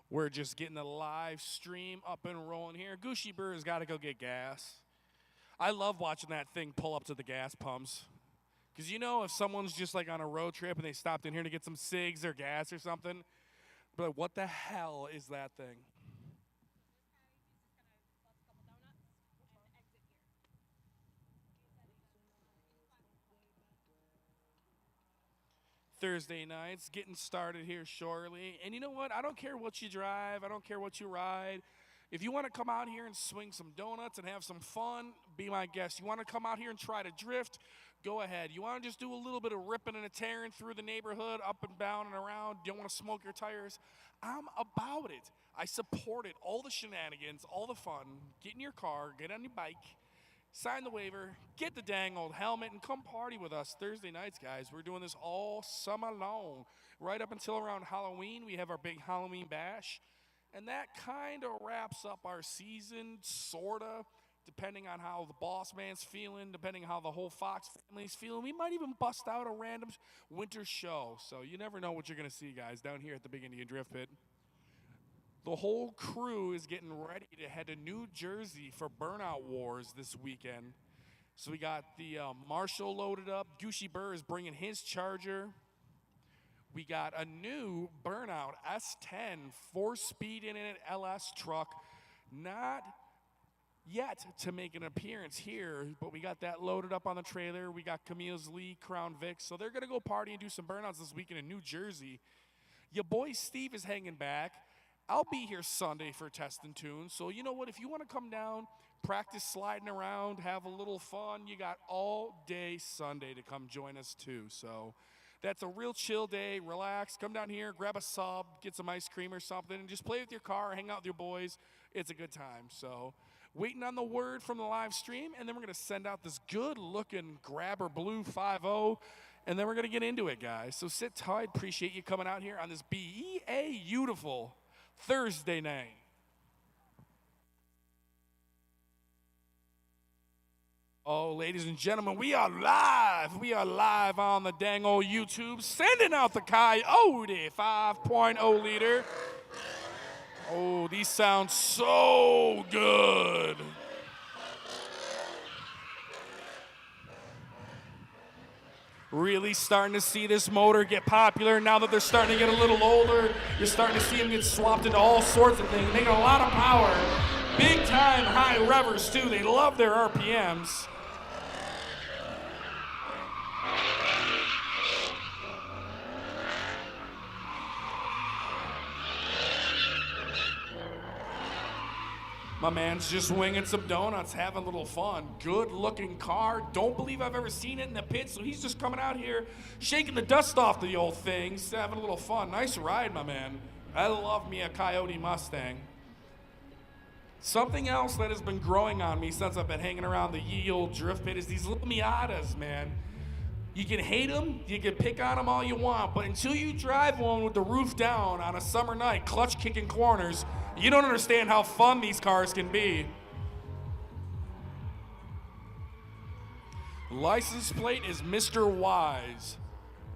We're just getting the live stream up and rolling here. Gushy Burr's got to go get gas. I love watching that thing pull up to the gas pumps. Because if someone's just like on a road trip and they stopped in here to get some cigs or gas or something, but what the hell is that thing? Thursday nights, getting started here shortly. And you know what? I don't care what you drive. I don't care what you ride. If you want to come out here and swing some donuts and have some fun, be my guest. You want to come out here and try to drift, go ahead. You want to just do a little bit of ripping and a tearing through the neighborhood, up and down and around, you don't want to smoke your tires, I'm about it. I support it. All the shenanigans, all the fun. Get in your car, get on your bike, sign the waiver, get the dang old helmet, and come party with us Thursday nights, guys. We're doing this all summer long. Right up until around Halloween, we have our big Halloween bash. And that kind of wraps up our season, sort of, depending on how the boss man's feeling, depending on how the whole Fox family's feeling. We might even bust out a random winter show. So you never know what you're going to see, guys, down here at the Big Indian Drift Pit. The whole crew is getting ready to head to New Jersey for Burnout Wars this weekend. So we got the Marshall loaded up. Gushy Burr is bringing his Charger. We got a new Burnout S10 4-speed in it LS truck. Not yet to make an appearance here, but we got that loaded up on the trailer. We got Camille's Lee, Crown Vic. So they're going to go party and do some burnouts this weekend in New Jersey. Your boy Steve is hanging back. I'll be here Sunday for Test and Tune. So you know what? If you want to come down, practice sliding around, have a little fun, you got all day Sunday to come join us too. So that's a real chill day. Relax. Come down here, grab a sub, get some ice cream or something, and just play with your car, hang out with your boys. It's a good time. So waiting on the word from the live stream, and then we're going to send out this good-looking Grabber Blue 5.0, and then we're going to get into it, guys. So sit tight. Appreciate you coming out here on this beautiful Thursday night. Oh, ladies and gentlemen, we are live. We are live on the dang old YouTube, sending out the Coyote 5.0 liter. Oh, these sound so good. Really starting to see this motor get popular now that they're starting to get a little older. You're starting to see them get swapped into all sorts of things. They got a lot of power. Big time high revers too. They love their RPMs. My man's just winging some donuts, having a little fun. Good looking car. Don't believe I've ever seen it in the pit, so he's just coming out here, shaking the dust off the old things, having a little fun. Nice ride, my man. I love me a Coyote Mustang. Something else that has been growing on me since I've been hanging around the ye old drift pit is these little Miatas, man. You can hate them, you can pick on them all you want, but until you drive one with the roof down on a summer night, clutch kicking corners, you don't understand how fun these cars can be. License plate is Mr. Wise.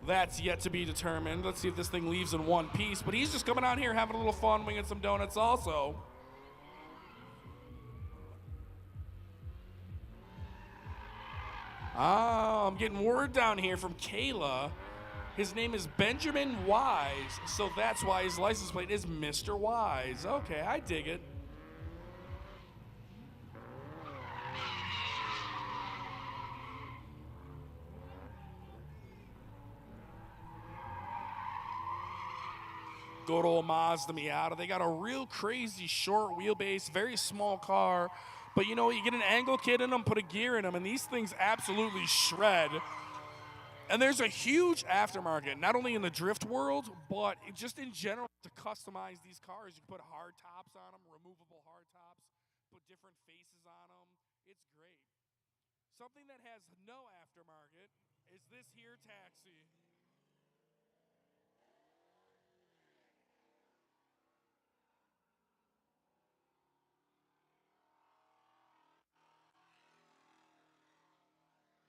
That's yet to be determined. Let's see if this thing leaves in one piece, but he's just coming out here having a little fun, winging some donuts also. I'm getting word down here from Kayla. His name is Benjamin Wise, so that's why his license plate is Mr. Wise. Okay, I dig it. Good old Mazda Miata. They got a real crazy short wheelbase, very small car. But you get an angle kit in them, put a gear in them, and these things absolutely shred. And there's a huge aftermarket, not only in the drift world, but just in general to customize these cars. You can put hard tops on them, removable hard tops, put different faces on them. It's great. Something that has no aftermarket is this here taxi.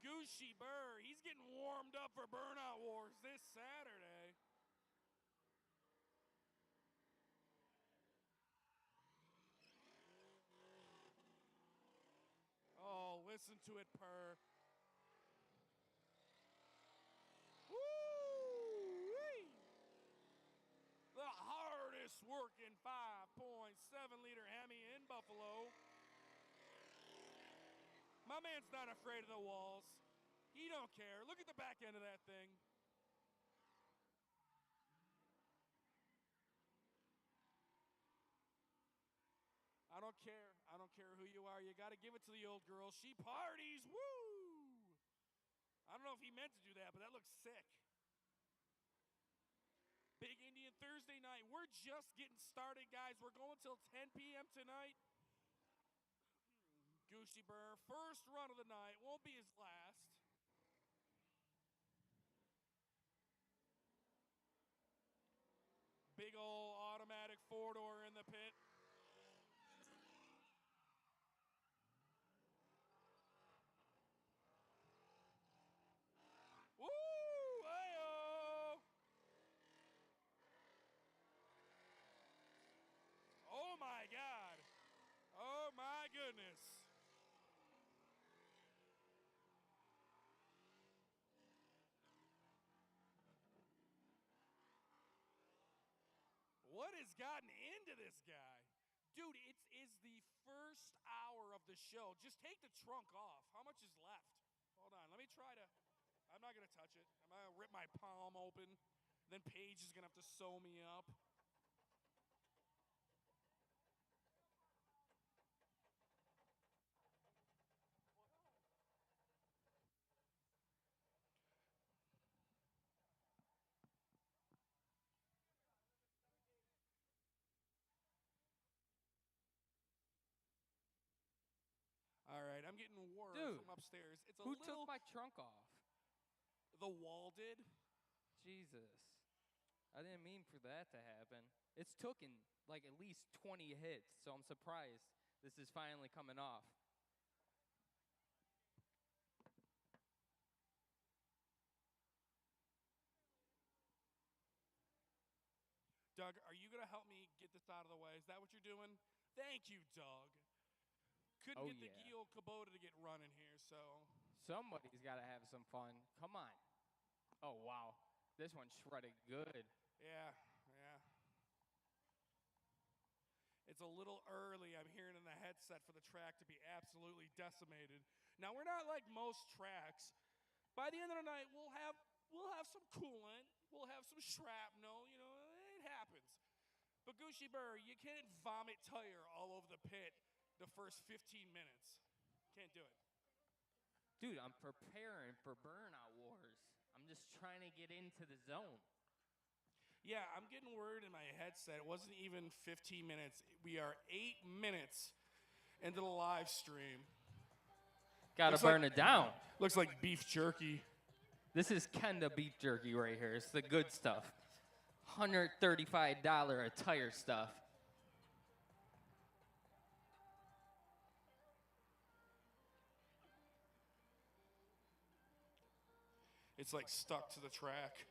Gushy Burr, he's getting warmed up for Burnout Wars this Saturday. listen to it purr. Woo-wee! The hardest working 5.7-liter Hemi in Buffalo. My man's not afraid of the walls. He don't care. Look at the back end of that thing. I don't care. I don't care who you are. You got to give it to the old girl. She parties. Woo! I don't know if he meant to do that, but that looks sick. Big Indian Thursday night. We're just getting started, guys. We're going till 10 p.m. tonight. Goosey Burr, first run of the night. Won't be his last. Big old automatic four-door in the pit. Woo! Ayo! Oh my God! Oh my goodness! What has gotten into this guy? Dude, it is the first hour of the show. Just take the trunk off. How much is left? Hold on, let me try to. I'm not going to touch it. I'm going to rip my palm open. Then Paige is going to have to sew me up. All right, I'm getting word from upstairs. It's who took my trunk off? The wall did. Jesus. I didn't mean for that to happen. It's taken like at least 20 hits, so I'm surprised this is finally coming off. Doug, are you going to help me get this out of the way? Is that what you're doing? Thank you, Doug. Couldn't get the Gio Kubota to get running here, so. Somebody's got to have some fun. Come on. Oh, wow. This one's shredded good. Yeah. It's a little early. I'm hearing in the headset for the track to be absolutely decimated. Now, we're not like most tracks. By the end of the night, we'll have some coolant. We'll have some shrapnel. You know, it happens. But Goosey Burr, you can't vomit tire all over the pit the first 15 minutes. Can't do it. Dude, I'm preparing for Burnout Wars. I'm just trying to get into the zone. Yeah, I'm getting word in my headset. It wasn't even 15 minutes. We are 8 minutes into the live stream. Gotta burn it down. Looks like beef jerky. This is Kenda beef jerky right here. It's the good stuff. $135 a tire stuff. It's like stuck to the track.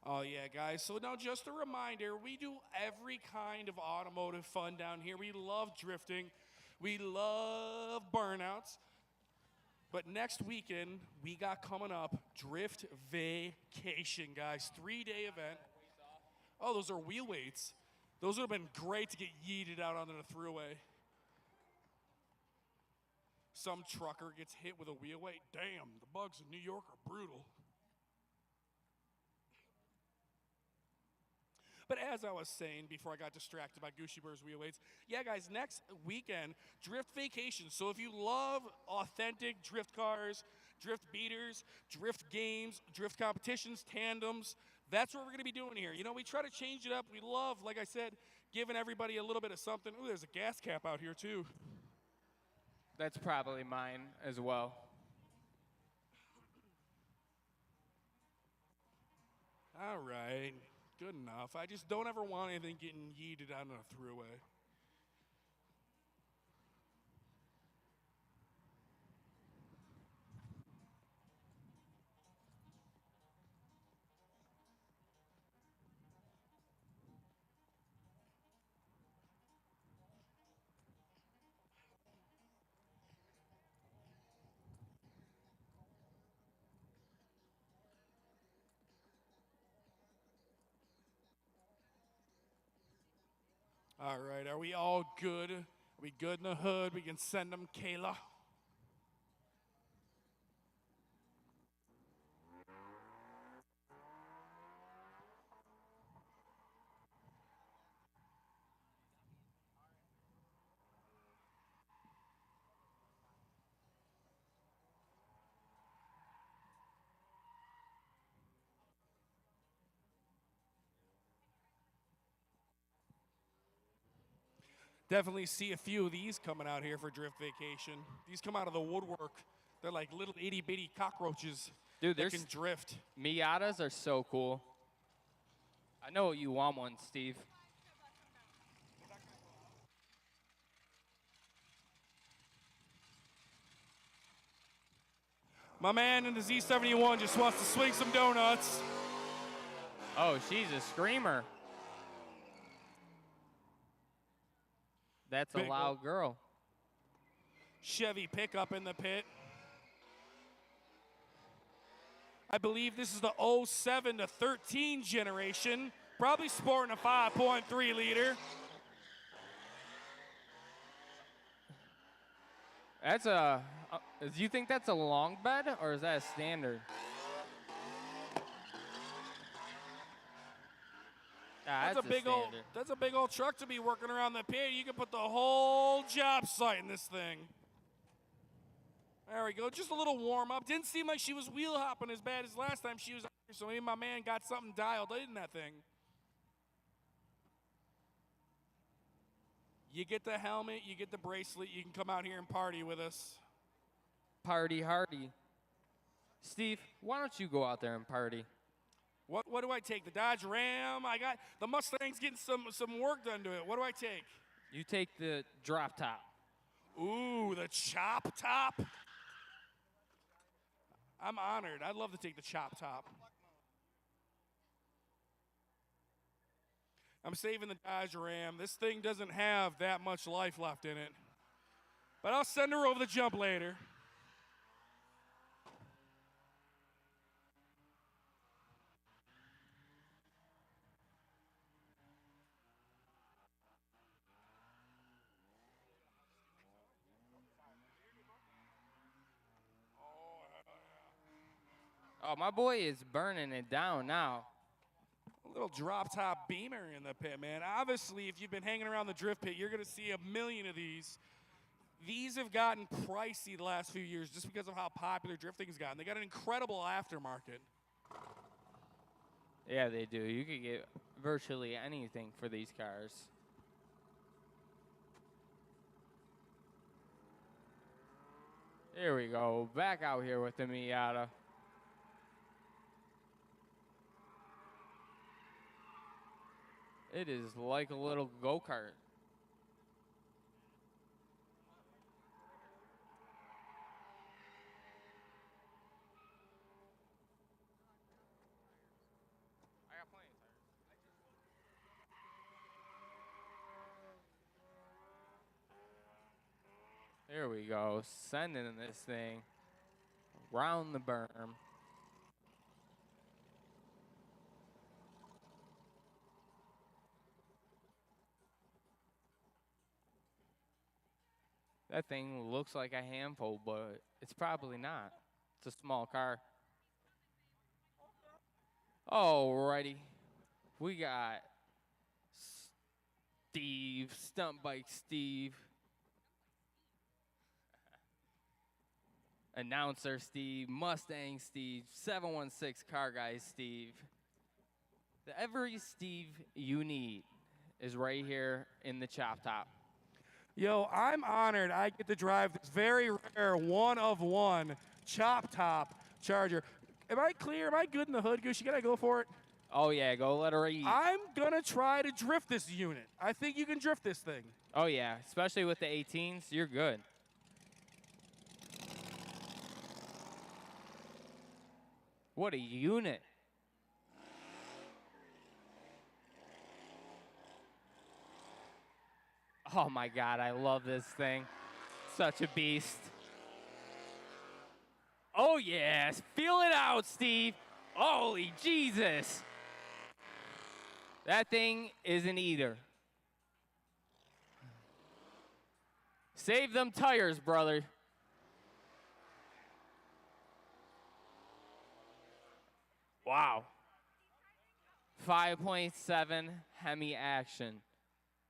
Oh, yeah, guys. So now just a reminder, we do every kind of automotive fun down here. We love drifting. We love burnouts. But next weekend, we got coming up Drift Vacation, guys. 3-day event. Oh, those are wheel weights. Those would have been great to get yeeted out onto the thruway. Some trucker gets hit with a wheel weight. Damn, the bugs in New York are brutal. But as I was saying before I got distracted by Goosey Burr's wheel weights, yeah, guys, next weekend, Drift Vacation. So if you love authentic drift cars, drift beaters, drift games, drift competitions, tandems, that's what we're going to be doing here. You know, we try to change it up. We love, like I said, giving everybody a little bit of something. Ooh, there's a gas cap out here, too. That's probably mine as well. All right. Good enough. I just don't ever want anything getting yeeted out on a throughway. All right, are we all good? Are we good in the hood? We can send them, Kayla. Definitely see a few of these coming out here for Drift Vacation. These come out of the woodwork. They're like little itty bitty cockroaches Dude, that can drift. Miatas are so cool. I know you want one, Steve. My man in the Z71 just wants to swing some donuts. Oh, she's a screamer. That's a Big loud girl. Chevy pickup in the pit. I believe this is the 07 to 13 generation. Probably sporting a 5.3 liter. That's a. Do you think that's a long bed or is that a standard? Ah, That's a big old. That's a big old truck to be working around the pit. You can put the whole job site in this thing. There we go. Just a little warm up. Didn't seem like she was wheel hopping as bad as last time she was out here. So maybe my man got something dialed in that thing. You get the helmet, you get the bracelet, you can come out here and party with us. Party hardy. Steve, why don't you go out there and party? What do I take? The Dodge Ram? I got the Mustang's getting some work done to it. What do I take? You take the drop top. Ooh, the chop top. I'm honored. I'd love to take the chop top. I'm saving the Dodge Ram. This thing doesn't have that much life left in it. But I'll send her over the jump later. Oh, my boy is burning it down now. A little drop top Beamer in the pit, man. Obviously, if you've been hanging around the drift pit, you're going to see a million of these. These have gotten pricey the last few years just because of how popular drifting has gotten. They got an incredible aftermarket. Yeah, they do. You could get virtually anything for these cars. Here we go. Back out here with the Miata. It is like a little go-kart. I got plenty of tires. There we go. Sending this thing around the berm. That thing looks like a handful, but it's probably not. It's a small car. Alrighty. We got Steve, Stunt Bike Steve. Announcer Steve, Mustang Steve, 716 Car Guy Steve. Every Steve you need is right here in the Chop Top. Yo, I'm honored I get to drive this very rare one of one chop top Charger. Am I clear? Am I good in the hood, Goose? You gotta go for it. Oh yeah, go let her eat. I'm gonna try to drift this unit. I think you can drift this thing. Oh yeah, especially with the 18s, you're good. What a unit. Oh my God, I love this thing. Such a beast. Oh yes, feel it out, Steve. Holy Jesus. That thing is an eater. Save them tires, brother. Wow. 5.7 Hemi action.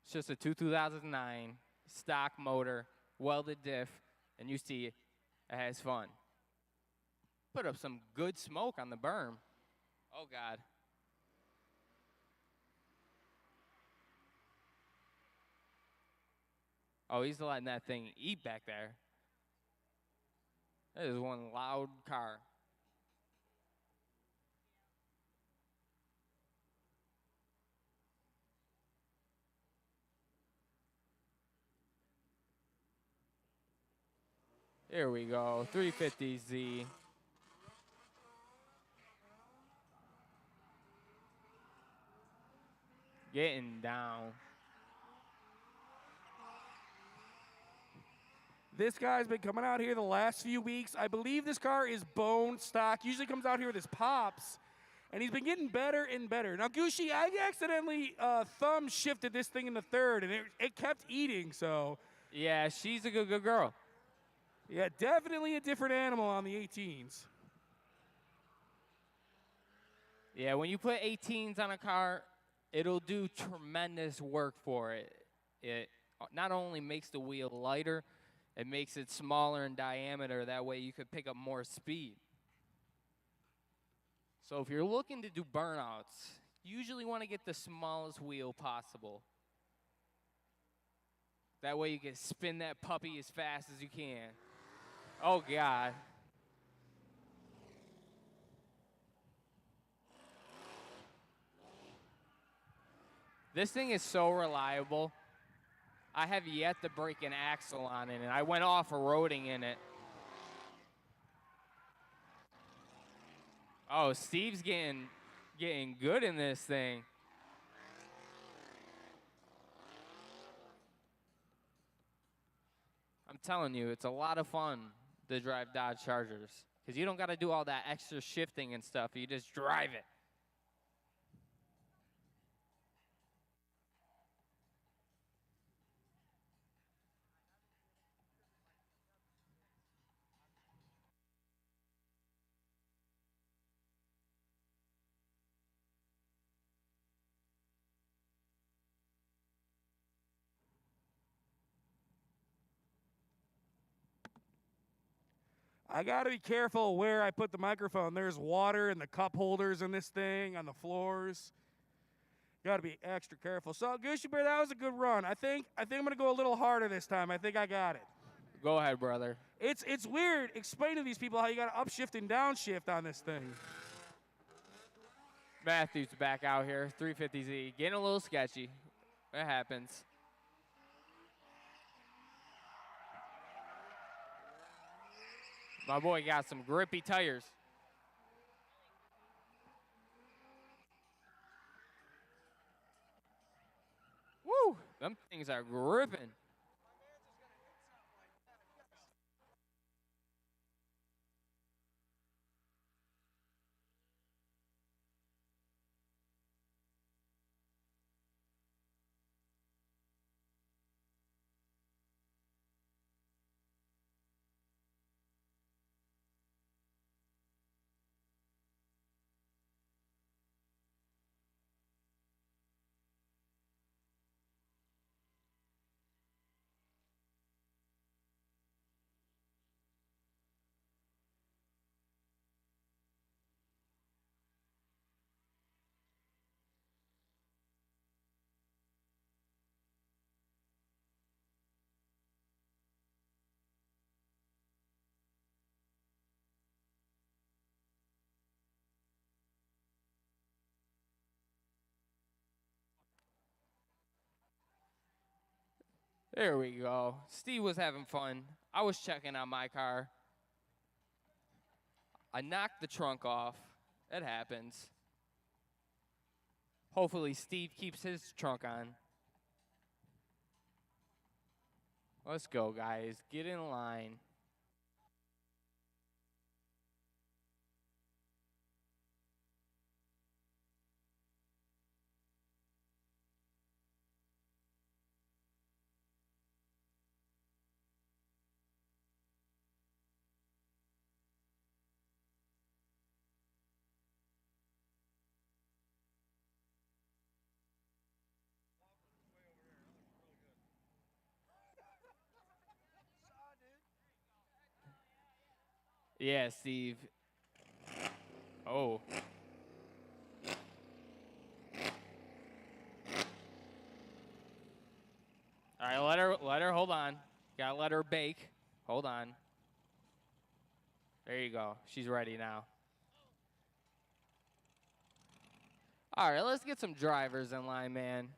It's just a 2009 stock motor, welded diff, and you see it has fun. Put up some good smoke on the berm. Oh, God. Oh, he's letting that thing eat back there. That is one loud car. Here we go, 350Z. Getting down. This guy's been coming out here the last few weeks. I believe this car is bone stock. Usually comes out here with his pops. And he's been getting better and better. Now, Gucci, I accidentally thumb shifted this thing in the third, and it kept eating, so. Yeah, she's a good girl. Yeah, definitely a different animal on the 18s. Yeah, when you put 18s on a car, it'll do tremendous work for it. It not only makes the wheel lighter, it makes it smaller in diameter. That way you could pick up more speed. So if you're looking to do burnouts, you usually want to get the smallest wheel possible. That way you can spin that puppy as fast as you can. Oh, God. This thing is so reliable. I have yet to break an axle on it, and I went off-roading in it. Oh, Steve's getting good in this thing. I'm telling you, it's a lot of fun to drive Dodge Chargers because you don't got to do all that extra shifting and stuff. You just drive it. I got to be careful where I put the microphone. There's water in the cup holders in this thing, on the floors. Got to be extra careful. So, Gucci Bear, that was a good run. I think I'm going to go a little harder this time. I think I got it. Go ahead, brother. It's weird explaining to these people how you got to upshift and downshift on this thing. Matthew's back out here, 350Z. Getting a little sketchy. It happens. My boy got some grippy tires. Woo! Them things are gripping. There we go. Steve was having fun. I was checking on my car. I knocked the trunk off. It happens. Hopefully Steve keeps his trunk on. Let's go, guys. Get in line. Yeah, Steve. Oh. All right, let her hold on. Gotta let her bake. Hold on. There you go. She's ready now. All right, let's get some drivers in line, man.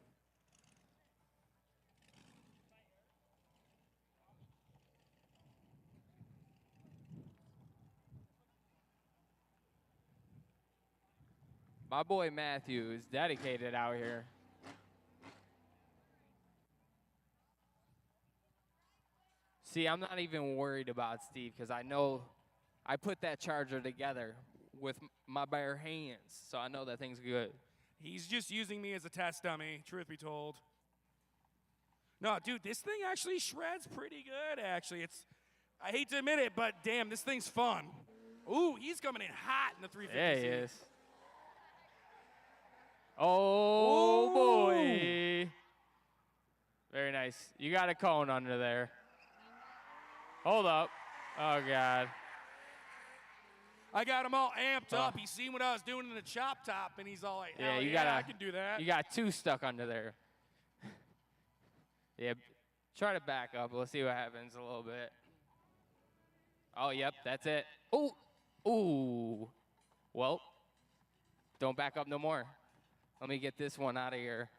My boy Matthew is dedicated out here. See, I'm not even worried about Steve because I know I put that charger together with my bare hands, so I know that thing's good. He's just using me as a test dummy, truth be told. No, dude, this thing actually shreds pretty good, actually. I hate to admit it, but damn, this thing's fun. Ooh, he's coming in hot in the 350. There he is. Oh, boy. Very nice. You got a cone under there. Hold up. Oh, God. I got him all amped up. He seen what I was doing in the chop top, and he's all like, yeah, I can do that. You got two stuck under there. Yeah, try to back up. Let's see what happens a little bit. Oh, yep, that's it. Ooh. Ooh. Well, don't back up no more. Let me get this one out of here.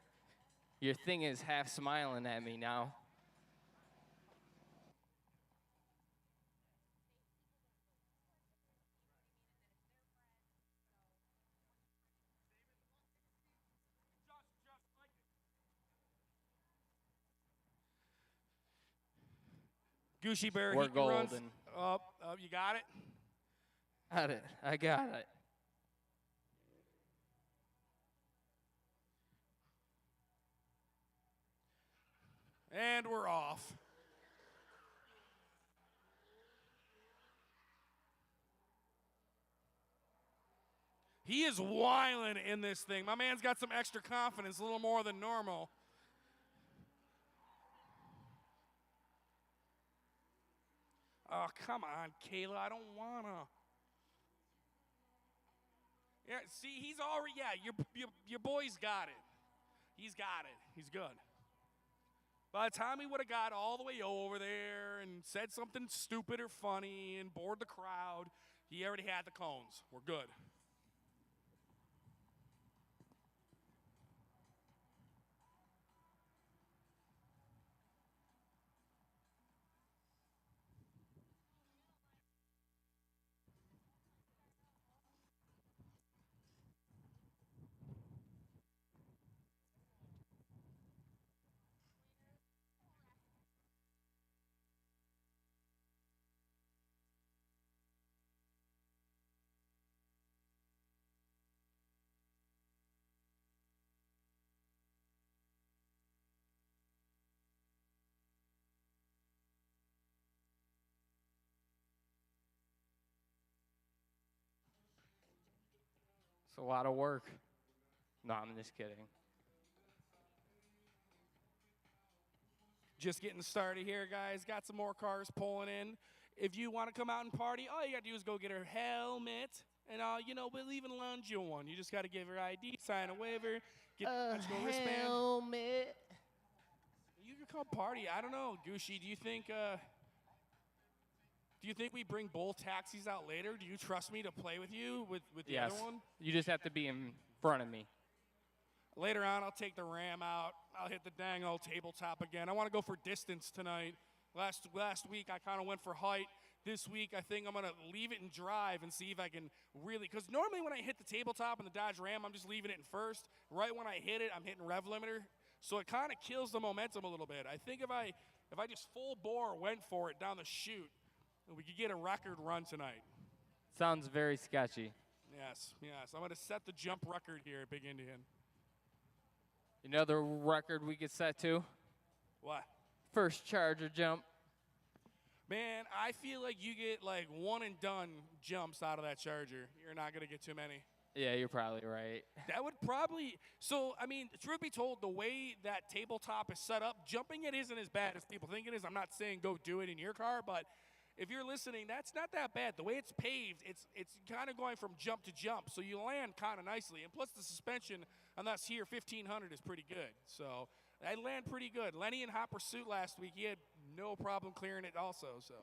Your thing is half smiling at me now. Gushy Bear, We're he runs golden. up. You got it? Got it. I got it. And we're off. He is wilding in this thing. My man's got some extra confidence, a little more than normal. Oh, come on, Kayla. I don't want to. Yeah, see, he's already, your boy's got it. He's got it. He's good. By the time he would have got all the way over there and said something stupid or funny and bored the crowd, he already had the cones. We're good. It's a lot of work. No, I'm just kidding. Just getting started here, guys. Got some more cars pulling in. If you want to come out and party, all you got to do is go get her helmet. And, we'll even loan you one. You just got to give her ID, sign a waiver, get a wristband. Helmet. You can come party. I don't know, Gushy. Do you think we bring both taxis out later? Do you trust me to play with you with the Yes. other one? You just have to be in front of me. Later on, I'll take the Ram out. I'll hit the dang old tabletop again. I want to go for distance tonight. Last week, I kind of went for height. This week, I think I'm going to leave it in drive and see if I can really, because normally when I hit the tabletop in the Dodge Ram, I'm just leaving it in first. Right when I hit it, I'm hitting rev limiter. So it kind of kills the momentum a little bit. I think if I just full bore went for it down the chute, we could get a record run tonight. Sounds very sketchy. Yes. I'm going to set the jump record here at Big Indian. You know the record we could set to? What? First Charger jump. Man, I feel like you get like one and done jumps out of that Charger. You're not going to get too many. Yeah, you're probably right. That would probably, truth be told, the way that tabletop is set up, jumping it isn't as bad as people think it is. I'm not saying go do it in your car, but if you're listening, that's not that bad. The way it's paved, it's kind of going from jump to jump, so you land kind of nicely. And plus the suspension on that here 1500 is pretty good. So I land pretty good. Lenny in hot pursuit last week, he had no problem clearing it also. So.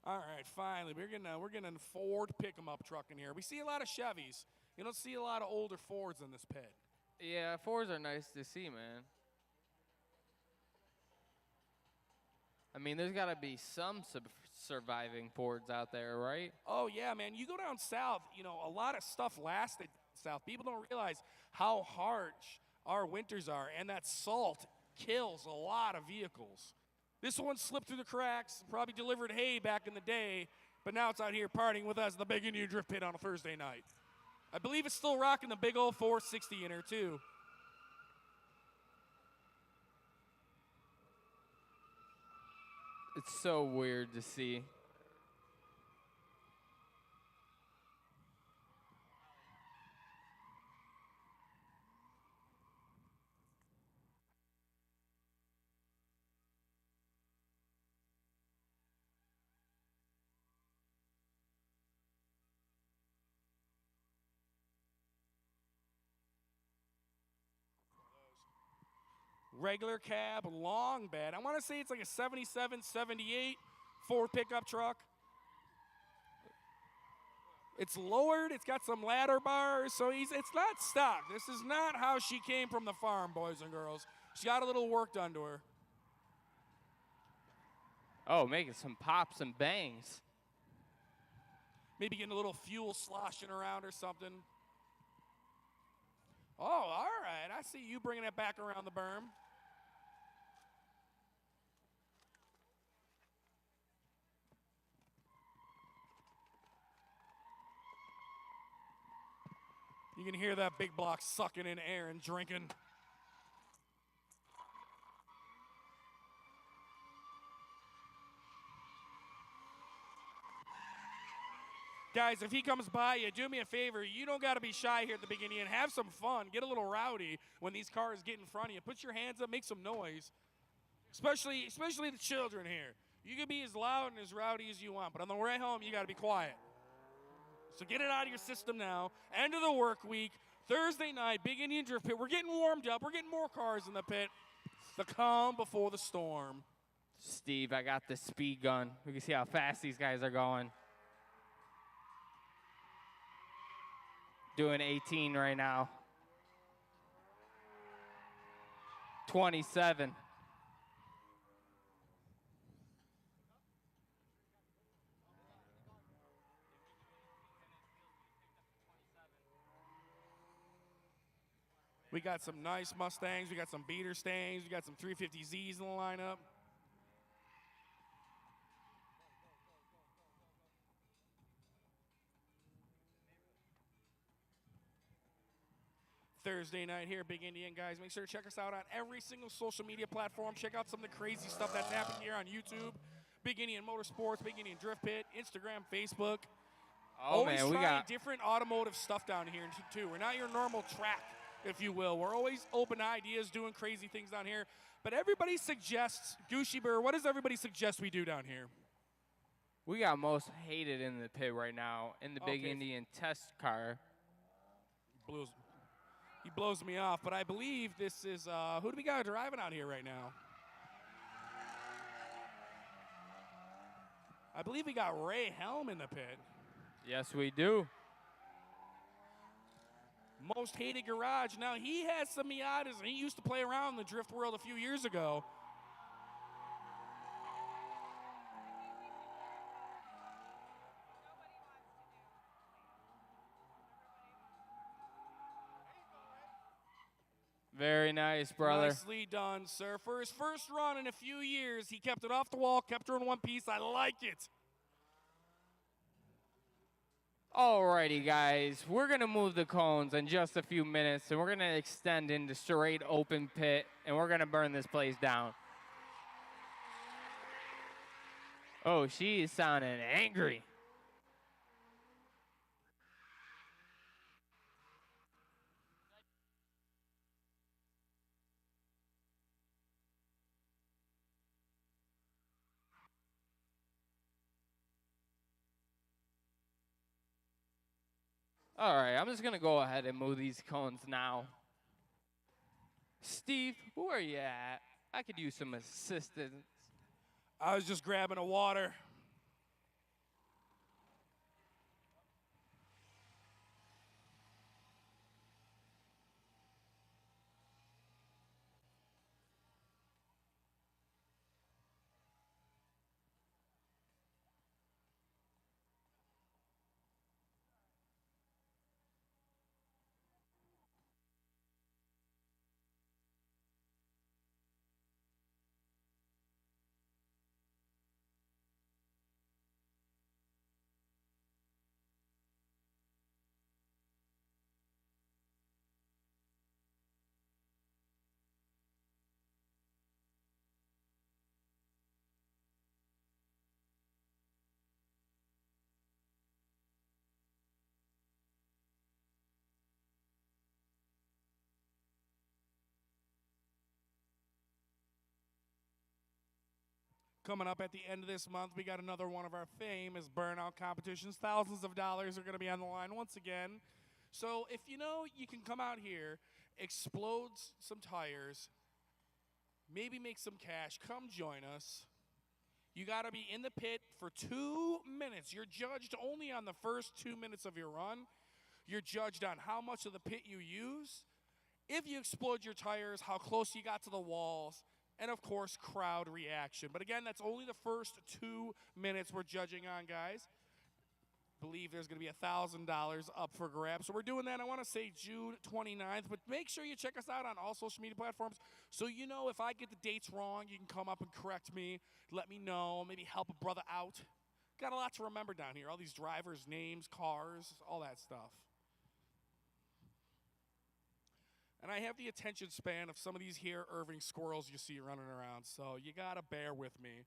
All right, finally, we're getting a Ford pick-em-up truck in here. We see a lot of Chevys. You don't see a lot of older Fords in this pit. Yeah, Fords are nice to see, man. I mean, there's got to be some surviving Fords out there, right? Oh, yeah, man. You go down south, a lot of stuff lasted south. People don't realize how harsh our winters are, and that salt kills a lot of vehicles. This one slipped through the cracks, probably delivered hay back in the day, but now it's out here partying with us in the Big Indian Drift Pit on a Thursday night. I believe it's still rocking the big old 460 in her, too. It's so weird to see. Regular cab, long bed. I want to say it's like a 77, 78 Ford pickup truck. It's lowered. It's got some ladder bars, so it's not stock. This is not how she came from the farm, boys and girls. She got a little work done to her. Oh, making some pops and bangs. Maybe getting a little fuel sloshing around or something. Oh, all right. I see you bringing it back around the berm. You can hear that big block sucking in air and drinking. Guys, if he comes by you, do me a favor. You don't got to be shy here at the beginning and have some fun. Get a little rowdy when these cars get in front of you. Put your hands up, make some noise. Especially the children here. You can be as loud and as rowdy as you want, but on the way home, you got to be quiet. So get it out of your system now. End of the work week. Thursday night, Big Indian Drift Pit. We're getting warmed up. We're getting more cars in the pit. The calm before the storm. Steve, I got the speed gun. We can see how fast these guys are going. Doing 18 right now. 27. We got some nice Mustangs. We got some beater Stangs. We got some 350Zs in the lineup. Thursday night here, Big Indian, guys. Make sure to check us out on every single social media platform. Check out some of the crazy stuff that's happening here on YouTube. Big Indian Motorsports, Big Indian Drift Pit, Instagram, Facebook. Oh, always man, we trying got different automotive stuff down here, too. We're not your normal track, if you will. We're always open to ideas, doing crazy things down here. But everybody suggests, Gooshy Burr, what does everybody suggest we do down here? we got most hated in the pit right now in the Big Okay. Indian test car. He blows me off, but I believe this is, who do we got driving out here right now? I believe we got Ray Helm in the pit. Yes, we do. Most hated garage. Now, he has some Miatas, and he used to play around in the drift world a few years ago. Very nice, brother. Nicely done, sir. For his first run in a few years, he kept it off the wall, kept her in one piece. I like it. Alrighty, guys. We're going to move the cones in just a few minutes, and we're going to extend into straight open pit, and we're going to burn this place down. Oh, she is sounding angry. All right, I'm just gonna go ahead and move these cones now. Steve, where are you at? I could use some assistance. I was just grabbing a water. Coming up at the end of this month, we got another one of our famous burnout competitions. Thousands of dollars are going to be on the line once again. So if you know you can come out here, explode some tires, maybe make some cash, come join us. You got to be in the pit for 2 minutes. You're judged only on the first 2 minutes of your run. You're judged on how much of the pit you use, if you explode your tires, how close you got to the walls, and of course, crowd reaction. But again, that's only the first 2 minutes we're judging on, guys. Believe there's going to be $1,000 up for grabs. So we're doing that, I want to say June 29th. But make sure you check us out on all social media platforms so you know if I get the dates wrong, you can come up and correct me, let me know, maybe help a brother out. Got a lot to remember down here. All these drivers' names, cars, all that stuff. And I have the attention span of some of these here Irving squirrels you see running around, so you got to bear with me.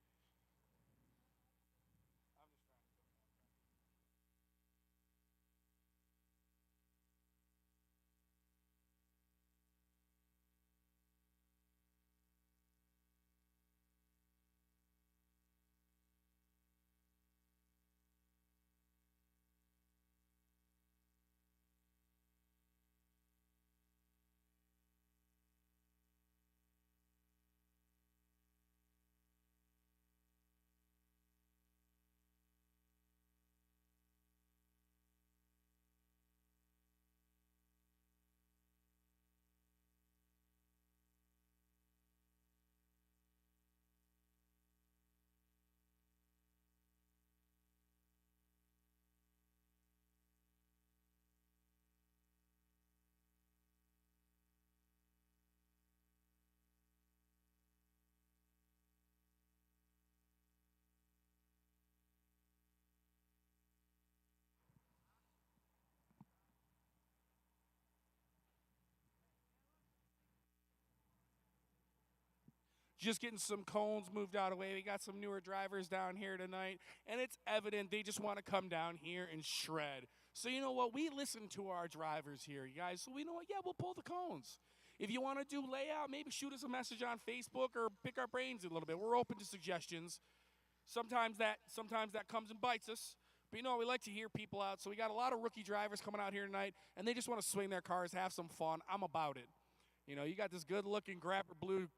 Just getting some cones moved out of the way. We got some newer drivers down here tonight, and it's evident they just want to come down here and shred. So you know what? We listen to our drivers here, you guys. So we know what? Yeah, we'll pull the cones. If you want to do layout, maybe shoot us a message on Facebook or pick our brains a little bit. We're open to suggestions. Sometimes that comes and bites us. But you know, we like to hear people out. So we got a lot of rookie drivers coming out here tonight, and they just want to swing their cars, have some fun. I'm about it. You know, you got this good-looking grabber blue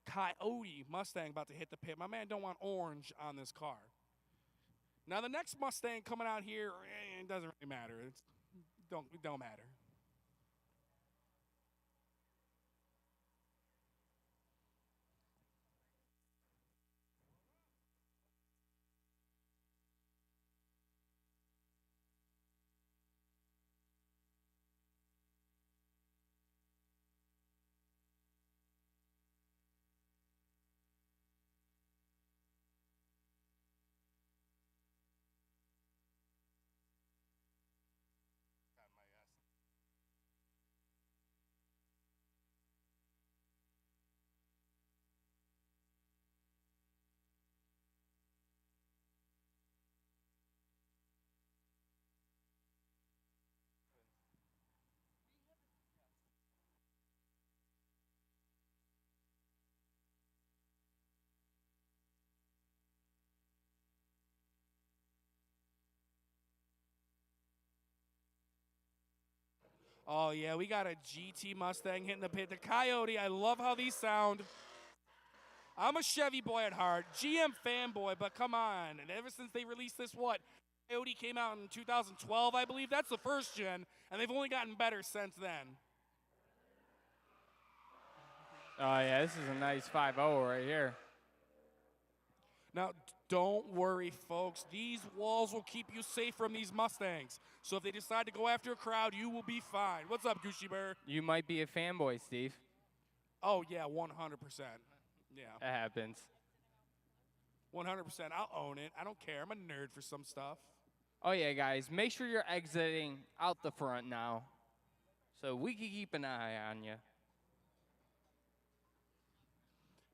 Coyote Mustang about to hit the pit. My man don't want orange on this car. Now the next Mustang coming out here, it doesn't really matter. It don't matter. Oh, yeah, we got a GT Mustang hitting the pit. The Coyote, I love how these sound. I'm a Chevy boy at heart, GM fanboy, but come on. And ever since they released this, Coyote came out in 2012, I believe. That's the first gen, and they've only gotten better since then. Oh, yeah, this is a nice 5.0 right here. Now, don't worry, folks. These walls will keep you safe from these Mustangs. So if they decide to go after a crowd, you will be fine. What's up, Gucci Bear? You might be a fanboy, Steve. Oh, yeah, 100%. Yeah. That happens. 100%. I'll own it. I don't care. I'm a nerd for some stuff. Oh, yeah, guys, make sure you're exiting out the front now so we can keep an eye on you.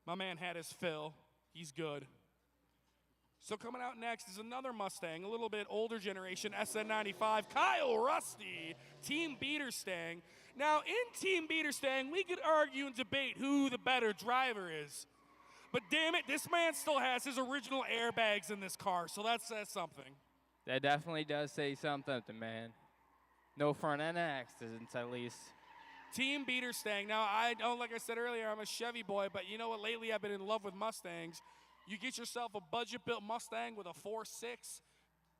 My man had his fill. He's good. So coming out next is another Mustang, a little bit older generation, SN95, Kyle Rusty, Team Beaterstang. Now, in Team Beaterstang, we could argue and debate who the better driver is. But damn it, this man still has his original airbags in this car, so that says something. That definitely does say something, man. No front end accidents, at least. Team Beaterstang. Now, I don't, like I said earlier, I'm a Chevy boy, but you know what? Lately, I've been in love with Mustangs. You get yourself a budget-built Mustang with a 4.6,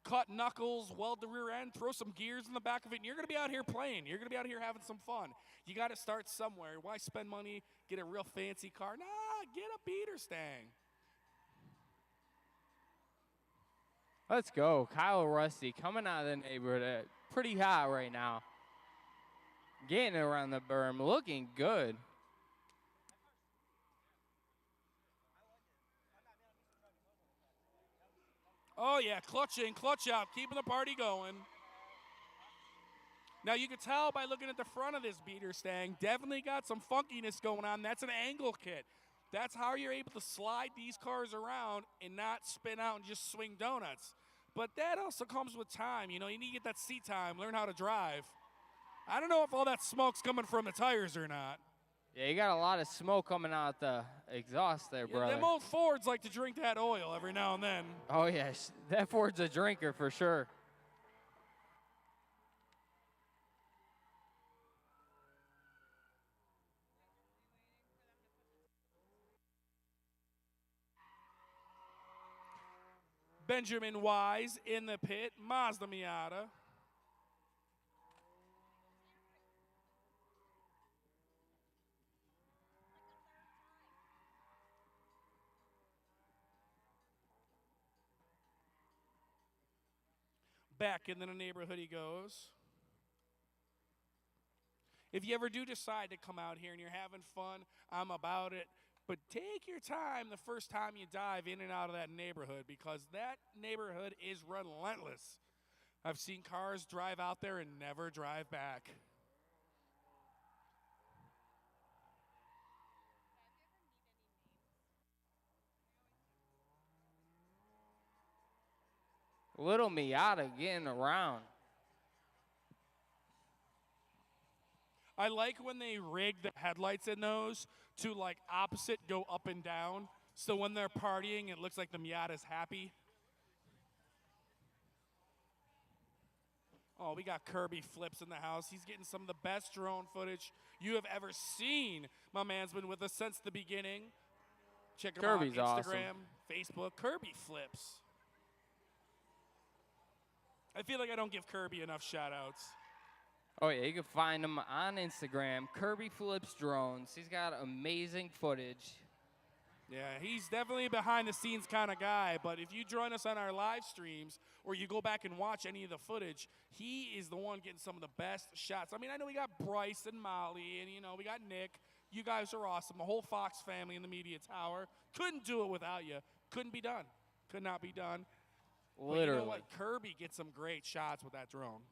cut knuckles, weld the rear end, throw some gears in the back of it, and you're going to be out here playing. You're going to be out here having some fun. You got to start somewhere. Why spend money, get a real fancy car? Nah, get a Beaterstang. Let's go. Kyle Rusty coming out of the neighborhood. Pretty hot right now. Getting around the berm. Looking good. Oh, yeah, clutch in, clutch out, keeping the party going. Now, you can tell by looking at the front of this Beaterstang, definitely got some funkiness going on. That's an angle kit. That's how you're able to slide these cars around and not spin out and just swing donuts. But that also comes with time. You know, you need to get that seat time, learn how to drive. I don't know if all that smoke's coming from the tires or not. Yeah, you got a lot of smoke coming out the exhaust there, brother. Them old Fords like to drink that oil every now and then. Oh, yes. That Ford's a drinker for sure. Benjamin Wise in the pit, Mazda Miata. Back into the neighborhood he goes. If you ever do decide to come out here and you're having fun, I'm about it. But take your time the first time you dive in and out of that neighborhood, because that neighborhood is relentless. I've seen cars drive out there and never drive back. Little Miata getting around. I like when they rig the headlights in those to like opposite go up and down. So when they're partying, it looks like the Miata's happy. Oh, we got Kirby Flips in the house. He's getting some of the best drone footage you have ever seen. My man's been with us since the beginning. Check him Kirby's out, awesome. Instagram, Facebook, Kirby Flips. I feel like I don't give Kirby enough shout-outs. Oh, yeah, you can find him on Instagram, Kirby Flips Drones. He's got amazing footage. Yeah, he's definitely a behind-the-scenes kind of guy, but if you join us on our live streams or you go back and watch any of the footage, he is the one getting some of the best shots. I mean, I know we got Bryce and Molly, and, you know, we got Nick. You guys are awesome. The whole Fox family in the media tower. Couldn't do it without you. Couldn't be done. Could not be done. Literally. But you know what? Kirby gets some great shots with that drone.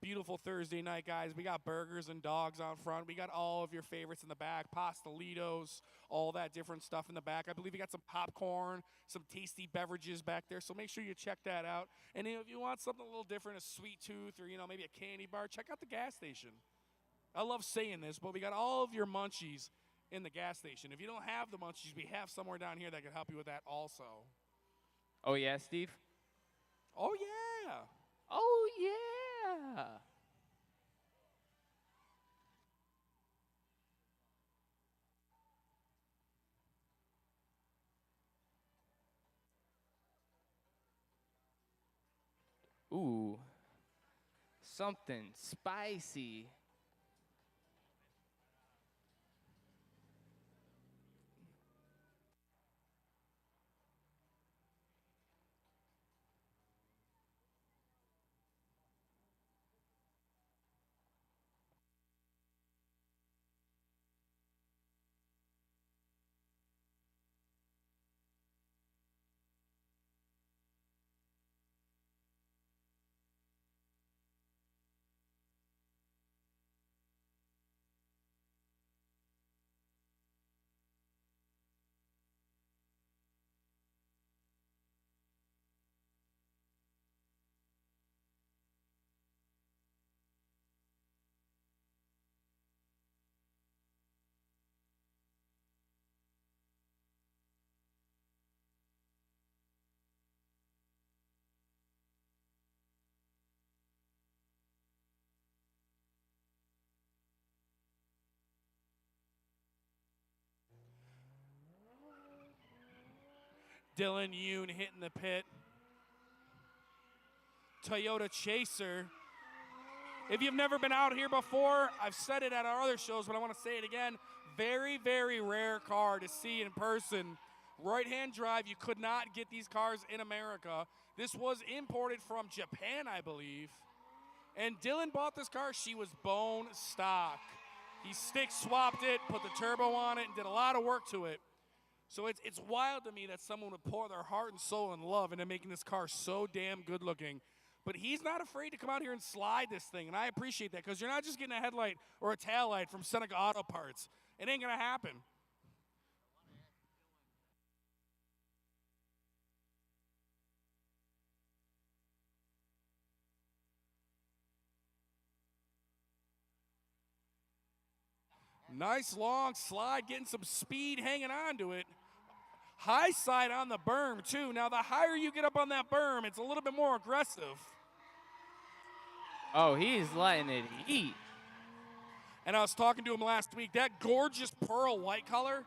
Beautiful Thursday night, guys. We got burgers and dogs out front. We got all of your favorites in the back, pastelitos, all that different stuff in the back. I believe we got some popcorn, some tasty beverages back there, so make sure you check that out. And if you want something a little different, a sweet tooth or, you know, maybe a candy bar, check out the gas station. I love saying this, but we got all of your munchies in the gas station. If you don't have the munchies, we have somewhere down here that can help you with that also. Oh, yeah, Steve? Oh, yeah. Oh, yeah. Ooh, something spicy. Dylan Yoon hitting the pit. Toyota Chaser. If you've never been out here before, I've said it at our other shows, but I want to say it again. Very, very rare car to see in person. Right-hand drive, you could not get these cars in America. This was imported from Japan, I believe. And Dylan bought this car. She was bone stock. He stick swapped it, put the turbo on it, and did a lot of work to it. So it's wild to me that someone would pour their heart and soul and love into making this car so damn good looking. But he's not afraid to come out here and slide this thing, and I appreciate that because you're not just getting a headlight or a tail light from Seneca Auto Parts. It ain't going to happen. Nice long slide, getting some speed hanging on to it. High side on the berm, too. Now, the higher you get up on that berm, it's a little bit more aggressive. Oh, he's letting it eat. And I was talking to him last week. That gorgeous pearl white color,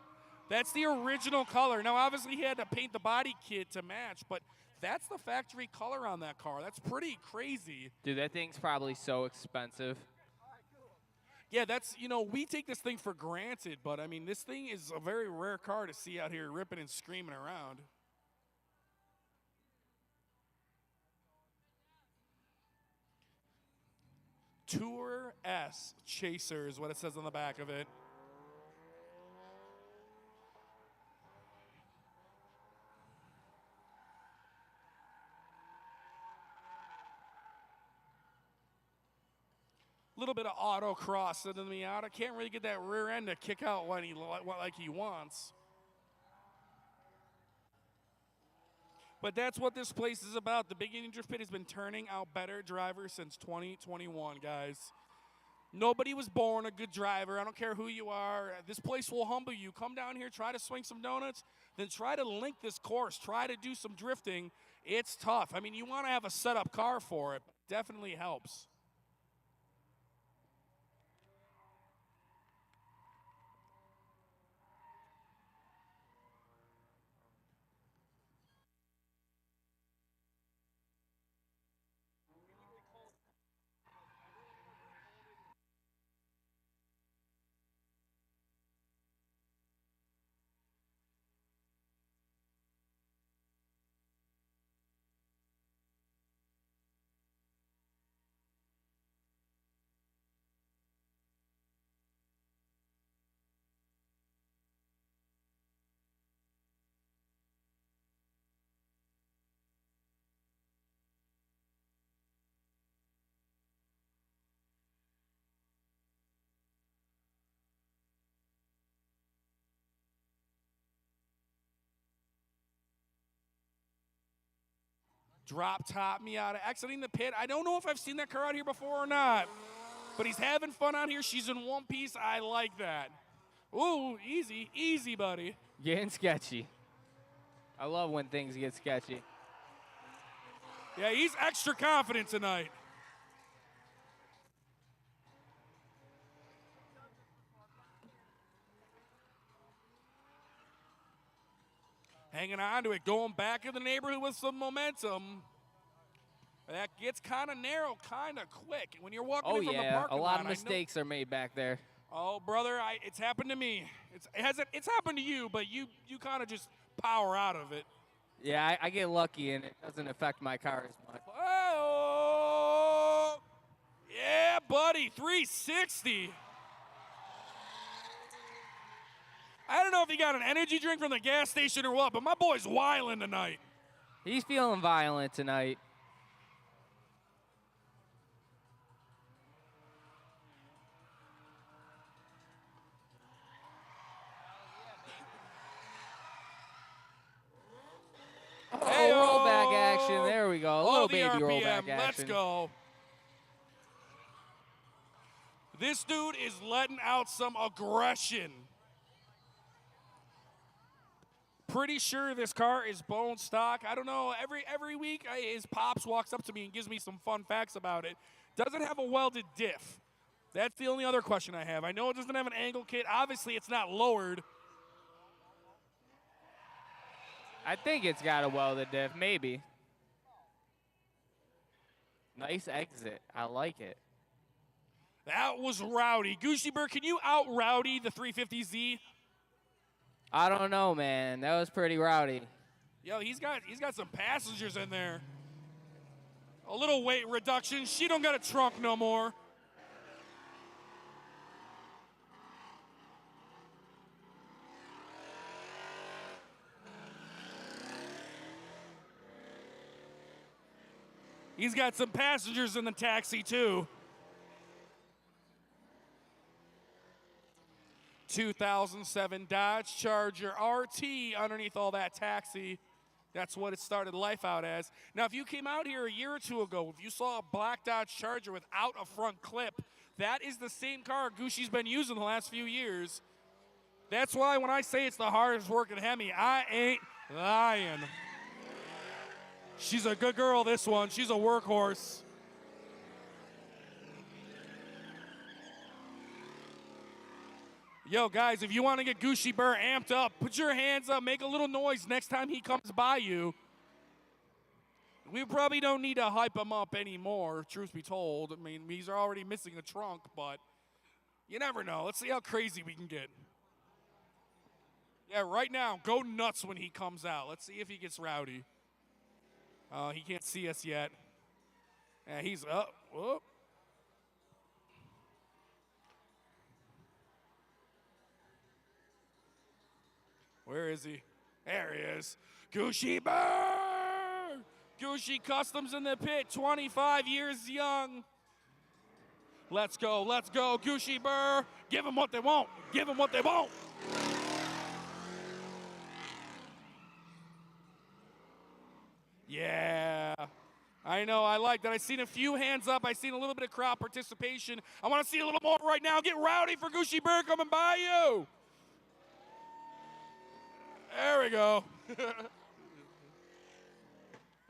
that's the original color. Now, obviously, he had to paint the body kit to match, but that's the factory color on that car. That's pretty crazy. Dude, that thing's probably so expensive. Yeah, that's, we take this thing for granted, but, I mean, this thing is a very rare car to see out here ripping and screaming around. Tour S Chaser is what it says on the back of it. Little bit of autocross in the Miata. Can't really get that rear end to kick out like he wants. But that's what this place is about. The Big Indian Drift Pit has been turning out better drivers since 2021, guys. Nobody was born a good driver. I don't care who you are. This place will humble you. Come down here, try to swing some donuts, then try to link this course. Try to do some drifting. It's tough. I mean, you want to have a set-up car for it. Definitely helps. Drop top Miata exiting the pit. I don't know if I've seen that car out here before or not, but he's having fun out here. She's in one piece. I like that. Ooh, easy, easy, buddy. Getting sketchy. I love when things get sketchy. Yeah, he's extra confident tonight. Hanging on to it, going back in the neighborhood with some momentum. That gets kind of narrow, kind of quick. When you're walking in from the parking lot, a lot of mistakes are made back there. Oh, brother, it's happened to me. It's happened to you, but you kind of just power out of it. Yeah, I get lucky, and it doesn't affect my car as much. Oh, yeah, buddy, 360. I don't know if he got an energy drink from the gas station or what, but my boy's wilding tonight. He's feeling violent tonight. Hey, rollback action. There we go. A little baby RPM. rollback action. Let's go. This dude is letting out some aggression. Pretty sure this car is bone stock. I don't know. Every week, his pops walks up to me and gives me some fun facts about it. Doesn't have a welded diff. That's the only other question I have. I know it doesn't have an angle kit. Obviously, it's not lowered. I think it's got a welded diff, maybe. Nice exit. I like it. That was rowdy. Gucci Bird, can you out-rowdy the 350Z? I don't know, man. That was pretty rowdy. Yo, he's got some passengers in there. A little weight reduction. She don't got a trunk no more. He's got some passengers in the taxi, too. 2007 Dodge Charger RT underneath all that taxi. That's what it started life out as. Now, if you came out here a year or two ago, if you saw a black Dodge Charger without a front clip, that is the same car Gucci's been using the last few years. That's why when I say it's the hardest working Hemi, I ain't lying. She's a good girl, this one. She's a workhorse. Yo, guys, if you want to get Gucci Burr amped up, put your hands up, make a little noise next time he comes by you. We probably don't need to hype him up anymore, truth be told. I mean, he's already missing a trunk, but you never know. Let's see how crazy we can get. Yeah, right now, go nuts when he comes out. Let's see if he gets rowdy. He can't see us yet. Yeah, he's up. Whoop. Where is he? There he is. Gucci Burr! Gucci Customs in the pit, 25 years young. Let's go, Gucci Burr. Give them what they want. Give them what they want. Yeah. I know, I like that. I've seen a few hands up. I've seen a little bit of crowd participation. I want to see a little more right now. Get rowdy for Gucci Burr coming by you. There we go.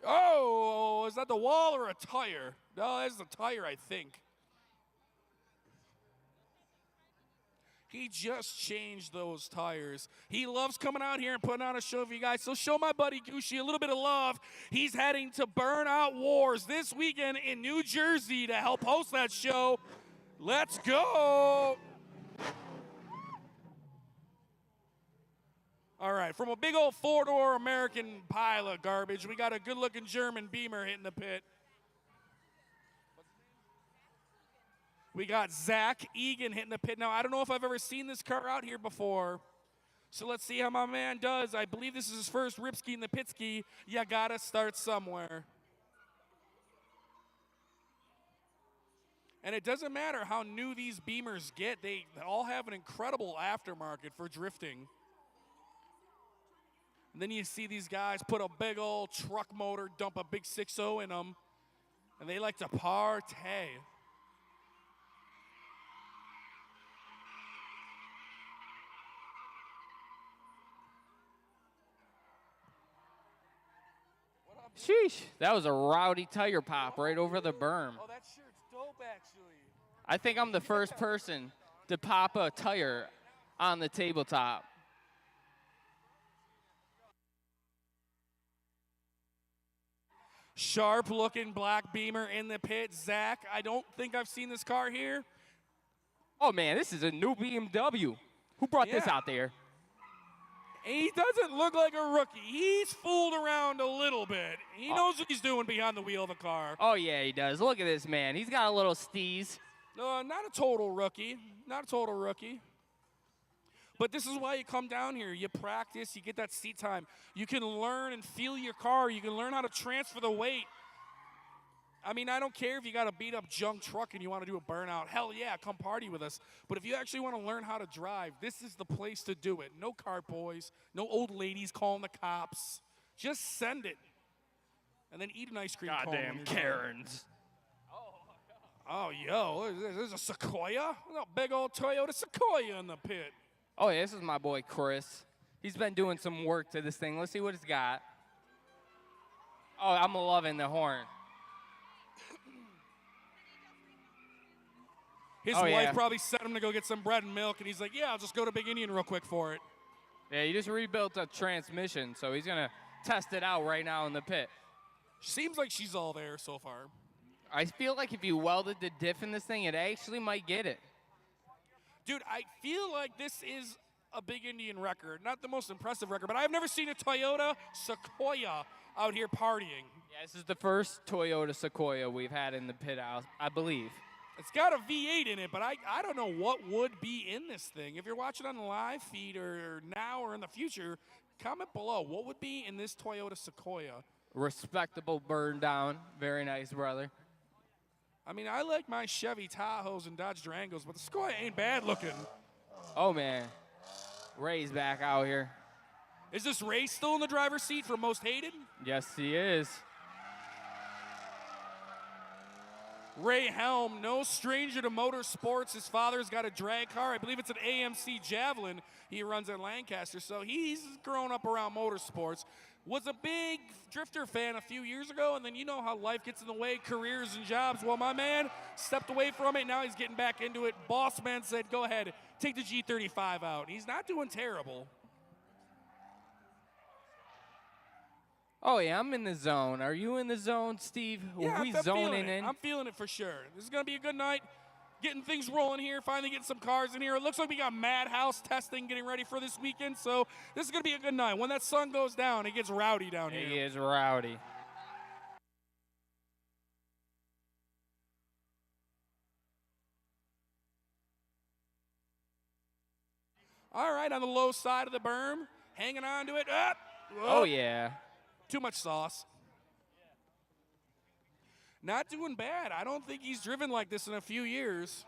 Oh, is that the wall or a tire? No, that's the tire, I think. He just changed those tires. He loves coming out here and putting on a show for you guys. So show my buddy Gucci a little bit of love. He's heading to Burnout Wars this weekend in New Jersey to help host that show. Let's go. All right, from a big old four-door American pile of garbage, we got a good-looking German Beamer hitting the pit. We got Zach Egan hitting the pit. Now, I don't know if I've ever seen this car out here before, so let's see how my man does. I believe this is his first Ripski in the Pitski. You gotta start somewhere. And it doesn't matter how new these Beamers get. They all have an incredible aftermarket for drifting. And then you see these guys put a big old truck motor, dump a big 6.0 in them, and they like to partay. What up, Sheesh. That was a rowdy tire pop right over the berm. Oh, that shirt's dope, actually. I think I'm the first person to pop a tire on the tabletop. Sharp-looking black Beamer in the pit. Zach, I don't think I've seen this car here. Oh, man, this is a new BMW. Who brought this Yeah. out there? He doesn't look like a rookie. He's fooled around a little bit. He knows what he's doing behind the wheel of the car. Oh, yeah, he does. Look at this man. He's got a little steez. Not a total rookie. Not a total rookie. But this is why you come down here. You practice. You get that seat time. You can learn and feel your car. You can learn how to transfer the weight. I mean, I don't care if you got a beat-up junk truck and you want to do a burnout. Hell yeah, come party with us. But if you actually want to learn how to drive, this is the place to do it. No cart boys. No old ladies calling the cops. Just send it. And then eat an ice cream cone. Goddamn Karens. Oh, yo, there's a Sequoia? A big old Toyota Sequoia in the pit. Oh, yeah, this is my boy Chris. He's been doing some work to this thing. Let's see what it's got. Oh, I'm loving the horn. His wife probably sent him to go get some bread and milk, and he's like, yeah, I'll just go to Big Indian real quick for it. Yeah, he just rebuilt a transmission, so he's going to test it out right now in the pit. Seems like she's all there so far. I feel like if you welded the diff in this thing, it actually might get it. Dude, I feel like this is a Big Indian record. Not the most impressive record, but I've never seen a Toyota Sequoia out here partying. Yeah, this is the first Toyota Sequoia we've had in the pit house, I believe. It's got a V8 in it, but I don't know what would be in this thing. If you're watching on the live feed or now or in the future, comment below. What would be in this Toyota Sequoia? Respectable burn down. Very nice, brother. I mean, I like my Chevy Tahoes and Dodge Durangos, but the Sequoia ain't bad looking. Oh, man. Ray's back out here. Is this Ray still in the driver's seat for most hated? Yes, he is. Ray Helm, no stranger to motorsports. His father's got a drag car. I believe it's an AMC Javelin he runs at Lancaster. So he's grown up around motorsports. Was a big drifter fan a few years ago, and then you know how life gets in the way, careers and jobs. Well, my man stepped away from it. Now he's getting back into it. Boss man said, go ahead, take the G35 out. He's not doing terrible. Oh, yeah, I'm in the zone. Are you in the zone, Steve? Yeah, Are we I'm zoning feeling it. in? I'm feeling it for sure. This is going to be a good night. Getting things rolling here, finally getting some cars in here. It looks like we got Madhouse testing getting ready for this weekend, so this is going to be a good night. When that sun goes down, it gets rowdy down here. He is rowdy. All right, on the low side of the berm, hanging on to it. Up. Oh, yeah. Too much sauce. Not doing bad. I don't think he's driven like this in a few years.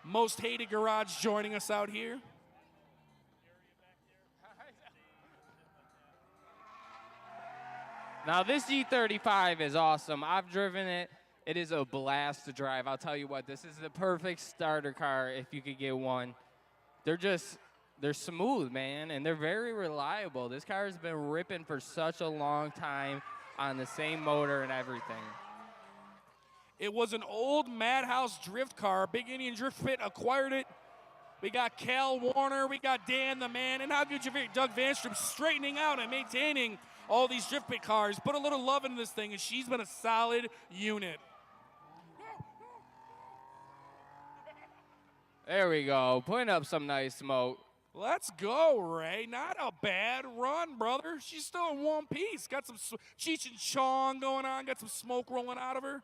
Most hated garage joining us out here. Now, this G35 is awesome. I've driven it. It is a blast to drive. I'll tell you what, this is the perfect starter car if you could get one. They're smooth, man, and they're very reliable. This car has been ripping for such a long time on the same motor and everything. It was an old Madhouse drift car. Big Indian Drift Pit acquired it. We got Cal Warner, we got Dan the Man, and how good you feel Doug Vanstrom straightening out and maintaining all these drift pit cars. Put a little love into this thing, and she's been a solid unit. There we go, putting up some nice smoke. Let's go, Ray. Not a bad run, brother. She's still in one piece. Got some Cheech and Chong going on. Got some smoke rolling out of her.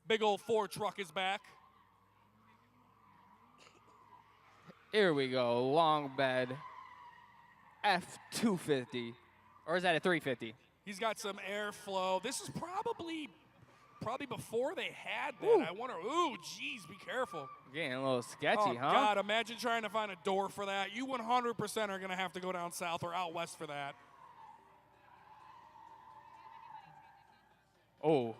Big old Ford truck is back. Here we go, long bed. F250. Or is that a 350? He's got some airflow. This is probably before they had that. Ooh. I wonder, ooh, geez, be careful. Getting a little sketchy, Oh, huh? God, imagine trying to find a door for that. You 100% are going to have to go down south or out west for that. Oh.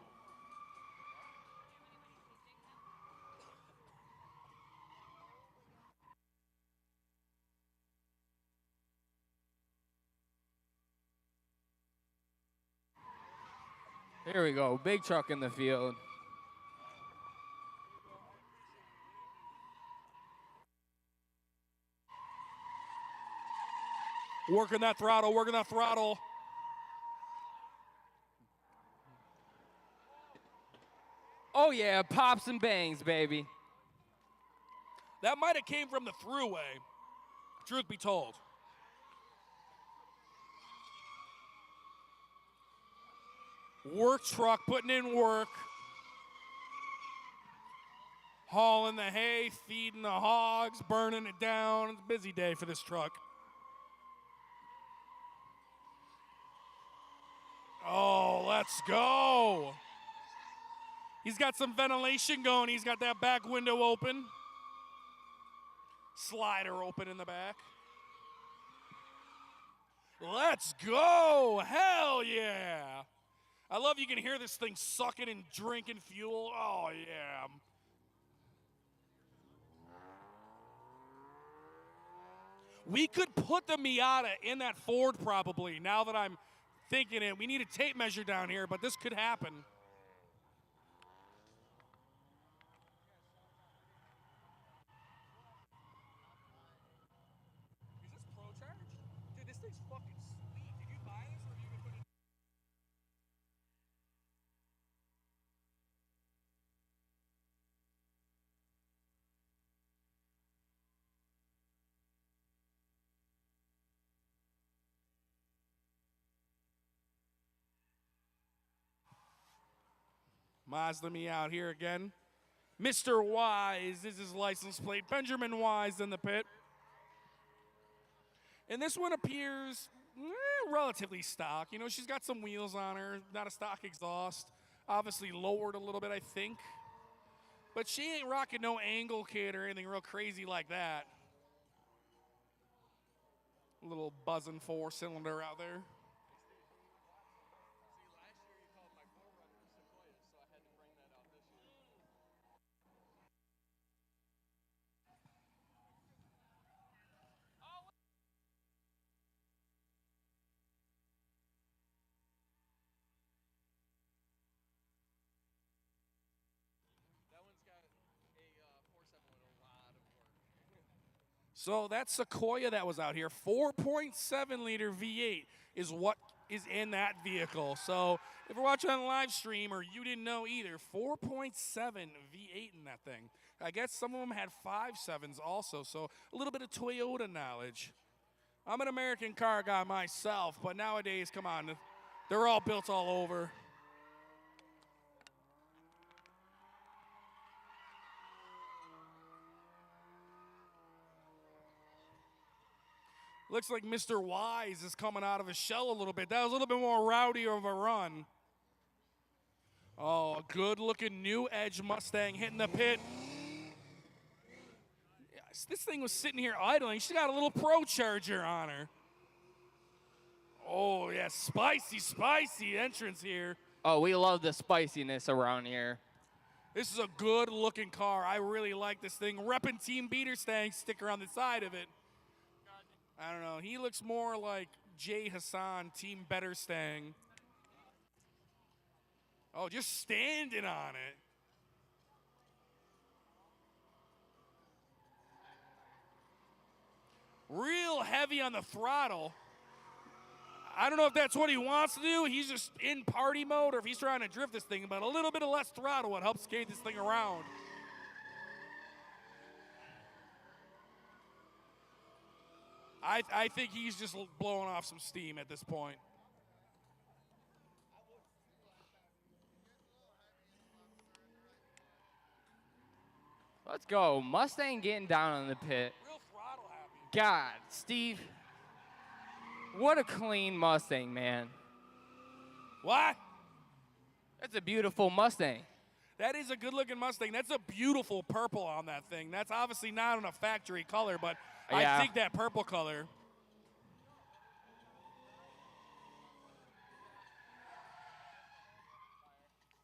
Here we go. Big truck in the field. Working that throttle, working that throttle. Oh, yeah. Pops and bangs, baby. That might have came from the thruway, truth be told. Work truck, putting in work. Hauling the hay, feeding the hogs, burning it down. It's a busy day for this truck. Oh, let's go. He's got some ventilation going. He's got that back window open. Slider open in the back. Let's go. Hell yeah. I love you can hear this thing sucking and drinking fuel. Oh, yeah. We could put the Miata in that Ford probably, now that I'm thinking it. We need a tape measure down here, but this could happen. Is this Pro Charge? Dude, this thing's fucking sweet. Did you buy this or have you been putting it? Mazda me out here again. Mr. Wise is his license plate. Benjamin Wise in the pit. And this one appears relatively stock. You know, she's got some wheels on her, not a stock exhaust. Obviously lowered a little bit, I think. But she ain't rocking no angle kit or anything real crazy like that. A little buzzing 4-cylinder out there. So that Sequoia that was out here, 4.7 liter V8 is what is in that vehicle. So if you're watching on the live stream or you didn't know either, 4.7 V8 in that thing. I guess some of them had 5.7s also, so a little bit of Toyota knowledge. I'm an American car guy myself, but nowadays, come on, they're all built all over. Looks like Mr. Wise is coming out of his shell a little bit. That was a little bit more rowdy of a run. Oh, a good-looking new Edge Mustang hitting the pit. Yes, this thing was sitting here idling. She got a little Pro Charger on her. Oh, yeah, spicy entrance here. Oh, we love the spiciness around here. This is a good-looking car. I really like this thing. Reppin' Team Beater Stang sticker on the side of it. I don't know. He looks more like Jay Hassan, Team Better Stang. Oh, just standing on it. Real heavy on the throttle. I don't know if that's what he wants to do. He's just in party mode or if he's trying to drift this thing, but a little bit of less throttle would help skate this thing around. I think he's just blowing off some steam at this point. Let's go. Mustang getting down on the pit. Real throttle happy. God, Steve. What a clean Mustang, man. What? That's a beautiful Mustang. That is a good-looking Mustang. That's a beautiful purple on that thing. That's obviously not in a factory color, but Yeah. I think that purple color.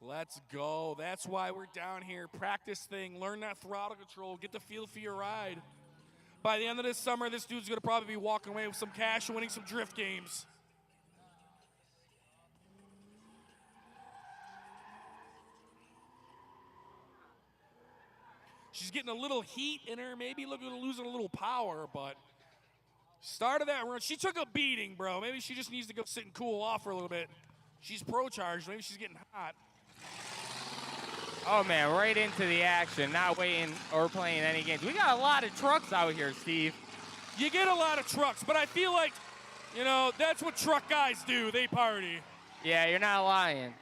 Let's go. That's why we're down here. Practice thing. Learn that throttle control. Get the feel for your ride. By the end of this summer, this dude's going to probably be walking away with some cash and winning some drift games. She's getting a little heat in her, maybe losing a little power, but start of that run, she took a beating, bro. Maybe she just needs to go sit and cool off for a little bit. She's pro-charged. Maybe she's getting hot. Oh, man, right into the action, not waiting or playing any games. We got a lot of trucks out here, Steve. You get a lot of trucks, but I feel like, you know, that's what truck guys do. They party. Yeah, you're not lying.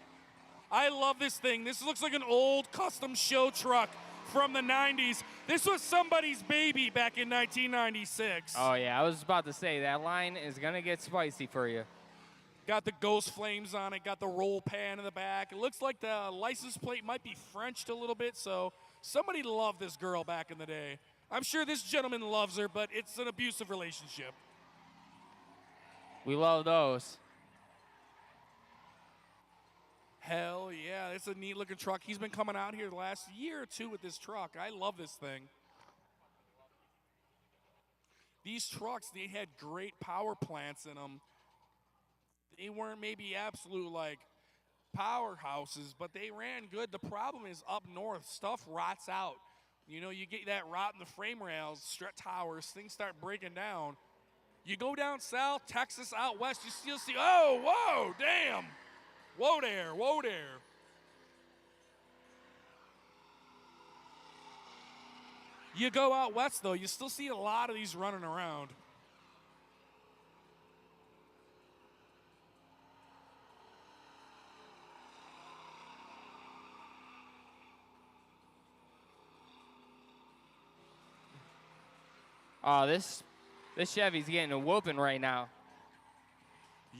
I love this thing. This looks like an old custom show truck from the 90s. This was somebody's baby back in 1996. Oh, yeah, I was about to say, that line is going to get spicy for you. Got the ghost flames on it, got the roll pan in the back. It looks like the license plate might be Frenched a little bit, so somebody loved this girl back in the day. I'm sure this gentleman loves her, but it's an abusive relationship. We love those. Hell yeah, it's a neat looking truck. He's been coming out here the last year or two with this truck. I love this thing. These trucks, they had great power plants in them. They weren't maybe absolute like powerhouses, but they ran good. The problem is up north, stuff rots out. You know, you get that rot in the frame rails, strut towers, things start breaking down. You go down south, Texas, out west, you still see, oh, whoa, damn. Whoa there, whoa there. You go out west, though, you still see a lot of these running around. Oh, this Chevy's getting a whooping right now.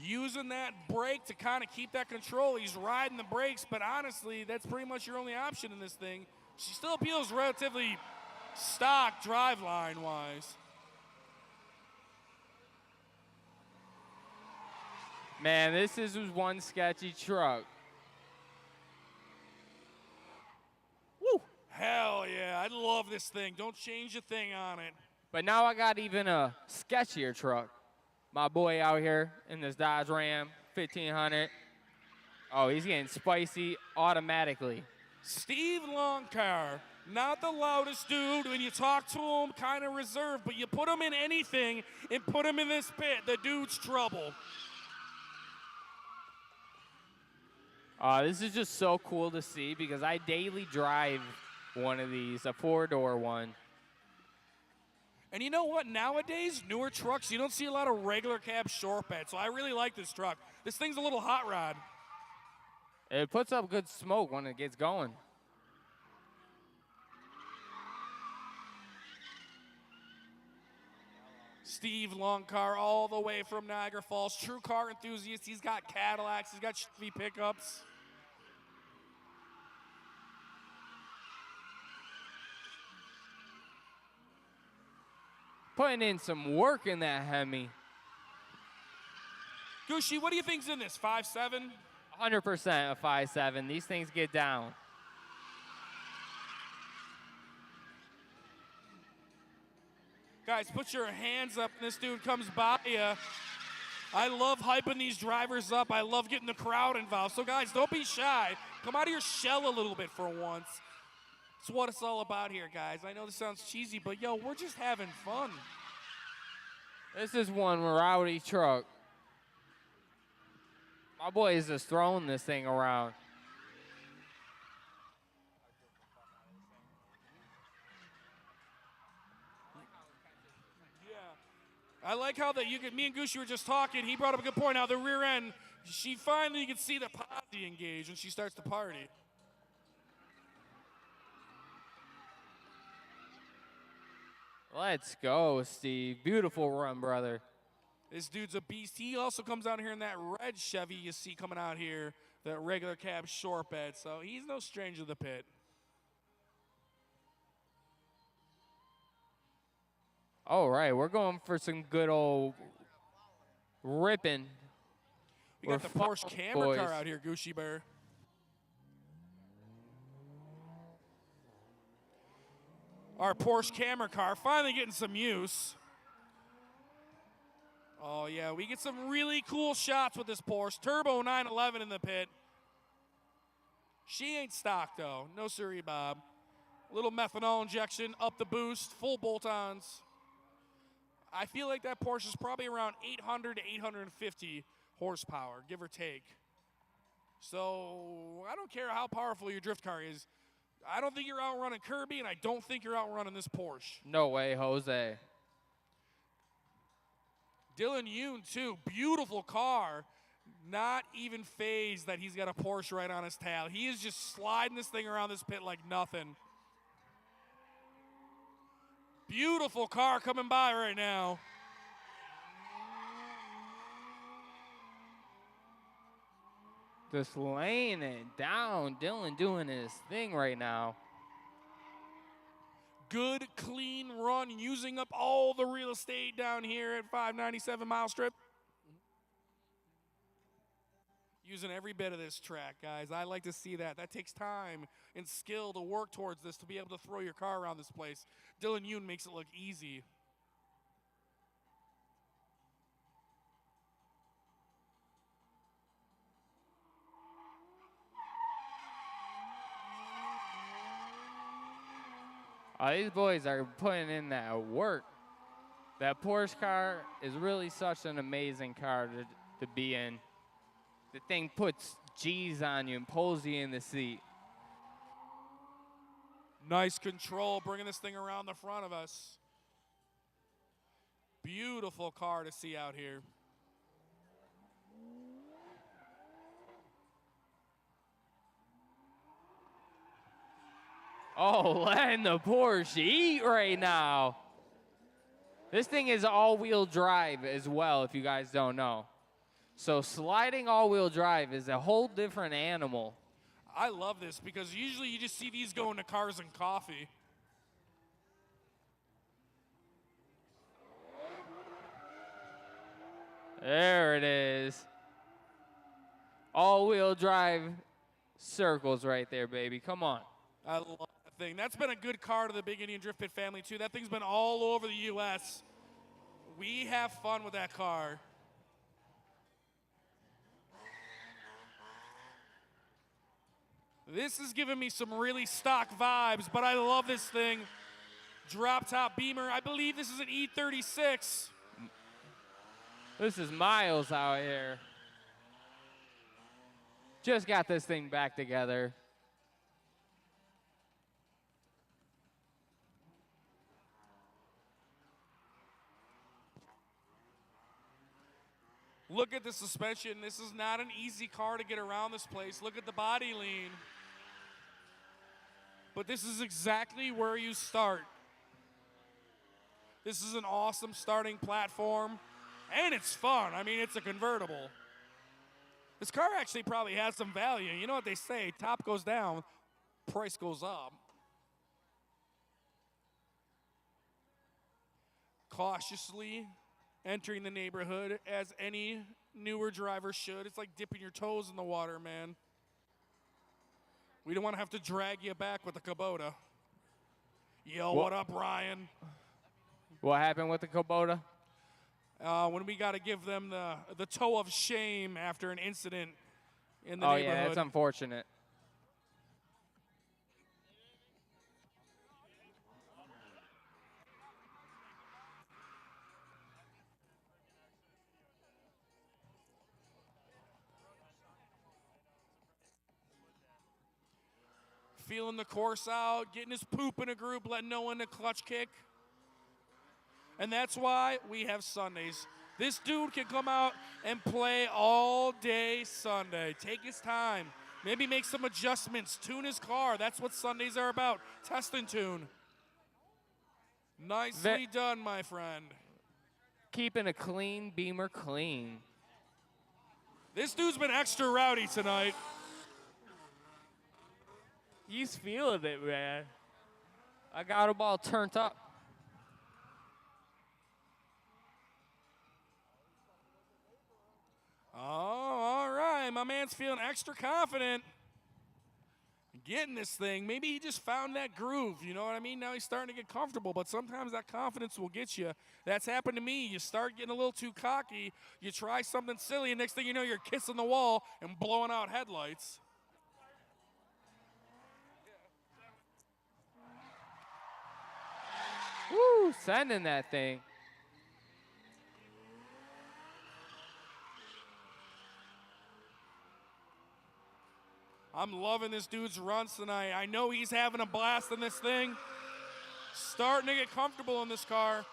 Using that brake to kind of keep that control. He's riding the brakes, but honestly, that's pretty much your only option in this thing. She still feels relatively stock driveline-wise. Man, this is one sketchy truck. Woo! Hell yeah, I love this thing. Don't change a thing on it. But now I got even a sketchier truck. My boy out here in this Dodge Ram 1500. Oh, he's getting spicy automatically. Steve Longcar, not the loudest dude. When you talk to him, kind of reserved, but you put him in anything and put him in this pit, the dude's trouble. This is just so cool to see because I daily drive one of these, a 4-door one. And you know what? Nowadays, newer trucks, you don't see a lot of regular cab short bed, so I really like this truck. This thing's a little hot rod. It puts up good smoke when it gets going. Steve Longcar all the way from Niagara Falls. True car enthusiast. He's got Cadillacs. He's got Chevy pickups. Putting in some work in that Hemi. Gucci, what do you think's in this? 5.7? 100% a 5.7. These things get down. Guys, put your hands up when this dude comes by you. I love hyping these drivers up. I love getting the crowd involved. So, guys, don't be shy. Come out of your shell a little bit for once. It's what it's all about here, guys. I know this sounds cheesy, but, yo, we're just having fun. This is one rowdy truck. My boy is just throwing this thing around. I like how that me and Gucci were just talking. He brought up a good point. Now the rear end, she finally you can see the posse engage when she starts to party. Let's go, Steve. Beautiful run, brother. This dude's a beast. He also comes out here in that red Chevy you see coming out here, that regular cab short bed. So he's no stranger to the pit. All right, we're going for some good old ripping. We got the Porsche camera car out here, Gucci Bear. Our Porsche camera car finally getting some use. Oh, yeah, we get some really cool shots with this Porsche. Turbo 911 in the pit. She ain't stock, though. No siree, Bob. Little methanol injection, up the boost, full bolt-ons. I feel like that Porsche is probably around 800 to 850 horsepower, give or take. So I don't care how powerful your drift car is. I don't think you're outrunning Kirby, and I don't think you're outrunning this Porsche. No way, Jose. Dylan Yoon, too. Beautiful car. Not even phased that he's got a Porsche right on his tail. He is just sliding this thing around this pit like nothing. Beautiful car coming by right now. Just laying it down. Dylan doing his thing right now. Good, clean run, using up all the real estate down here at 597 Mile Strip. Using every bit of this track, guys. I like to see that. That takes time and skill to work towards this, to be able to throw your car around this place. Dylan Yoon makes it look easy. These boys are putting in that work. That Porsche car is really such an amazing car to be in. The thing puts G's on you and pulls you in the seat. Nice control, bringing this thing around the front of us. Beautiful car to see out here. Oh, letting the Porsche eat right now. This thing is all-wheel drive as well, if you guys don't know. So sliding all-wheel drive is a whole different animal. I love this because usually you just see these go into Cars and Coffee. There it is. All-wheel drive circles right there, baby. Come on. I love that thing. That's been a good car to the Big Indian Drift Pit family, too. That thing's been all over the U.S. We have fun with that car. This is giving me some really stock vibes, but I love this thing. Drop top Beamer. I believe this is an E36. This is Miles out here. Just got this thing back together. Look at the suspension. This is not an easy car to get around this place. Look at the body lean. But this is exactly where you start. This is an awesome starting platform, and it's fun. I mean, it's a convertible. This car actually probably has some value. You know what they say, top goes down, price goes up. Cautiously entering the neighborhood, as any newer driver should. It's like dipping your toes in the water, man. We don't want to have to drag you back with the Kubota. Yo, what up, Ryan? What happened with the Kubota? When we got to give them the toe of shame after an incident in the Oh, neighborhood. yeah, that's unfortunate. Feeling the course out, getting his poop in a group, letting no one to clutch kick. And that's why we have Sundays. This dude can come out and play all day Sunday. Take his time. Maybe make some adjustments. Tune his car. That's what Sundays are about. Test and tune. Nicely done, my friend. Keeping a clean Beamer clean. This dude's been extra rowdy tonight. He's feeling it, man. I got him all turned up. Oh, all right. My man's feeling extra confident. Getting this thing. Maybe he just found that groove. You know what I mean? Now he's starting to get comfortable, but sometimes that confidence will get you. That's happened to me. You start getting a little too cocky. You try something silly, and next thing you know, you're kissing the wall and blowing out headlights. Woo, sending that thing. I'm loving this dude's runs tonight. I know he's having a blast in this thing. Starting to get comfortable in this car.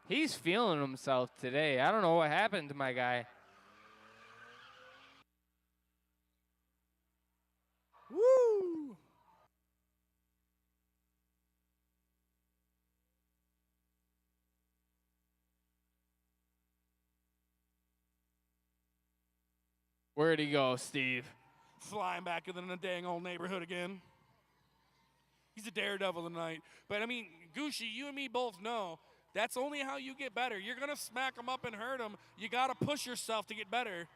He's feeling himself today. I don't know what happened to my guy. Woo! Where'd he go, Steve? Flying back in the dang old neighborhood again. He's a daredevil tonight. But, I mean, Gucci, you and me both know that's only how you get better. You're going to smack him up and hurt him. You got to push yourself to get better.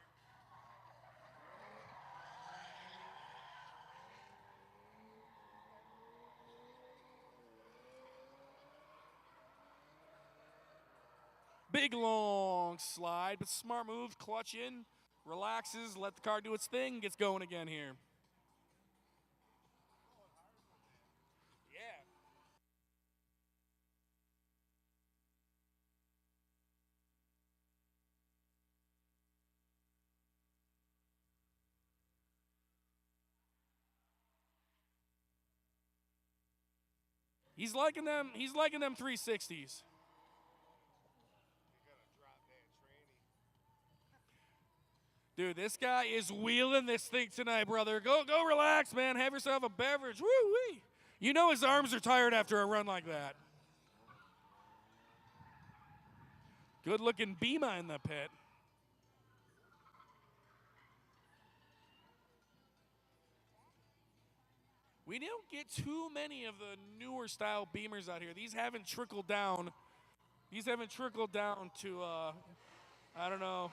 Big, long slide, but smart move. Clutch in, relaxes, let the car do its thing, gets going again here. Yeah. He's liking them 360s. Dude, this guy is wheeling this thing tonight, brother. Go relax, man. Have yourself a beverage. Woo-wee. You know his arms are tired after a run like that. Good-looking Beamer in the pit. We don't get too many of the newer style Beamers out here. These haven't trickled down. These haven't trickled down to, I don't know,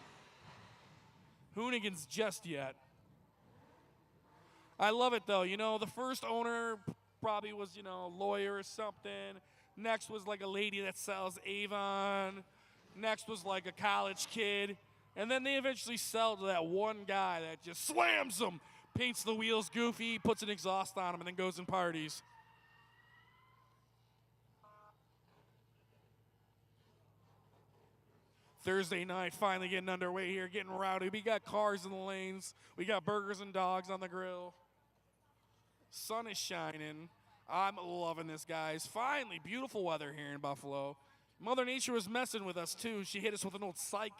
Hoonigans just yet. I love it, though. You know, the first owner probably was, you know, a lawyer or something. Next was like a lady that sells Avon. Next was like a college kid. And then they eventually sell to that one guy that just slams them, paints the wheels goofy, puts an exhaust on them, and then goes and parties. Thursday night finally getting underway here, getting rowdy. We got cars in the lanes. We got burgers and dogs on the grill. Sun is shining. I'm loving this, guys. Finally, beautiful weather here in Buffalo. Mother Nature was messing with us, too. She hit us with an old psych.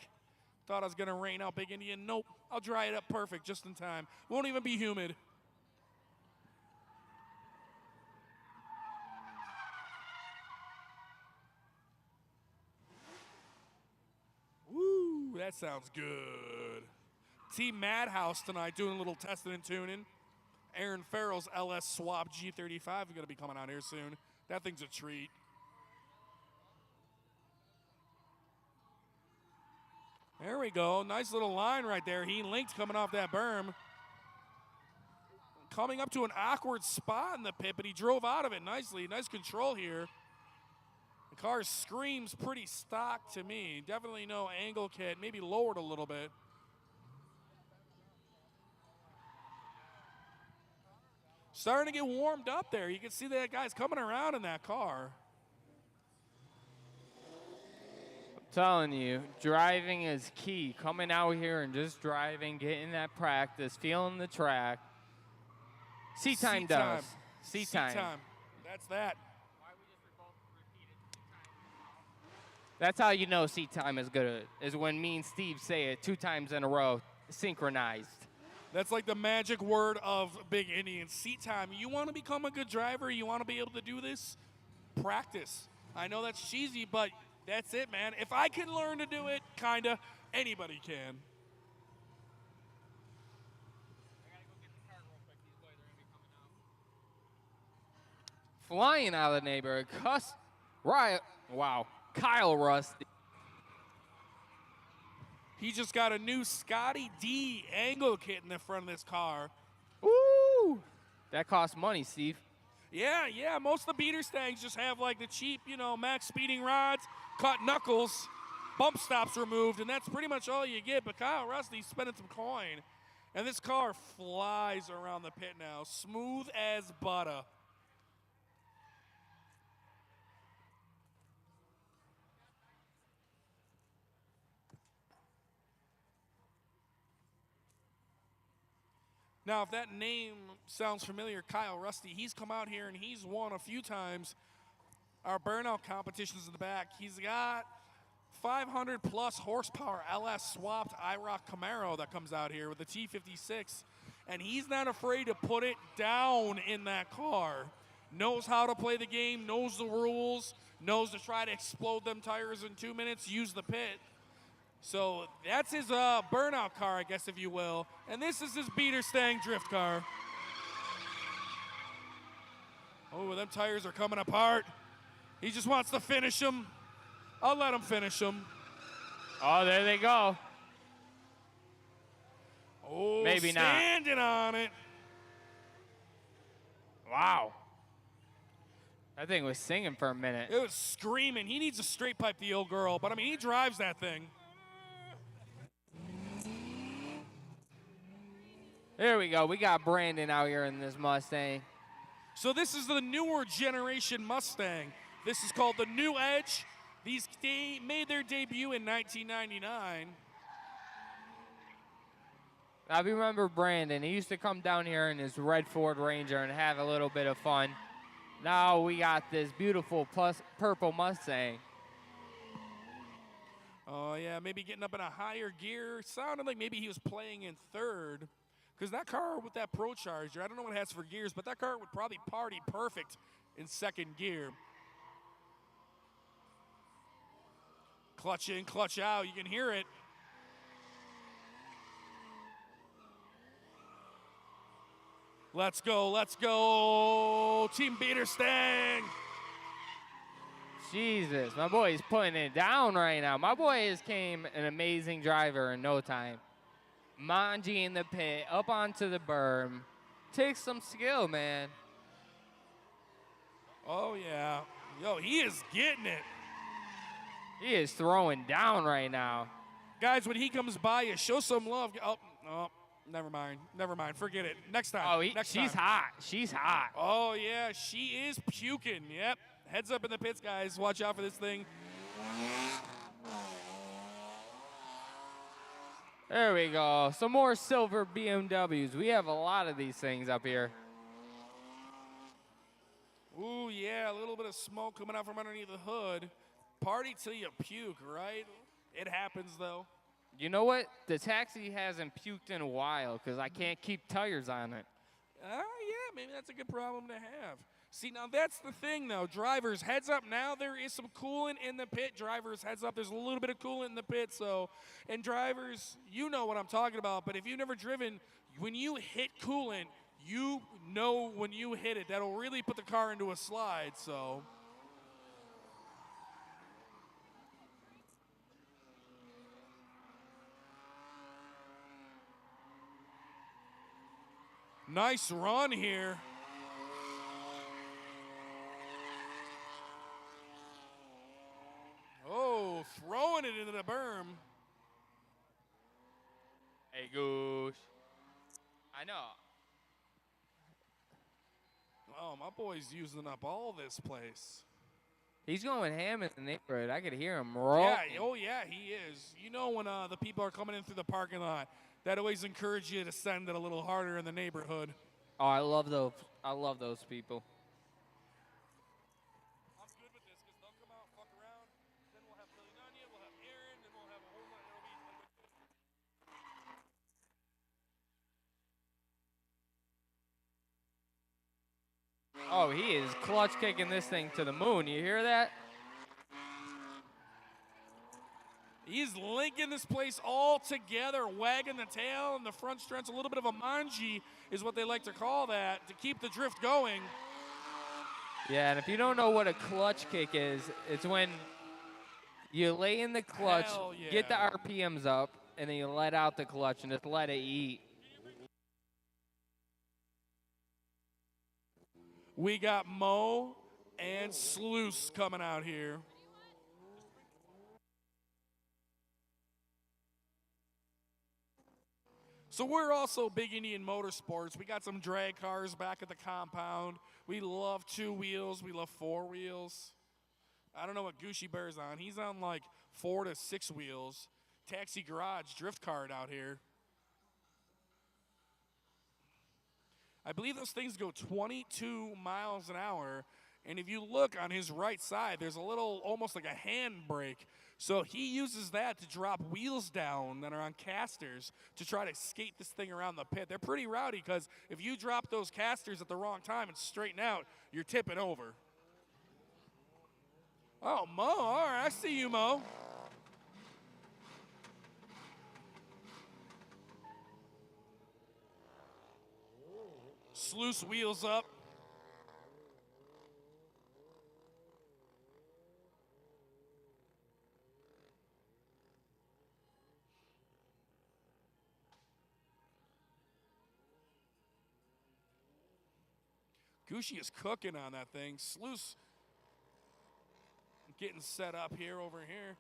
Thought I was going to rain out Big Indian. Nope. I'll dry it up perfect just in time. Won't even be humid. Woo, that sounds good. Team Madhouse tonight doing a little testing and tuning. Aaron Farrell's LS Swap G35 is going to be coming out here soon. That thing's a treat. There we go. Nice little line right there. He linked coming off that berm. Coming up to an awkward spot in the pit, but he drove out of it nicely. Nice control here. The car screams pretty stock to me. Definitely no angle kit. Maybe lowered a little bit. Starting to get warmed up there. You can see that guy's coming around in that car. Telling you, driving is key. Coming out here and just driving, getting that practice, feeling the track. Seat time does. Seat time. That's that. That's how you know seat time is good, is when me and Steve say it 2 times in a row, synchronized. That's like the magic word of Big Indian. Seat time. You want to become a good driver? You want to be able to do this? Practice. I know that's cheesy, but that's it, man. If I can learn to do it, kinda, anybody can. Flying out of the neighborhood. Right. Wow. Kyle Rusty. He just got a new Scotty D angle kit in the front of this car. Woo! That costs money, Steve. Yeah. Most of the beater stangs just have like the cheap, you know, max speeding rods, cut knuckles. bump stops removed, and that's pretty much all you get. But Kyle Rusty's spending some coin, and this car flies around the pit now, smooth as butter. Now, if that name sounds familiar, Kyle Rusty, he's come out here and he's won a few times our burnout competitions in the back. He's got 500 plus horsepower LS swapped IROC Camaro that comes out here with the T56, and he's not afraid to put it down in that car. Knows how to play the game, knows the rules, knows to try to explode them tires in 2 minutes, use the pit. So that's his burnout car, I guess, if you will. And this is his beater stang drift car. Oh, them tires are coming apart. He just wants to finish them. I'll let him finish them. Oh, there they go. Oh, maybe standing on it. Wow. That thing was singing for a minute. It was screaming. He needs to straight pipe the old girl, but I mean, he drives that thing. There we go. We got Brandon out here in this Mustang. So this is the newer generation Mustang. This is called the New Edge. These made their debut in 1999. I remember Brandon. He used to come down here in his red Ford Ranger and have a little bit of fun. Now we got this beautiful purple Mustang. Oh, yeah, maybe getting up in a higher gear. Sounded like maybe he was playing in third. Because that car with that Pro Charger, I don't know what it has for gears, but that car would probably party perfect in second gear. Clutch in, clutch out. You can hear it. Let's go, let's go. Team Beater Stang. Jesus, my boy is putting it down right now. My boy has came an amazing driver in no time. Manji in the pit, up onto the berm. Takes some skill, man. Oh, yeah. Yo, he is getting it. He is throwing down right now. Guys, when he comes by, you show some love. Oh, never mind. Never mind. Forget it. Next time. Oh, she's hot. She's hot. Oh, yeah. She is puking. Yep. Heads up in the pits, guys. Watch out for this thing. There we go. Some more silver BMWs. We have a lot of these things up here. Ooh, yeah. A little bit of smoke coming out from underneath the hood. Party till you puke, right? It happens, though. You know what? The taxi hasn't puked in a while because I can't keep tires on it. Yeah, maybe that's a good problem to have. See, now that's the thing, though. Drivers, heads up now. There is some coolant in the pit. Drivers, heads up. There's a little bit of coolant in the pit. So, and drivers, you know what I'm talking about. But if you've never driven, when you hit coolant, you know when you hit it. That'll really put the car into a slide, so. Nice run here. Oh, throwing it into the berm. Hey, Goose. I know. Oh, my boy's using up all this place. He's going ham in the neighborhood. I could hear him roll. Yeah, oh yeah, he is. You know when the people are coming in through the parking lot, that always encourages you to send it a little harder in the neighborhood. Oh, I love those. I love those people. I'm good with this because they'll come out, fuck around. Then we'll have Billy Nanya, we'll have Aaron, then we'll have a whole lot. Oh, he is clutch kicking this thing to the moon. You hear that? He's linking this place all together, wagging the tail, and the front stretch. A little bit of a manji is what they like to call that, to keep the drift going. Yeah, and if you don't know what a clutch kick is, it's when you lay in the clutch, Yeah. get the RPMs up, and then you let out the clutch and just let it eat. We got Mo and Sluice coming out here. So we're also big Indian Motorsports. We got some drag cars back at the compound. We love 2 wheels. We love 4 wheels. I don't know what Gucci Bear's on. He's on like 4 to 6 wheels. Taxi Garage drift cart out here. I believe those things go 22 miles an hour. And if you look on his right side, there's a little, almost like a handbrake. So he uses that to drop wheels down that are on casters to try to skate this thing around the pit. They're pretty rowdy because if you drop those casters at the wrong time and straighten out, you're tipping over. Oh, Mo, all right, I see you, Mo. Sluice wheels up. Gucci is cooking on that thing. Sluice getting set up here over here.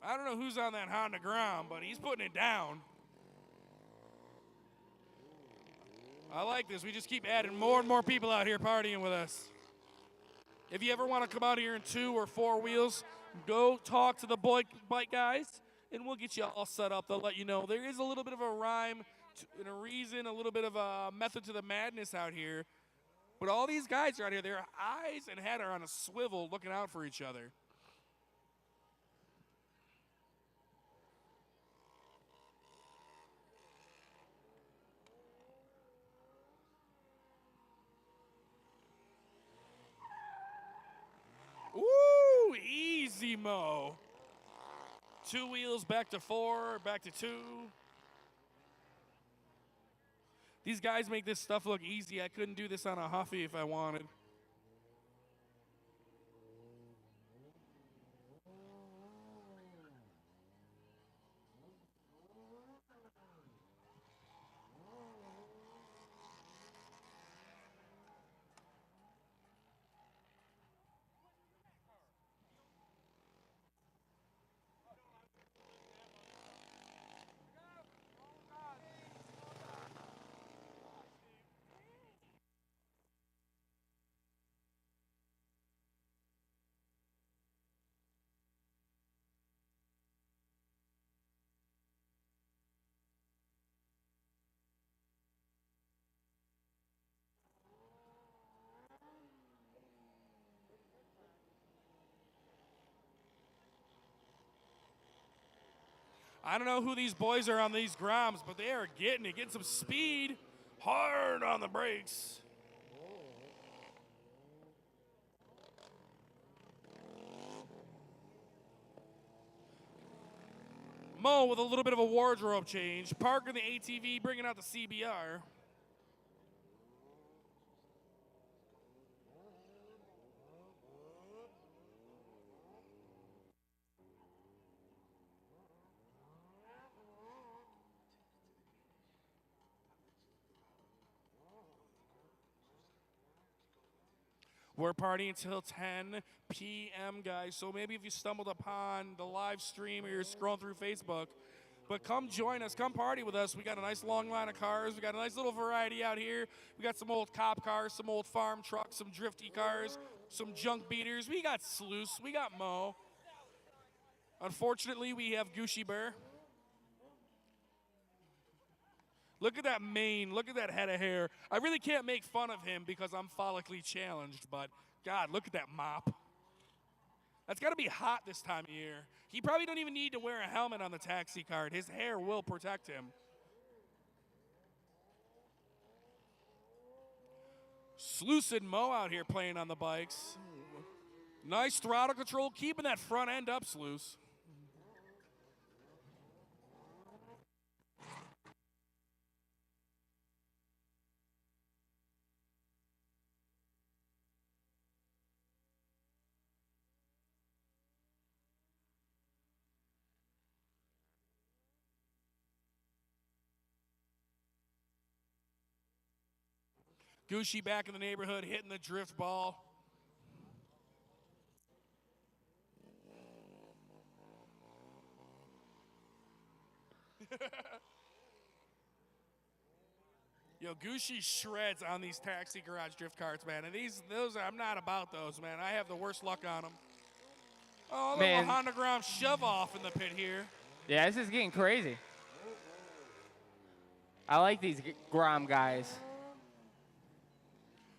I don't know who's on that Honda ground, but he's putting it down. I like this. We just keep adding more and more people out here partying with us. If you ever want to come out here in 2 or 4 wheels, go talk to the bike guys, and we'll get you all set up. They'll let you know. There is a little bit of a rhyme and a reason, a little bit of a method to the madness out here. But all these guys are out here. Their eyes and head are on a swivel looking out for each other. Ooh, easy Mo. 2 wheels back to 4, back to 2. These guys make this stuff look easy. I couldn't do this on a Huffy if I wanted. I don't know who these boys are on these grounds, but they are getting some speed, hard on the brakes. Mo with a little bit of a wardrobe change. Parker the ATV bringing out the CBR. We're partying until 10 p.m., guys. So maybe if you stumbled upon the live stream or you're scrolling through Facebook, but come join us. Come party with us. We got a nice long line of cars. We got a nice little variety out here. We got some old cop cars, some old farm trucks, some drifty cars, some junk beaters. We got Sluice. We got Mo. Unfortunately, we have Gucci Bear. Look at that mane. Look at that head of hair. I really can't make fun of him because I'm follically challenged, but God, look at that mop. That's got to be hot this time of year. He probably don't even need to wear a helmet on the taxi cart. His hair will protect him. Sluice and Mo out here playing on the bikes. Nice throttle control, keeping that front end up, Sluice. Gucci back in the neighborhood, hitting the drift ball. Yo, Gucci shreds on these taxi garage drift carts, man. And I'm not about those, man. I have the worst luck on them. Oh, a little Man. Honda Grom shove off in the pit here. Yeah, this is getting crazy. I like these Grom guys.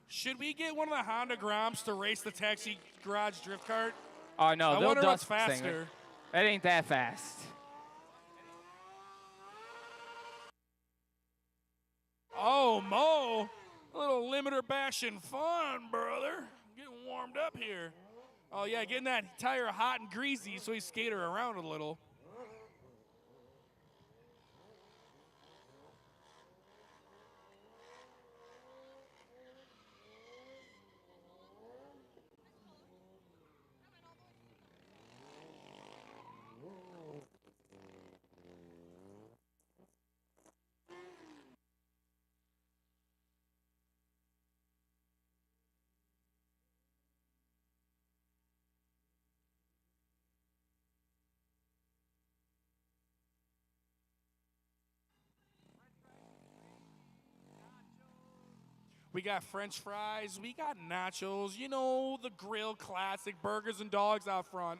Should we get one of the Honda Groms to race the taxi garage drift cart? Oh, no, I they'll wonder what's dust this thing. faster. That ain't that fast. Oh, Mo. A little limiter bashing fun, brother. Getting warmed up here. Oh, yeah, getting that tire hot and greasy so he skated her around a little. We got French fries. We got nachos. You know, the grill classic burgers and dogs out front.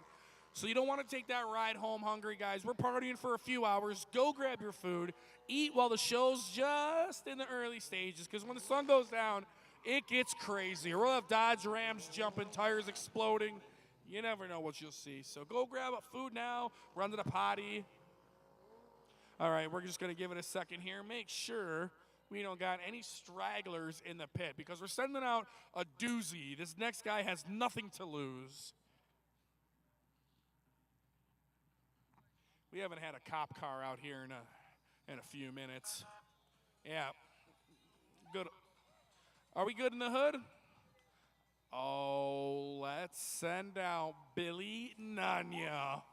So you don't want to take that ride home hungry, guys. We're partying for a few hours. Go grab your food. Eat while the show's just in the early stages, because when the sun goes down, it gets crazy. We'll have Dodge Rams jumping, tires exploding. You never know what you'll see. So go grab a food now. Run to the potty. All right, we're just going to give it a second here. Make sure we don't got any stragglers in the pit, because we're sending out a doozy. This next guy has nothing to lose. We haven't had a cop car out here in a few minutes. Yeah. Good. Are we good in the hood? Oh, let's send out Billy Nanya.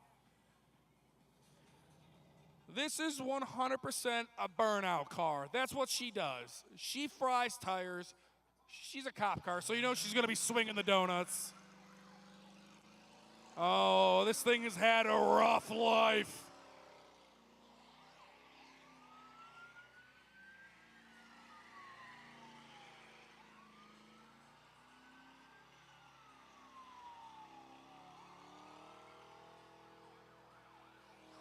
This is 100% a burnout car. That's what she does. She fries tires. She's a cop car, so you know she's going to be swinging the donuts. Oh, this thing has had a rough life.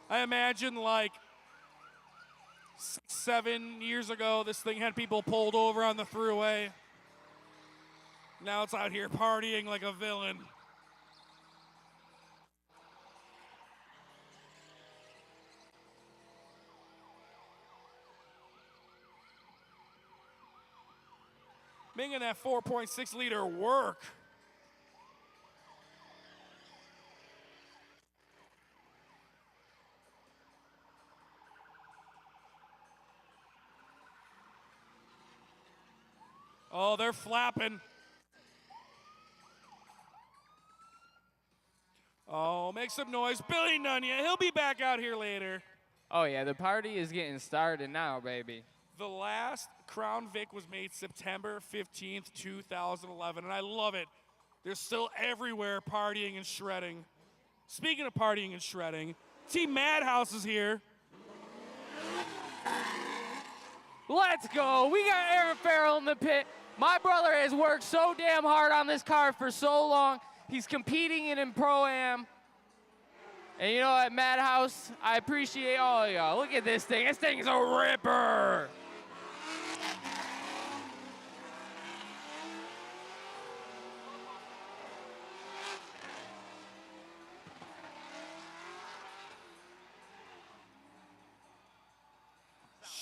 I imagine like 7 years ago, this thing had people pulled over on the thruway. Now it's out here partying like a villain. Making that 4.6 liter work. Oh, they're flapping. Oh, make some noise. Billy Nunya, he'll be back out here later. Oh, yeah, the party is getting started now, baby. The last Crown Vic was made September 15th, 2011, and I love it. They're still everywhere partying and shredding. Speaking of partying and shredding, Team Madhouse is here. Let's go. We got Aaron Farrell in the pit. My brother has worked so damn hard on this car for so long. He's competing in Pro-Am. And you know what, Madhouse, I appreciate all of y'all. Look at this thing. This thing is a ripper.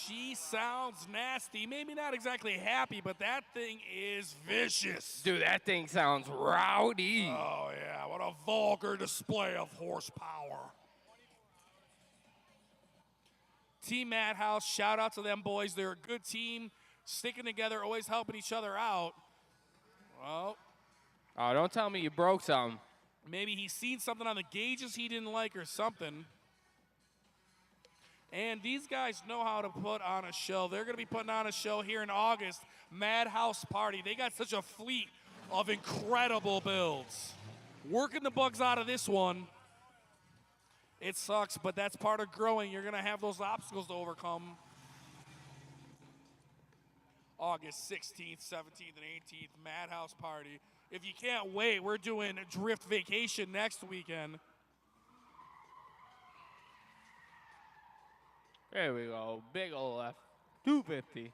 She sounds nasty. Maybe not exactly happy, but that thing is vicious. Dude, that thing sounds rowdy. Oh, yeah. What a vulgar display of horsepower. Team Madhouse, shout out to them boys. They're a good team, sticking together, always helping each other out. Well, Oh, don't tell me you broke something. maybe he's seen something on the gauges he didn't like or something. And these guys know how to put on a show. They're going to be putting on a show here in August, Madhouse Party. They got such a fleet of incredible builds. Working the bugs out of this one. It sucks, but that's part of growing. You're going to have those obstacles to overcome. August 16th, 17th, and 18th, Madhouse Party. If you can't wait, we're doing Drift Vacation next weekend. There we go. Big ol' F250.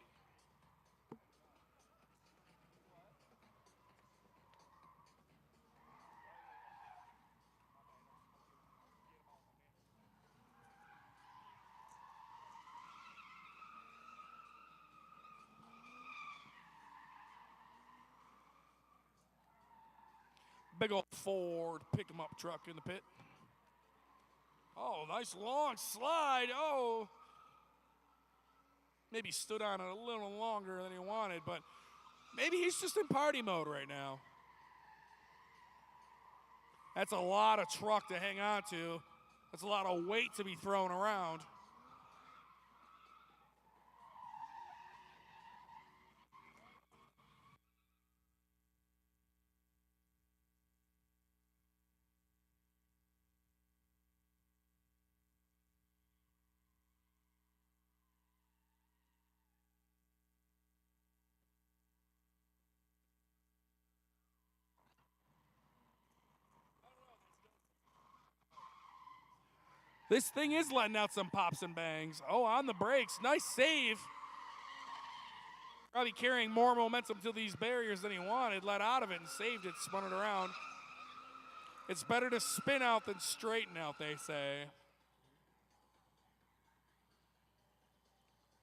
Big old Ford pick-em-up truck in the pit. Oh, nice long slide. Oh. Maybe stood on it a little longer than he wanted, but maybe he's just in party mode right now. That's a lot of truck to hang on to. That's a lot of weight to be thrown around. This thing is letting out some pops and bangs. Oh, on the brakes. Nice save. Probably carrying more momentum to these barriers than he wanted. Let out of it and saved it, spun it around. It's better to spin out than straighten out, they say.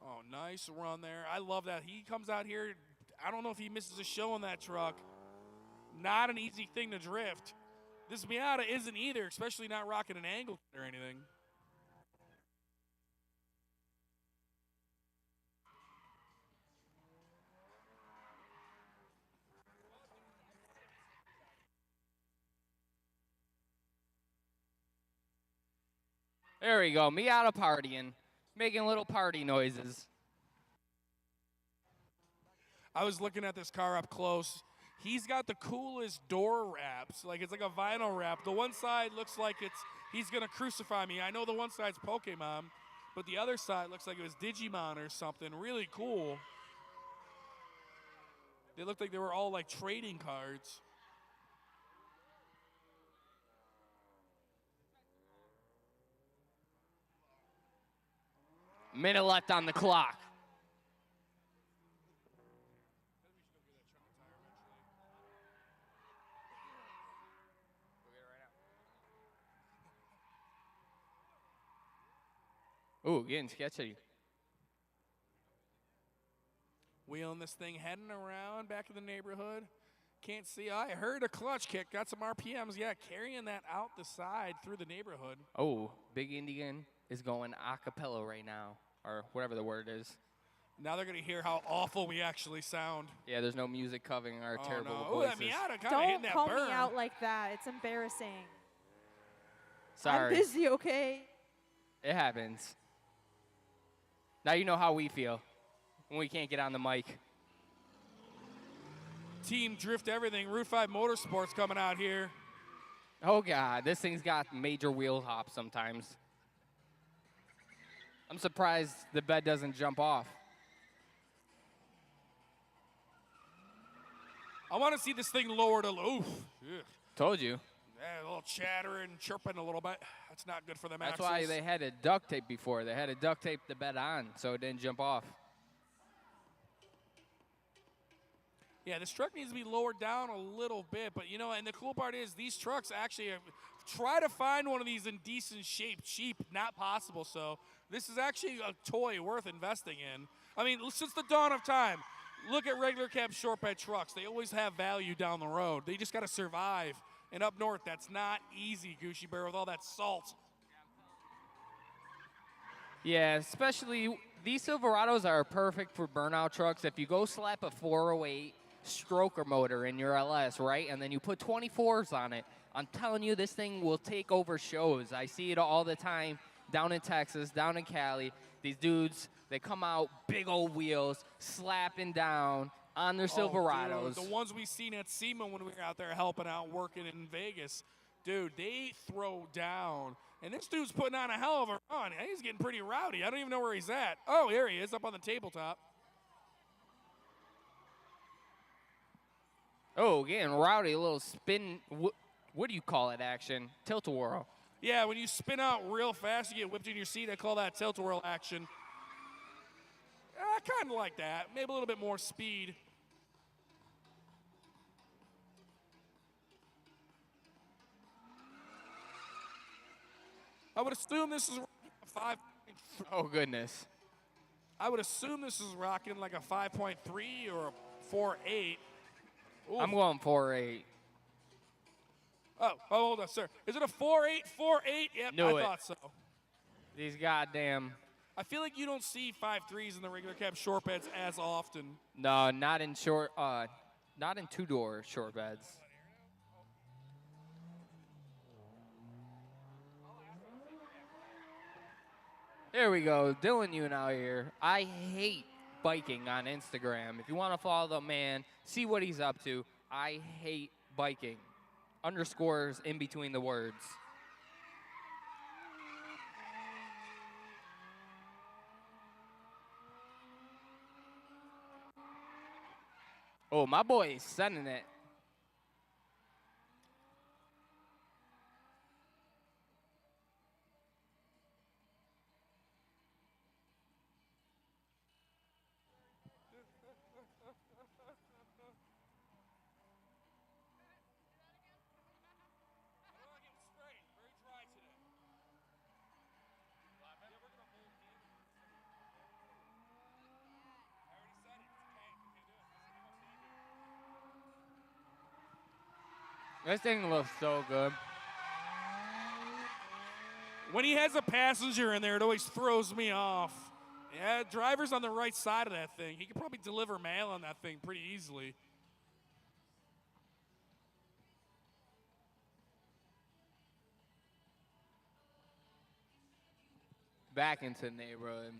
Oh, nice run there. I love that. He comes out here. I don't know if he misses a show on that truck. Not an easy thing to drift. This Miata isn't either, especially not rocking an angle or anything. There we go. Miata partying. Making little party noises. I was looking at this car up close. He's got the coolest door wraps. Like, it's like a vinyl wrap. The one side looks like he's going to crucify me. I know the one side's Pokemon, but the other side looks like it was Digimon or something. Really cool. They looked like they were all like trading cards. Minute left on the clock. Ooh, getting sketchy. Wheeling this thing, heading around back in the neighborhood. Can't see. I heard a clutch kick. Got some RPMs. Yeah, carrying that out the side through the neighborhood. Oh, Big Indian is going a cappella right now, or whatever the word is. Now they're going to hear how awful we actually sound. Yeah, there's no music covering our terrible no. voices. Ooh, that Miata kind of hitting that Don't burn. call me out like that. It's embarrassing. Sorry. I'm busy, okay? It happens. Now you know how we feel when we can't get on the mic. Team Drift Everything, Route 5 Motorsports coming out here. Oh, God, this thing's got major wheel hops sometimes. I'm surprised the bed doesn't jump off. I want to see this thing lowered a little. Oof. Ugh. Told you. Yeah, a little chattering, chirping a little bit. That's not good for them That's axles. why they had to duct tape before. They had to duct tape the bed on so it didn't jump off. Yeah, this truck needs to be lowered down a little bit. But, you know, and the cool part is these trucks actually try to find one of these in decent shape. Cheap, not possible. So this is actually a toy worth investing in. I mean, since the dawn of time, look at regular cab short bed trucks. They always have value down the road. They just got to survive. And up north, that's not easy, Gucci Bear, with all that salt. Yeah, especially these Silverados are perfect for burnout trucks. If you go slap a 408 stroker motor in your LS, right, and then you put 24s on it, I'm telling you, this thing will take over shows. I see it all the time down in Texas, down in Cali. These dudes, they come out, big old wheels, slapping down on their Silverados. Dude, the ones we seen at SEMA when we were out there helping out, working in Vegas. Dude, they throw down. And this dude's putting on a hell of a run. He's getting pretty rowdy. I don't even know where he's at. Oh, here he is, up on the tabletop. Oh, getting rowdy, a little spin. What do you call it, action? Tilt-a-whirl. Yeah, when you spin out real fast, you get whipped in your seat. I call that tilt-a-whirl action. I kind of like that. Maybe a little bit more speed. I would assume this is a 5. Oh, goodness. I would assume this is rocking like a 5.3 or a 4.8. Ooh. I'm going 4.8. Oh, hold on, sir. Is it a 4.8? 4.8? Yep, Knew I it. thought so. These goddamn. I feel like you don't see 5.3s in the regular cab short beds as often. No, not in not in two-door short beds. There we go, Dylan Yoon out here. I hate biking on Instagram. If you want to follow the man, see what he's up to. I hate biking. Underscores in between the words. Oh, my boy is sending it. This thing looks so good. When he has a passenger in there, it always throws me off. Yeah, driver's on the right side of that thing. He could probably deliver mail on that thing pretty easily. Back into the neighborhood.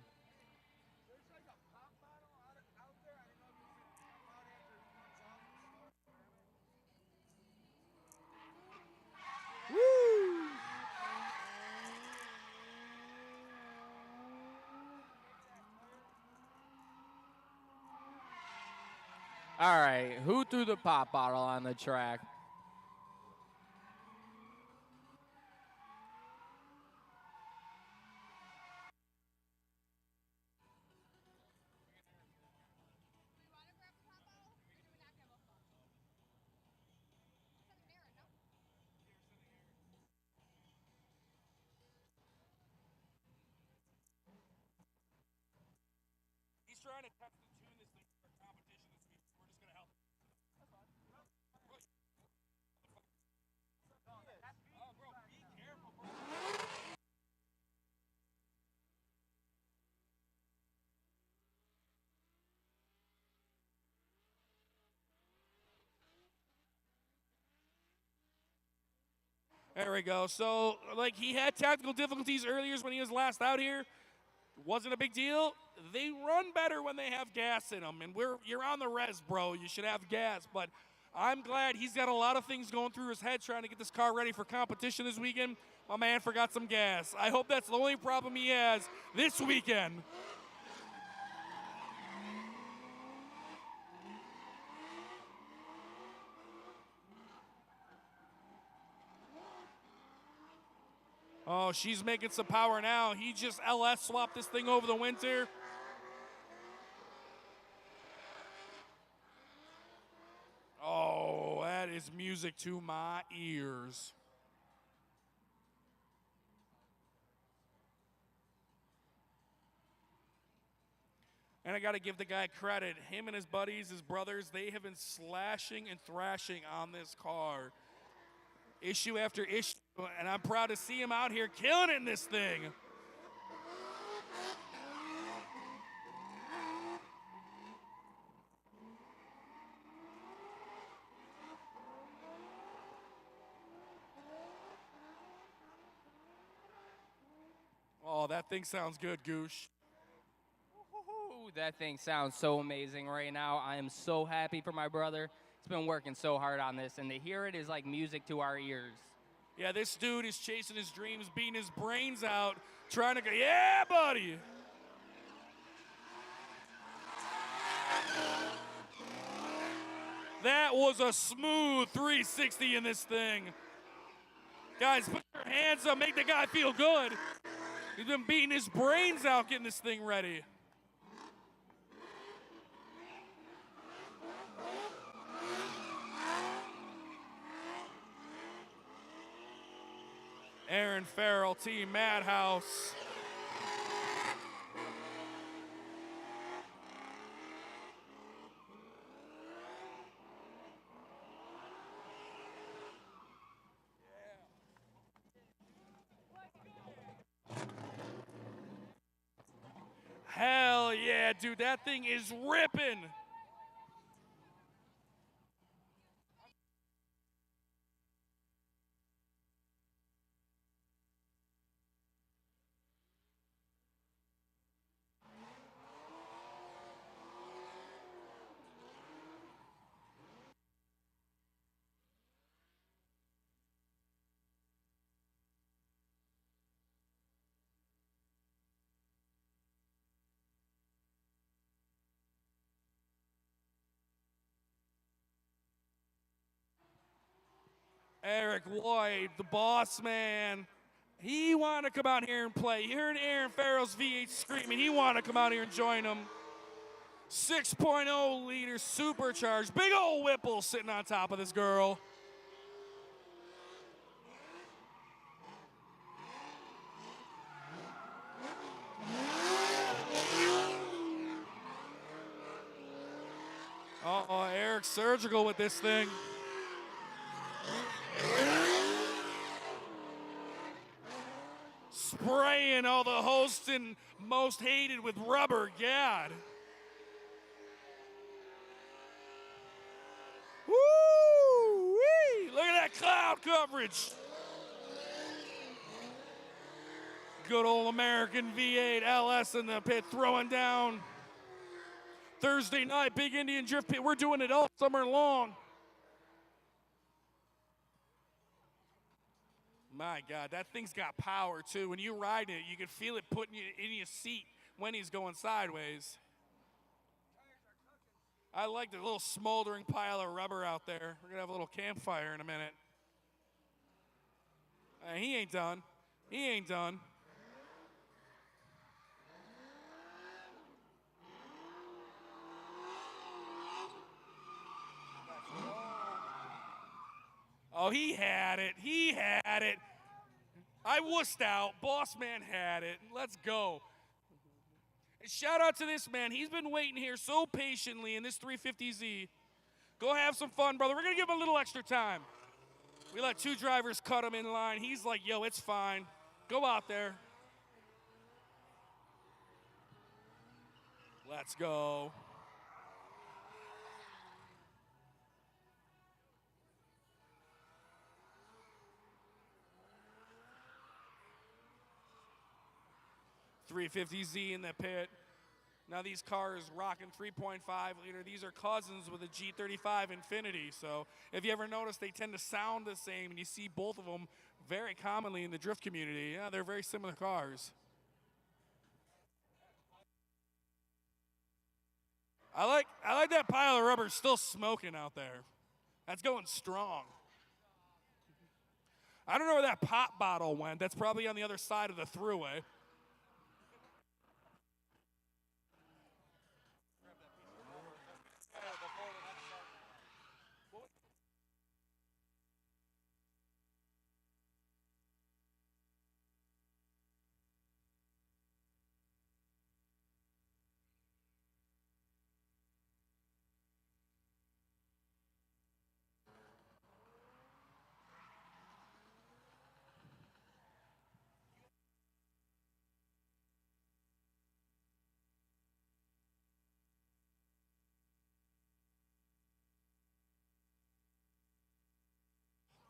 Woo! All right, who threw the pop bottle on the track? He's trying to test and tune this thing for competition this week. We're just going to help him. Oh, bro, be careful, bro. There we go. So, like, he had tactical difficulties earlier when he was last out here. Wasn't a big deal. They run better when they have gas in them. And you're on the res, bro. You should have gas. But I'm glad he's got a lot of things going through his head trying to get this car ready for competition this weekend. My man forgot some gas. I hope that's the only problem he has this weekend. Oh, she's making some power now. He just LS swapped this thing over the winter. Oh, that is music to my ears. And I got to give the guy credit. Him and his buddies, his brothers, they have been slashing and thrashing on this car. Issue after issue, and I'm proud to see him out here killing it in this thing. Oh, that thing sounds good, Goosh. Ooh, that thing sounds so amazing right now. I am so happy for my brother. He's been working so hard on this, and to hear it is like music to our ears. Yeah, this dude is chasing his dreams, beating his brains out, trying to go, yeah, buddy. That was a smooth 360 in this thing. Guys, put your hands up, make the guy feel good. He's been beating his brains out getting this thing ready. Aaron Farrell, Team Madhouse. Hell yeah, dude, that thing is ripping. Eric Lloyd, the boss man. He wanted to come out here and play. You heard Aaron Farrell's V8 screaming. He wanted to come out here and join him. 6.0 liter supercharged. Big old Whipple sitting on top of this girl. Uh-oh, Eric surgical with this thing. Spraying all the hosts and most hated with rubber, God. Woo-wee! Look at that cloud coverage. Good old American V8 LS in the pit throwing down. Thursday night, Big Indian Drift Pit. We're doing it all summer long. My God, that thing's got power too. When you ride it, you can feel it putting you in your seat when he's going sideways. I like the little smoldering pile of rubber out there. We're gonna have a little campfire in a minute. He ain't done. He ain't done. Oh, he had it. He had it. I wussed out. Boss man had it. Let's go. And shout out to this man. He's been waiting here so patiently in this 350Z. Go have some fun, brother. We're going to give him a little extra time. We let two drivers cut him in line. He's like, yo, it's fine. Go out there. Let's go. .350Z in the pit. Now these cars rocking 3.5 liter. These are cousins with a G35 Infinity. So if you ever notice, they tend to sound the same, and you see both of them very commonly in the drift community. Yeah, they're very similar cars. I like that pile of rubber still smoking out there. That's going strong. I don't know where that pop bottle went. That's probably on the other side of the thruway.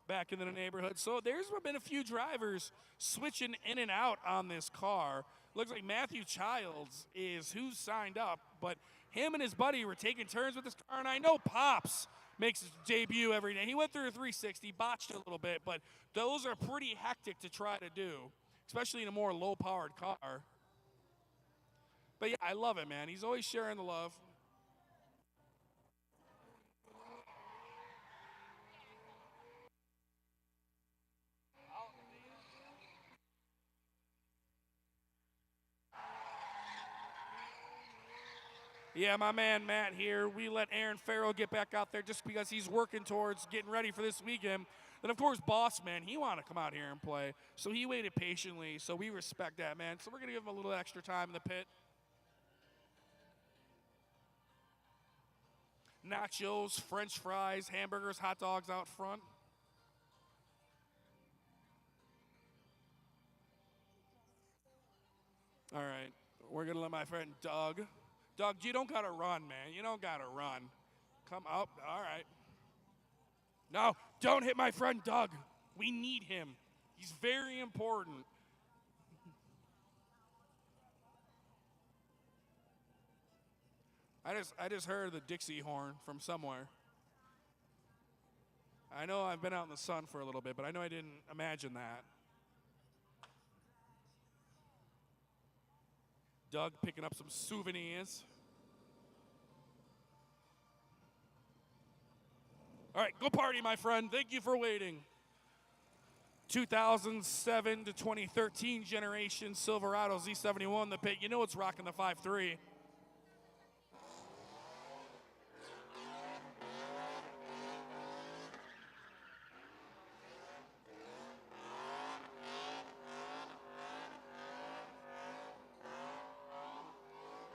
Back in the neighborhood. So there's been a few drivers switching in and out on this car. Looks like Matthew Childs is who's signed up, but him and his buddy were taking turns with this car, and I know Pops makes his debut every day. He went through a 360, botched it a little bit, but those are pretty hectic to try to do, especially in a more low-powered car. But yeah, I love it, man. He's always sharing the love. Yeah, my man Matt here. We let Aaron Farrell get back out there just because he's working towards getting ready for this weekend. Then, of course, Boss Man, he wanted to come out here and play. So he waited patiently. So we respect that, man. So we're going to give him a little extra time in the pit. Nachos, French fries, hamburgers, hot dogs out front. All right. We're going to let my friend Doug. Doug, you don't got to run, man. You don't got to run. Come up. All right. No, don't hit my friend Doug. We need him. He's very important. I just heard the Dixie horn from somewhere. I know I've been out in the sun for a little bit, but I know I didn't imagine that. Doug picking up some souvenirs. All right, go party, my friend. Thank you for waiting. 2007 to 2013 generation Silverado Z71, the pit. You know it's rocking the 5.3.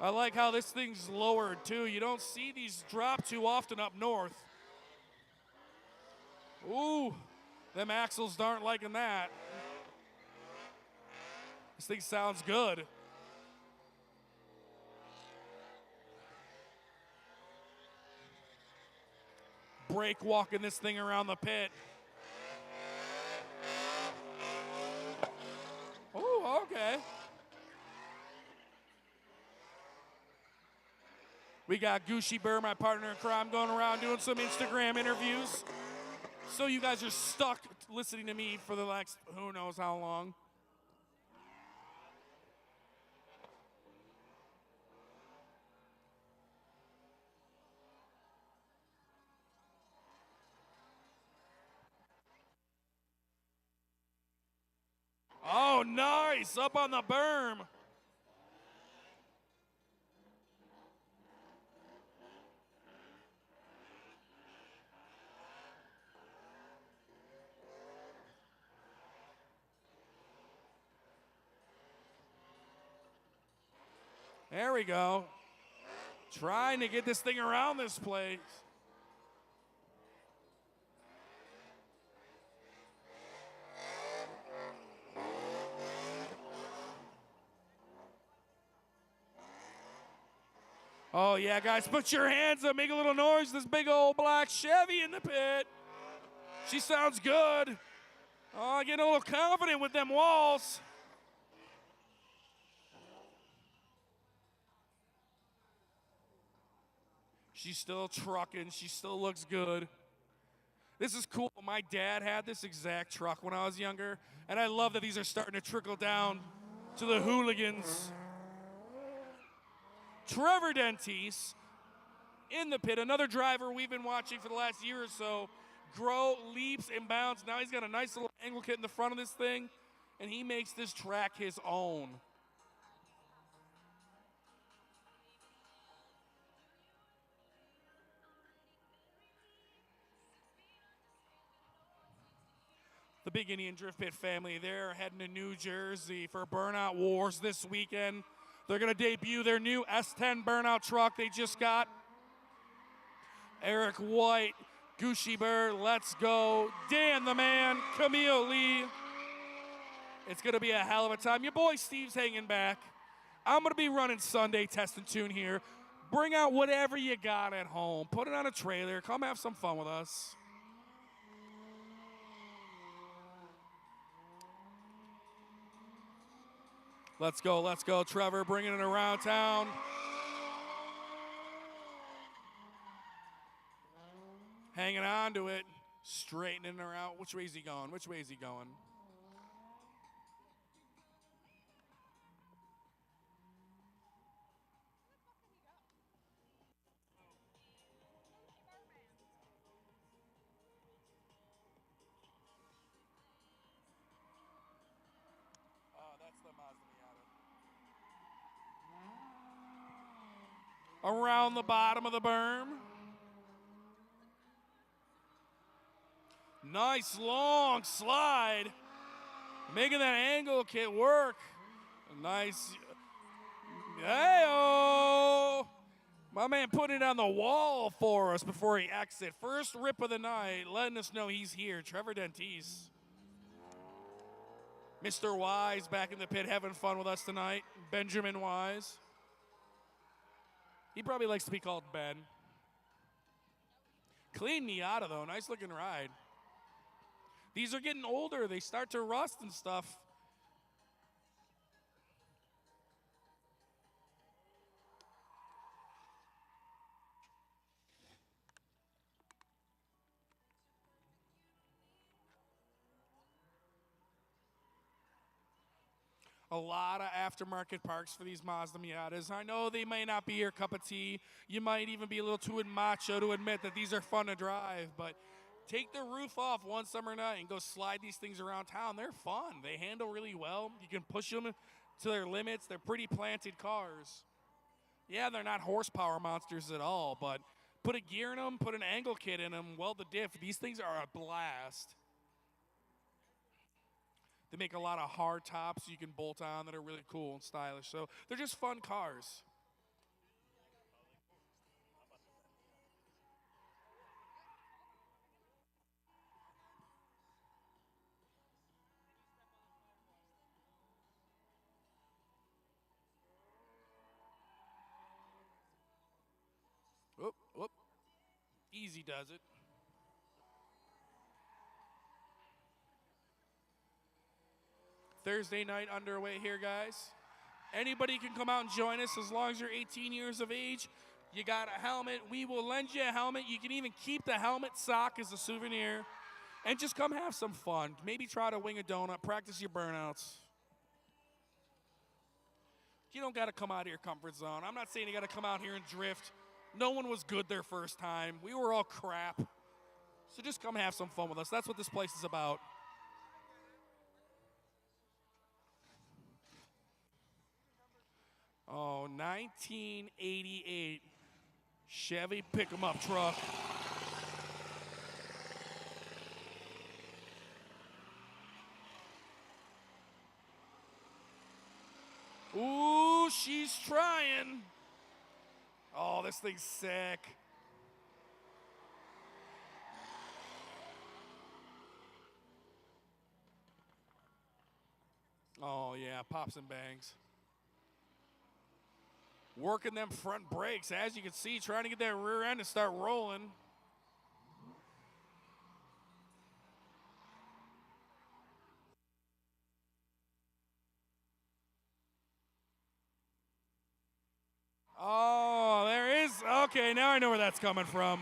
I like how this thing's lowered, too. You don't see these drop too often up north. Ooh, them axles aren't liking that. This thing sounds good. Brake walking this thing around the pit. Ooh, okay. We got Gucci Burr, my partner in crime, going around doing some Instagram interviews. So you guys are stuck listening to me for the next who knows how long. Oh, nice. Up on the berm. There we go. Trying to get this thing around this place. Oh, yeah, guys, put your hands up, make a little noise. This big old black Chevy in the pit. She sounds good. Oh, getting a little confident with them walls. She's still trucking. She still looks good. This is cool. My dad had this exact truck when I was younger, and I love that these are starting to trickle down to the hooligans. Trevor Dentis in the pit, another driver we've been watching for the last year or so, grow leaps and bounds. Now he's got a nice little angle kit in the front of this thing, and he makes this track his own. The Big Indian Drift Pit family, they're heading to New Jersey for Burnout Wars this weekend. They're going to debut their new S10 Burnout truck they just got. Eric White, Gucci Burr, let's go. Dan the Man, Camille Lee. It's going to be a hell of a time. Your boy Steve's hanging back. I'm going to be running Sunday Test and Tune here. Bring out whatever you got at home. Put it on a trailer. Come have some fun with us. Let's go, Trevor, bringing it around town. Hanging on to it. Straightening her out. Which way is he going? Which way is he going? Oh, that's the Mazda Miata. Around the bottom of the berm. Nice long slide. Making that angle kit work. Nice. Hey-oh. My man put it on the wall for us before he exit. First rip of the night, letting us know he's here. Trevor Dentise. Mr. Wise back in the pit having fun with us tonight. Benjamin Wise. He probably likes to be called Ben. Clean Miata, though. Nice looking ride. These are getting older. They start to rust and stuff. A lot of aftermarket parts for these Mazda Miatas. I know they may not be your cup of tea. You might even be a little too macho to admit that these are fun to drive, but take the roof off one summer night and go slide these things around town. They're fun. They handle really well. You can push them to their limits. They're pretty planted cars. Yeah, they're not horsepower monsters at all, but put a gear in them, put an angle kit in them, weld the diff. These things are a blast. They make a lot of hard tops you can bolt on that are really cool and stylish. So they're just fun cars. Whoop, whoop. Easy does it. Thursday night underway here, guys. Anybody can come out and join us as long as you're 18 years of age. You got a helmet. We will lend you a helmet. You can even keep the helmet sock as a souvenir. And just come have some fun. Maybe try to wing a donut. Practice your burnouts. You don't got to come out of your comfort zone. I'm not saying you got to come out here and drift. No one was good their first time. We were all crap. So just come have some fun with us. That's what this place is about. Oh, 1988 Chevy pick-em-up truck. Ooh, she's trying. Oh, this thing's sick. Oh, yeah, pops and bangs. Working them front brakes, as you can see, trying to get that rear end to start rolling. Oh, there is. Okay, now I know where that's coming from.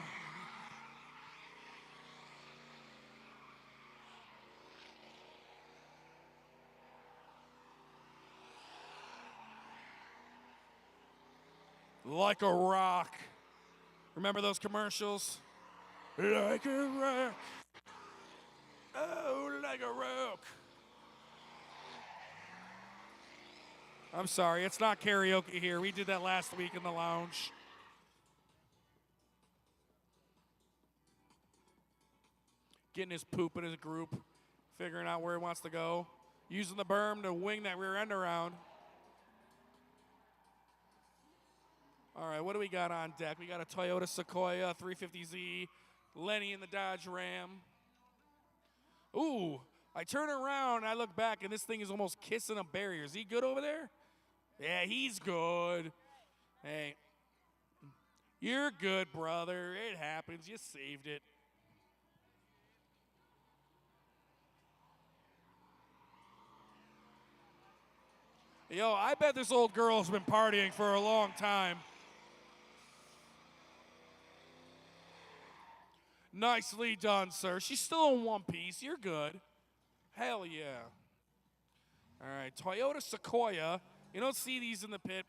Like a rock. Remember those commercials? Like a rock. Oh, like a rock. I'm sorry, it's not karaoke here. We did that last week in the lounge. Getting his poop in his group, figuring out where he wants to go, using the berm to wing that rear end around. All right, what do we got on deck? We got a Toyota Sequoia 350Z, Lenny in the Dodge Ram. Ooh, I turn around and I look back and this thing is almost kissing a barrier. Is he good over there? Yeah, he's good. Hey, you're good, brother. It happens. You saved it. Yo, I bet this old girl's been partying for a long time. Nicely done, sir. She's still in one piece. You're good. Hell yeah. All right, Toyota Sequoia. You don't see these in the pit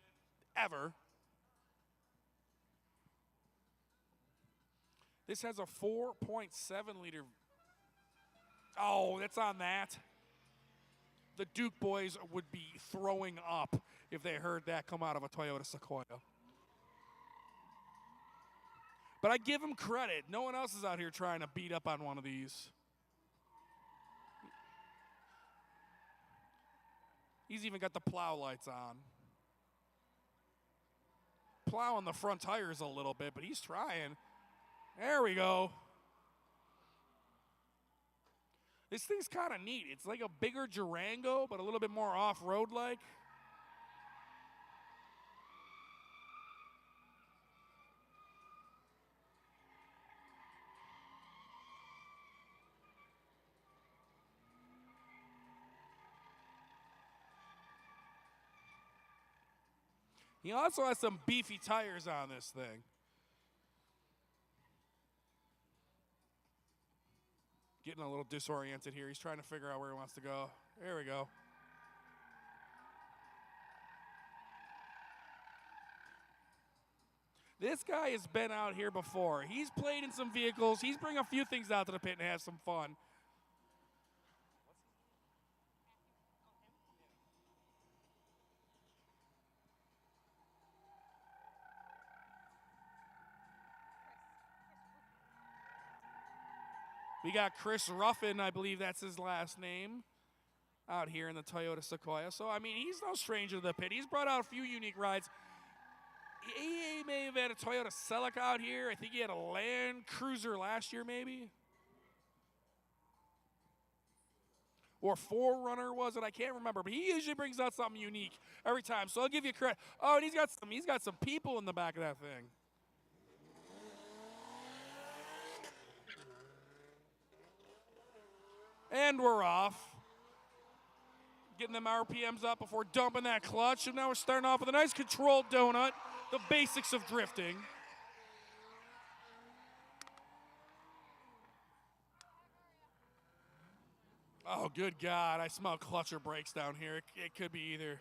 ever. This has a 4.7 liter. Oh, that's on that. The Duke boys would be throwing up if they heard that come out of a Toyota Sequoia. But I give them credit. No one else is out here trying to beat up on one of these. He's even got the plow lights on. Plowing the front tires a little bit, but he's trying. There we go. This thing's kind of neat. It's like a bigger Durango, but a little bit more off-road like. He also has some beefy tires on this thing. Getting a little disoriented here. He's trying to figure out where he wants to go. There we go. This guy has been out here before. He's played in some vehicles. He's bringing a few things out to the pit and has some fun. We got Chris Ruffin, I believe that's his last name, out here in the Toyota Sequoia. So, I mean, he's no stranger to the pit. He's brought out a few unique rides. He may have had a Toyota Celica out here. I think he had a Land Cruiser last year, maybe. Or 4Runner was it? I can't remember. But he usually brings out something unique every time. So I'll give you credit. Oh, and he's got some people in the back of that thing. And we're off. Getting them RPMs up before dumping that clutch. And now we're starting off with a nice controlled donut. The basics of drifting. Oh, good God. I smell clutch or brakes down here. It could be either.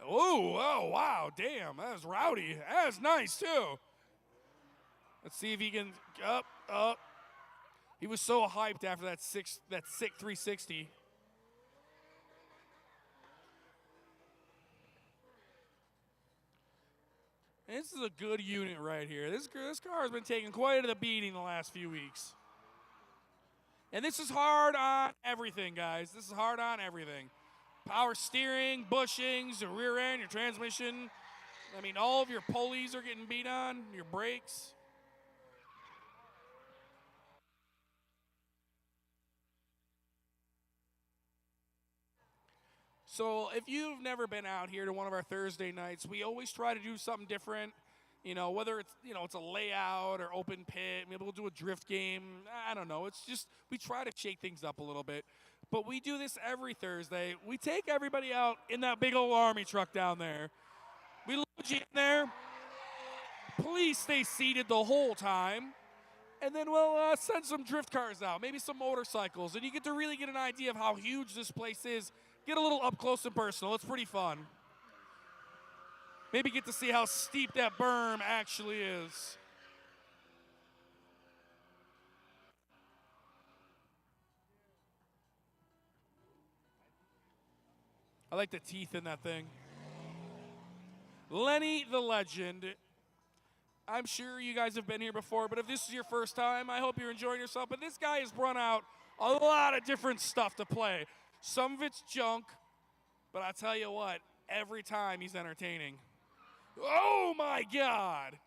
Ooh, oh, wow, damn, that was rowdy. That was nice, too. Let's see if he can, up. He was so hyped after that sick 360. And this is a good unit right here. This car has been taking quite a beating the last few weeks. And this is hard on everything, guys. This is hard on everything. Power steering, bushings, your rear end, your transmission. I mean, all of your pulleys are getting beat on, your brakes. So if you've never been out here to one of our Thursday nights, we always try to do something different. You know, whether it's, it's a layout or open pit, maybe we'll do a drift game. I don't know. It's just, we try to shake things up a little bit. But we do this every Thursday. We take everybody out in that big old army truck down there. We load you in there. Please stay seated the whole time. And then we'll send some drift cars out, maybe some motorcycles. And you get to really get an idea of how huge this place is. Get a little up close and personal. It's pretty fun. Maybe get to see how steep that berm actually is. I like the teeth in that thing. Lenny the Legend. I'm sure you guys have been here before, but if this is your first time, I hope you're enjoying yourself. But this guy has run out a lot of different stuff to play. Some of it's junk, but I tell you what, every time he's entertaining. Oh my God.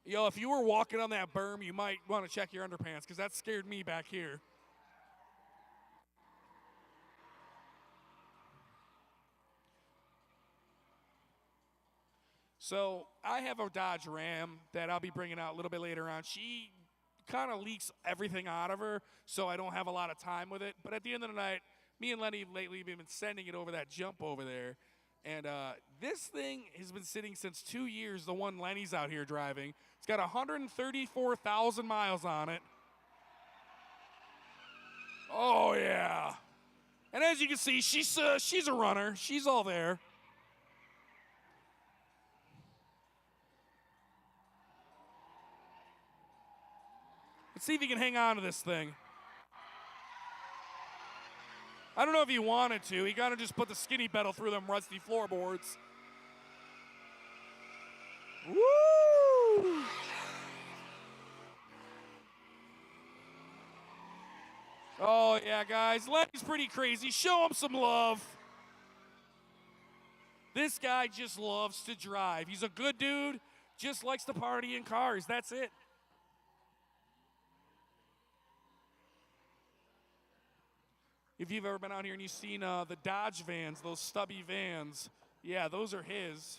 Yo, if you were walking on that berm, you might want to check your underpants because that scared me back here. So I have a Dodge Ram that I'll be bringing out a little bit later on. She kind of leaks everything out of her, so I don't have a lot of time with it. But at the end of the night, me and Lenny lately have been sending it over that jump over there. And this thing has been sitting since 2 years, the one Lenny's out here driving. It's got 134,000 miles on it. Oh, yeah. And as you can see, she's a runner. She's all there. Let's see if he can hang on to this thing. I don't know if he wanted to. He kind of just put the skinny pedal through them rusty floorboards. Woo! Oh, yeah, guys. Lenny's pretty crazy. Show him some love. This guy just loves to drive. He's a good dude, just likes to party in cars. That's it. If you've ever been out here and you've seen the Dodge vans, those stubby vans, yeah, those are his.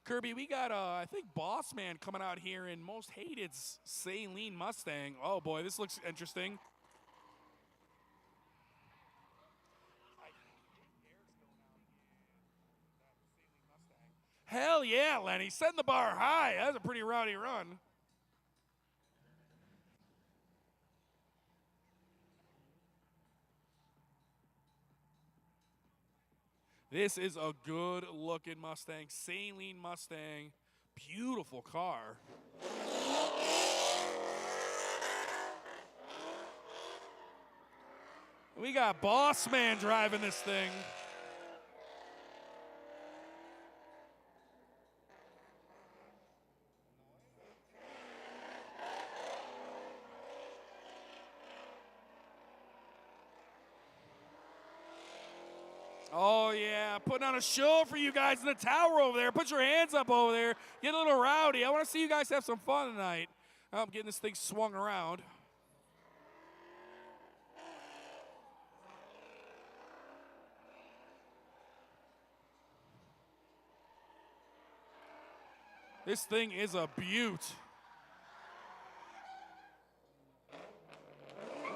Kirby, we got, I think, Boss Man coming out here in Most Hated's Saline Mustang. Oh, boy, this looks interesting. Hell yeah, Lenny. Setting the bar high. That's a pretty rowdy run. This is a good-looking Mustang. Saline Mustang. Beautiful car. We got Boss Man driving this thing. Oh, yeah, putting on a show for you guys in the tower over there. Put your hands up over there. Get a little rowdy. I want to see you guys have some fun tonight. I'm getting this thing swung around. This thing is a beaut.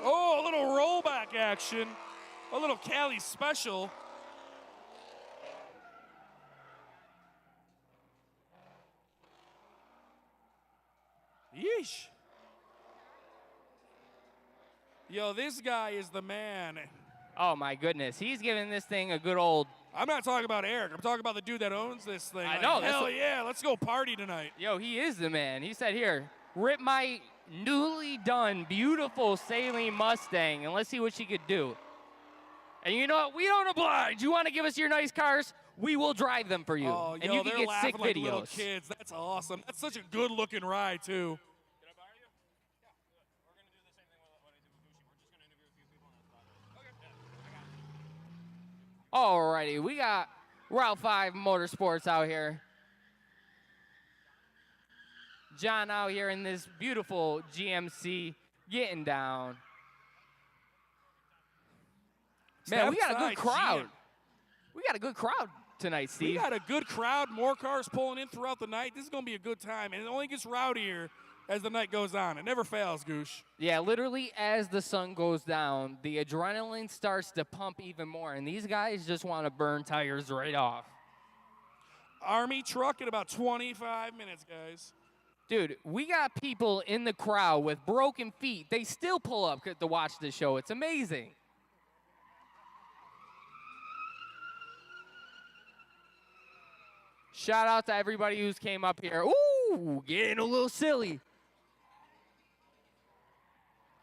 Oh, a little rollback action. A little Cali special. Yeesh. Yo, this guy is the man. Oh, my goodness. He's giving this thing a good old... I'm not talking about Eric. I'm talking about the dude that owns this thing. I know. Hell yeah, let's go party tonight. Yo, he is the man. He said, here, rip my newly done, beautiful Saline Mustang, and let's see what she could do. And you know what? We don't oblige. You want to give us your nice cars? We will drive them for you. Oh, and yo, you can they're get sick laughing like videos. little kids. That's awesome. That's such a good-looking ride, too. Did I borrow you? Yeah. We're going to do the same thing what I did with Gucci. We're just going to interview a few people and that's about it. Okay. Yeah, I got it. Alrighty, we got Route 5 Motorsports out here. John out here in this beautiful GMC getting down. Man, we got a good crowd. We got a good crowd tonight, Steve. We got a good crowd. More cars pulling in throughout the night. This is going to be a good time, and it only gets rowdier as the night goes on. It never fails, Goosh. Yeah, literally as the sun goes down, the adrenaline starts to pump even more, and these guys just want to burn tires right off. Army truck in about 25 minutes, guys. Dude, we got people in the crowd with broken feet. They still pull up to watch this show. It's amazing. Shout out to everybody who's came up here. Ooh, getting a little silly.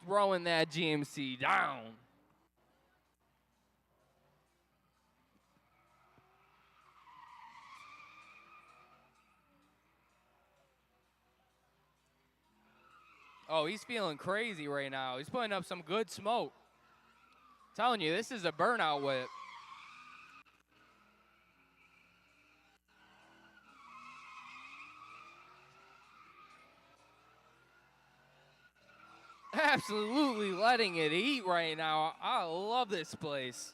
Throwing that GMC down. Oh, he's feeling crazy right now. He's putting up some good smoke. Telling you, this is a burnout whip. Absolutely letting it eat right now. I love this place.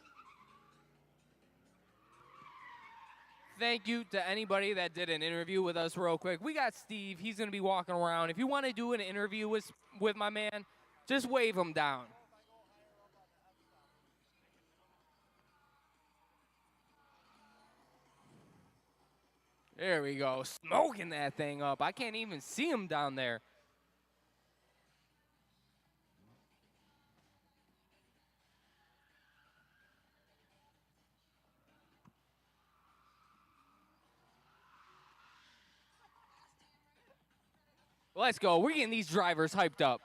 Thank you to anybody that did an interview with us real quick. We got Steve. He's going to be walking around. If you want to do an interview with my man, just wave him down. There we go. Smoking that thing up. I can't even see him down there. Let's go. We're getting these drivers hyped up.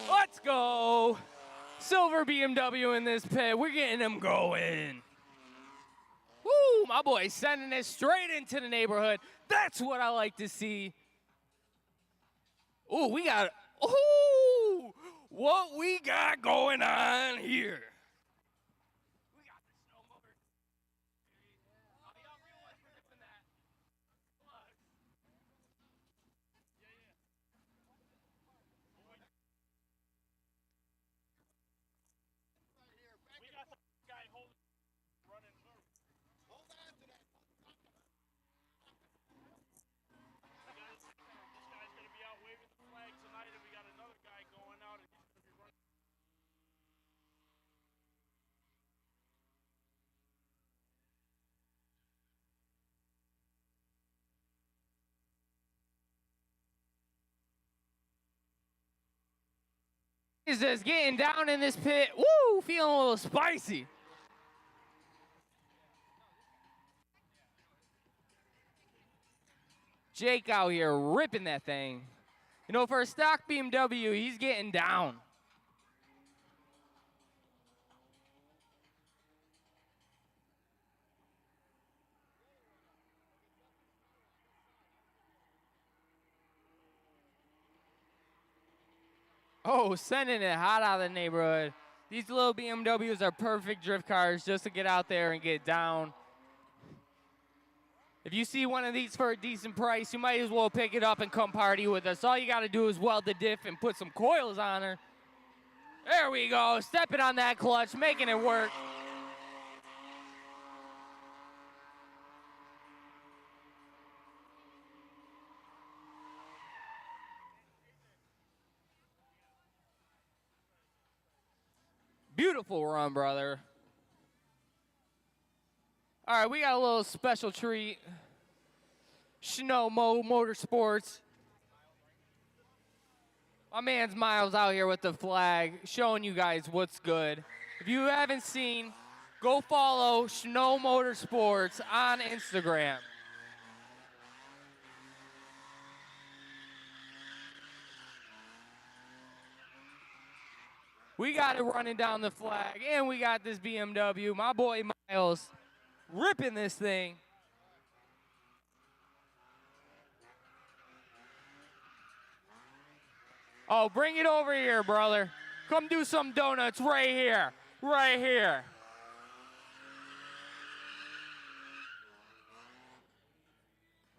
Let's go. Silver BMW in this pit. We're getting them going. Woo, my boy sending it straight into the neighborhood. That's what I like to see. Ooh, what we got going on here? We got the snow motor. Oh, y'all realize we're doing that. Look. We got the guy holding, running. This guy's going to be out waving the flag tonight, and we got another guy going out, and he's going to be running. Is just getting down in this pit. Woo, feeling a little spicy. Jake out here ripping that thing. You know, for a stock BMW, he's getting down. Oh, sending it hot out of the neighborhood. These little BMWs are perfect drift cars just to get out there and get down. If you see one of these for a decent price, you might as well pick it up and come party with us. All you got to do is weld the diff and put some coils on her. There we go. Stepping on that clutch, making it work. Beautiful run, brother. All right, we got a little special treat. Motorsports. My man's Miles out here with the flag, showing you guys what's good. If you haven't seen, go follow Snow Motorsports on Instagram. We got it running down the flag, and we got this BMW. My boy Miles ripping this thing. Oh, bring it over here, brother. Come do some donuts right here. Right here.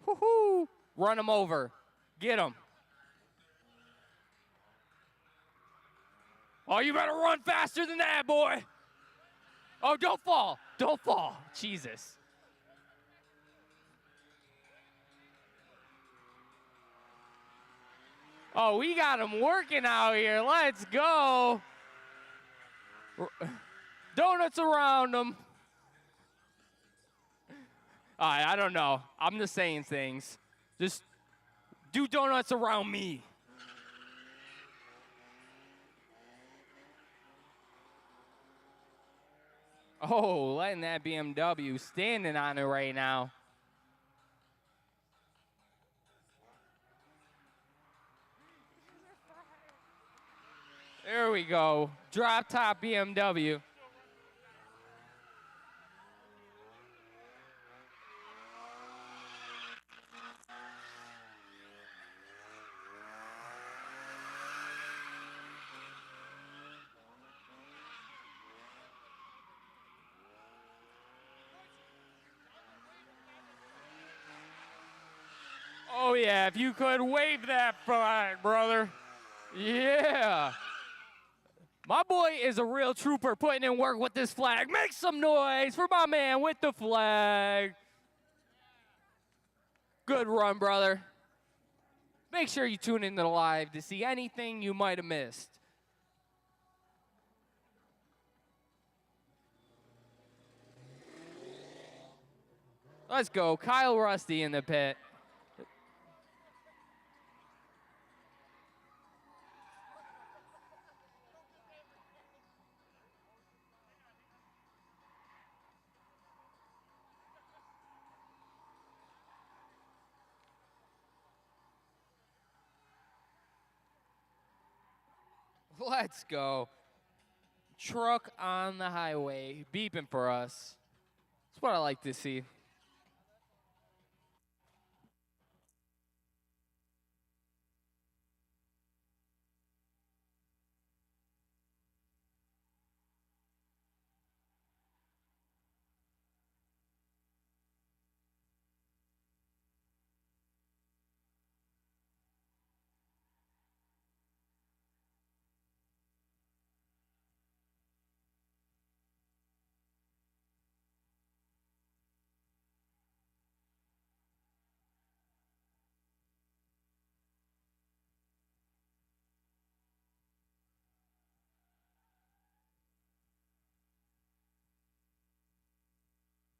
Woohoo! Run him over. Get him. Oh, you better run faster than that, boy. Oh, don't fall. Don't fall. Jesus. Oh, we got him working out here. Let's go. Donuts around him. I don't know. I'm just saying things. Just do donuts around me. Oh, letting that BMW standing on it right now. There we go. Drop top BMW. Oh, yeah, if you could wave that flag, brother. Yeah. My boy is a real trooper putting in work with this flag. Make some noise for my man with the flag. Good run, brother. Make sure you tune into the live to see anything you might have missed. Let's go. Kyle Rusty in the pit. Let's go. Truck on the highway, beeping for us. That's what I like to see.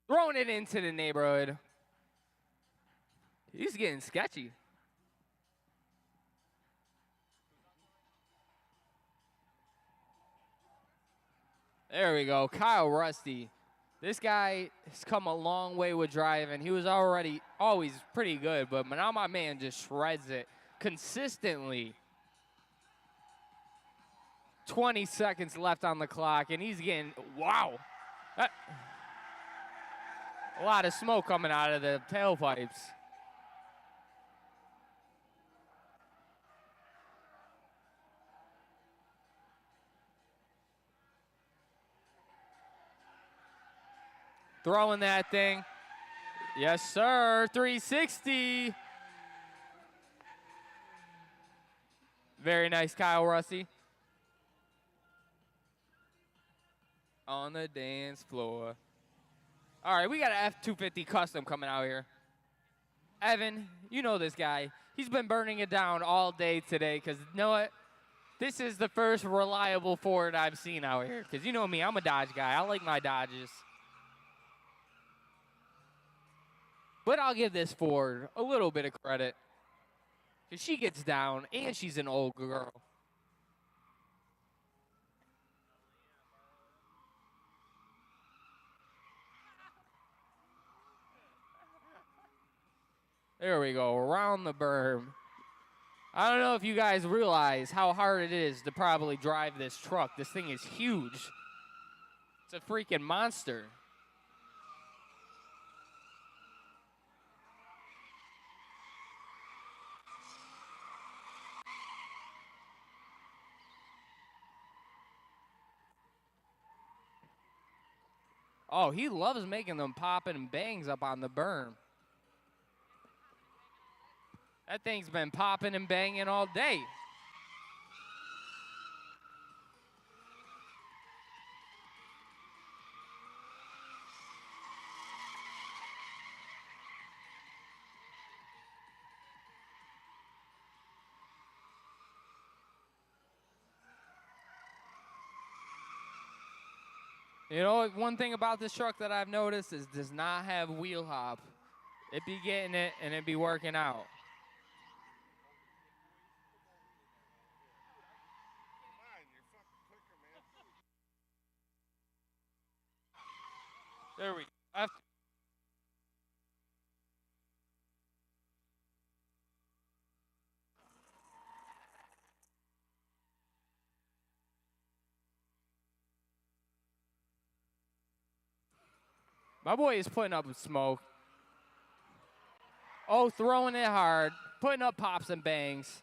Throwing it into the neighborhood. He's getting sketchy. There we go. Kyle Rusty. This guy has come a long way with driving. He was already always pretty good, but now my man just shreds it consistently. 20 seconds left on the clock, and he's getting, wow. A lot of smoke coming out of the tailpipes. Throwing that thing. Yes, sir. 360. Very nice, Kyle Rusty. On the dance floor. All right, we got an F-250 Custom coming out here. Evan, you know this guy. He's been burning it down all day today because you know what? This is the first reliable Ford I've seen out here. Because you know me, I'm a Dodge guy. I like my Dodges. But I'll give this Ford a little bit of credit. Because she gets down, and she's an old girl. There we go, around the berm. I don't know if you guys realize how hard it is to probably drive this truck. This thing is huge. It's a freaking monster. Oh, he loves making them popping and bangs up on the berm. That thing's been popping and banging all day. You know, one thing about this truck that I've noticed is it does not have wheel hop. It be getting it and it be working out. There we go. My boy is putting up smoke. Oh, throwing it hard, putting up pops and bangs.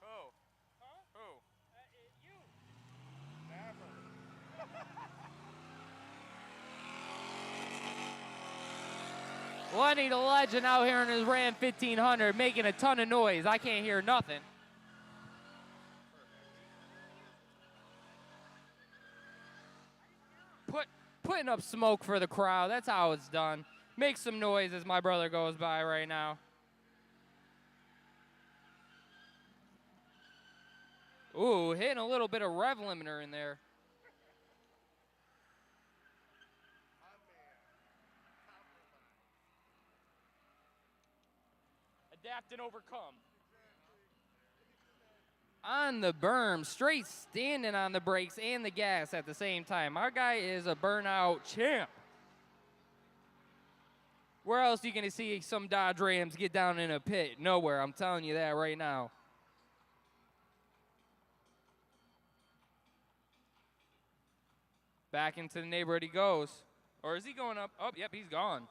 Who? Huh? Who? You. Lenny the Legend out here in his Ram 1500 making a ton of noise. I can't hear nothing. Putting up smoke for the crowd. That's how it's done. Make some noise as my brother goes by right now. Ooh, hitting a little bit of rev limiter in there. Adapt and overcome. On the berm, straight standing on the brakes and the gas at the same time. Our guy is a burnout champ. Where else are you going to see some Dodge Rams get down in a pit? Nowhere, I'm telling you that right now. Back into the neighborhood he goes. Or is he going up? Oh, yep, he's gone.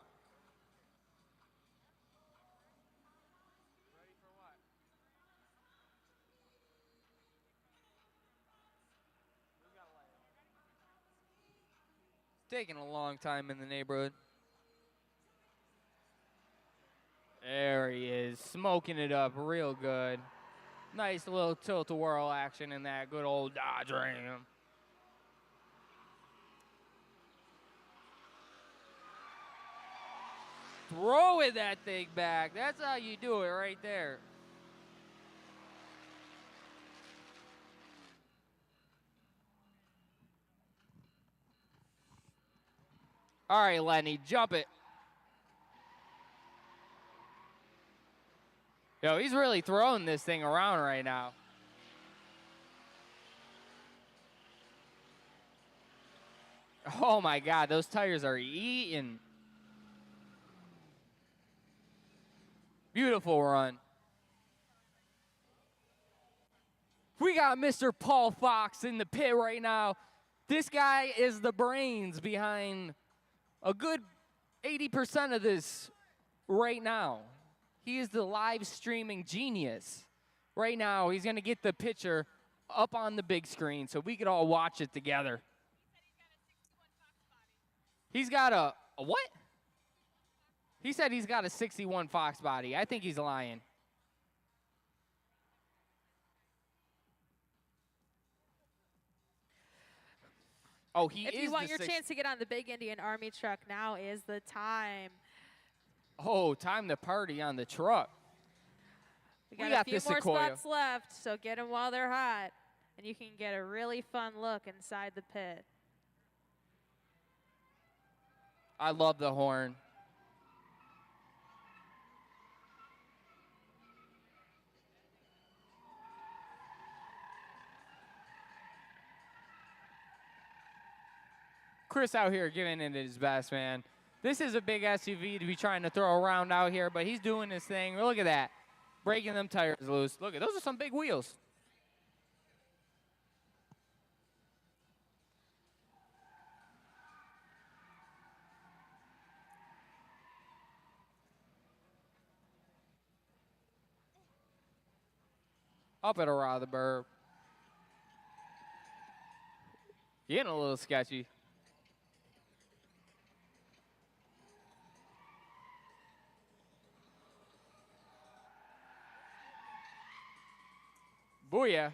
Taking a long time in the neighborhood. There he is, smoking it up real good. Nice little tilt-a-whirl action in that good old Dodge Ram. Throw it that thing back. That's how you do it right there. All right, Lenny, jump it. Yo, he's really throwing this thing around right now. Oh my God, those tires are eating. Beautiful run. We got Mr. Paul Fox in the pit right now. This guy is the brains behind a good 80% of this right now. He is the live streaming genius. Right now, he's going to get the picture up on the big screen so we could all watch it together. He's got a what? He said he's got a 61 Fox body. I think he's lying. Oh, he is. If you want your chance to get on the big Indian Army truck, now is the time. Oh, time to party on the truck. We got a few more spots left, so get them while they're hot, and you can get a really fun look inside the pit. I love the horn. Chris out here giving it his best, man. This is a big SUV to be trying to throw around out here, but he's doing his thing. Look at that. Breaking them tires loose. Look at those are some big wheels. Up at a Rotherburg. Getting a little sketchy. Booyah.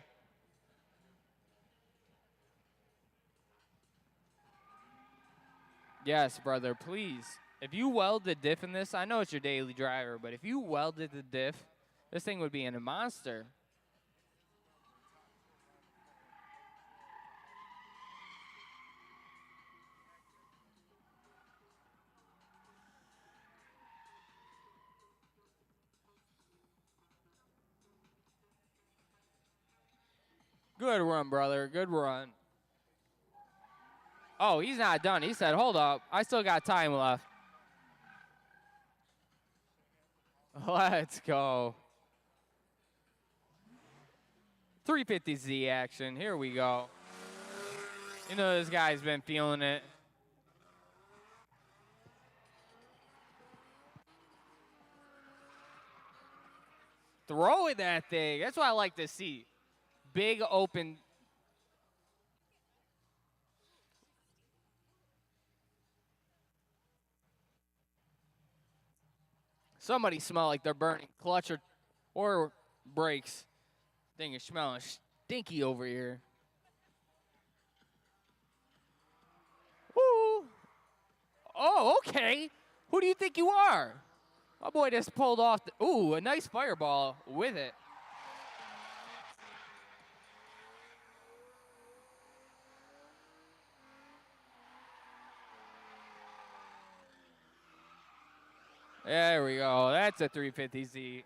Yes, brother, please. If you weld the diff in this, I know it's your daily driver, but if you welded the diff, this thing would be in a monster. Good run, brother. Good run. Oh, he's not done. He said, hold up. I still got time left. Let's go. 350Z action. Here we go. You know this guy's been feeling it. Throw it that thing. That's what I like to see. Big open. Somebody smell like they're burning clutch or brakes. Thing is smelling stinky over here. Woo! Oh, okay. Who do you think you are? My boy just pulled off. Ooh, a nice fireball with it. There we go. That's a 350Z.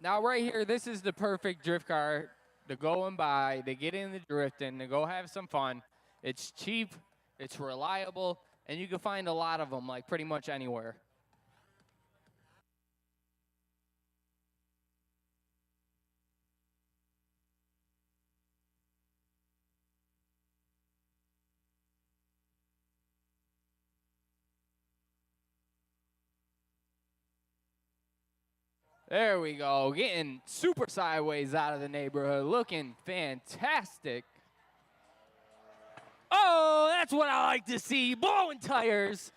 Now, right here, this is the perfect drift car to go and buy, to get in the drifting, to go have some fun. It's cheap, it's reliable, and you can find a lot of them, like pretty much anywhere. There we go, getting super sideways out of the neighborhood, looking fantastic. Oh, that's what I like to see, blowing tires.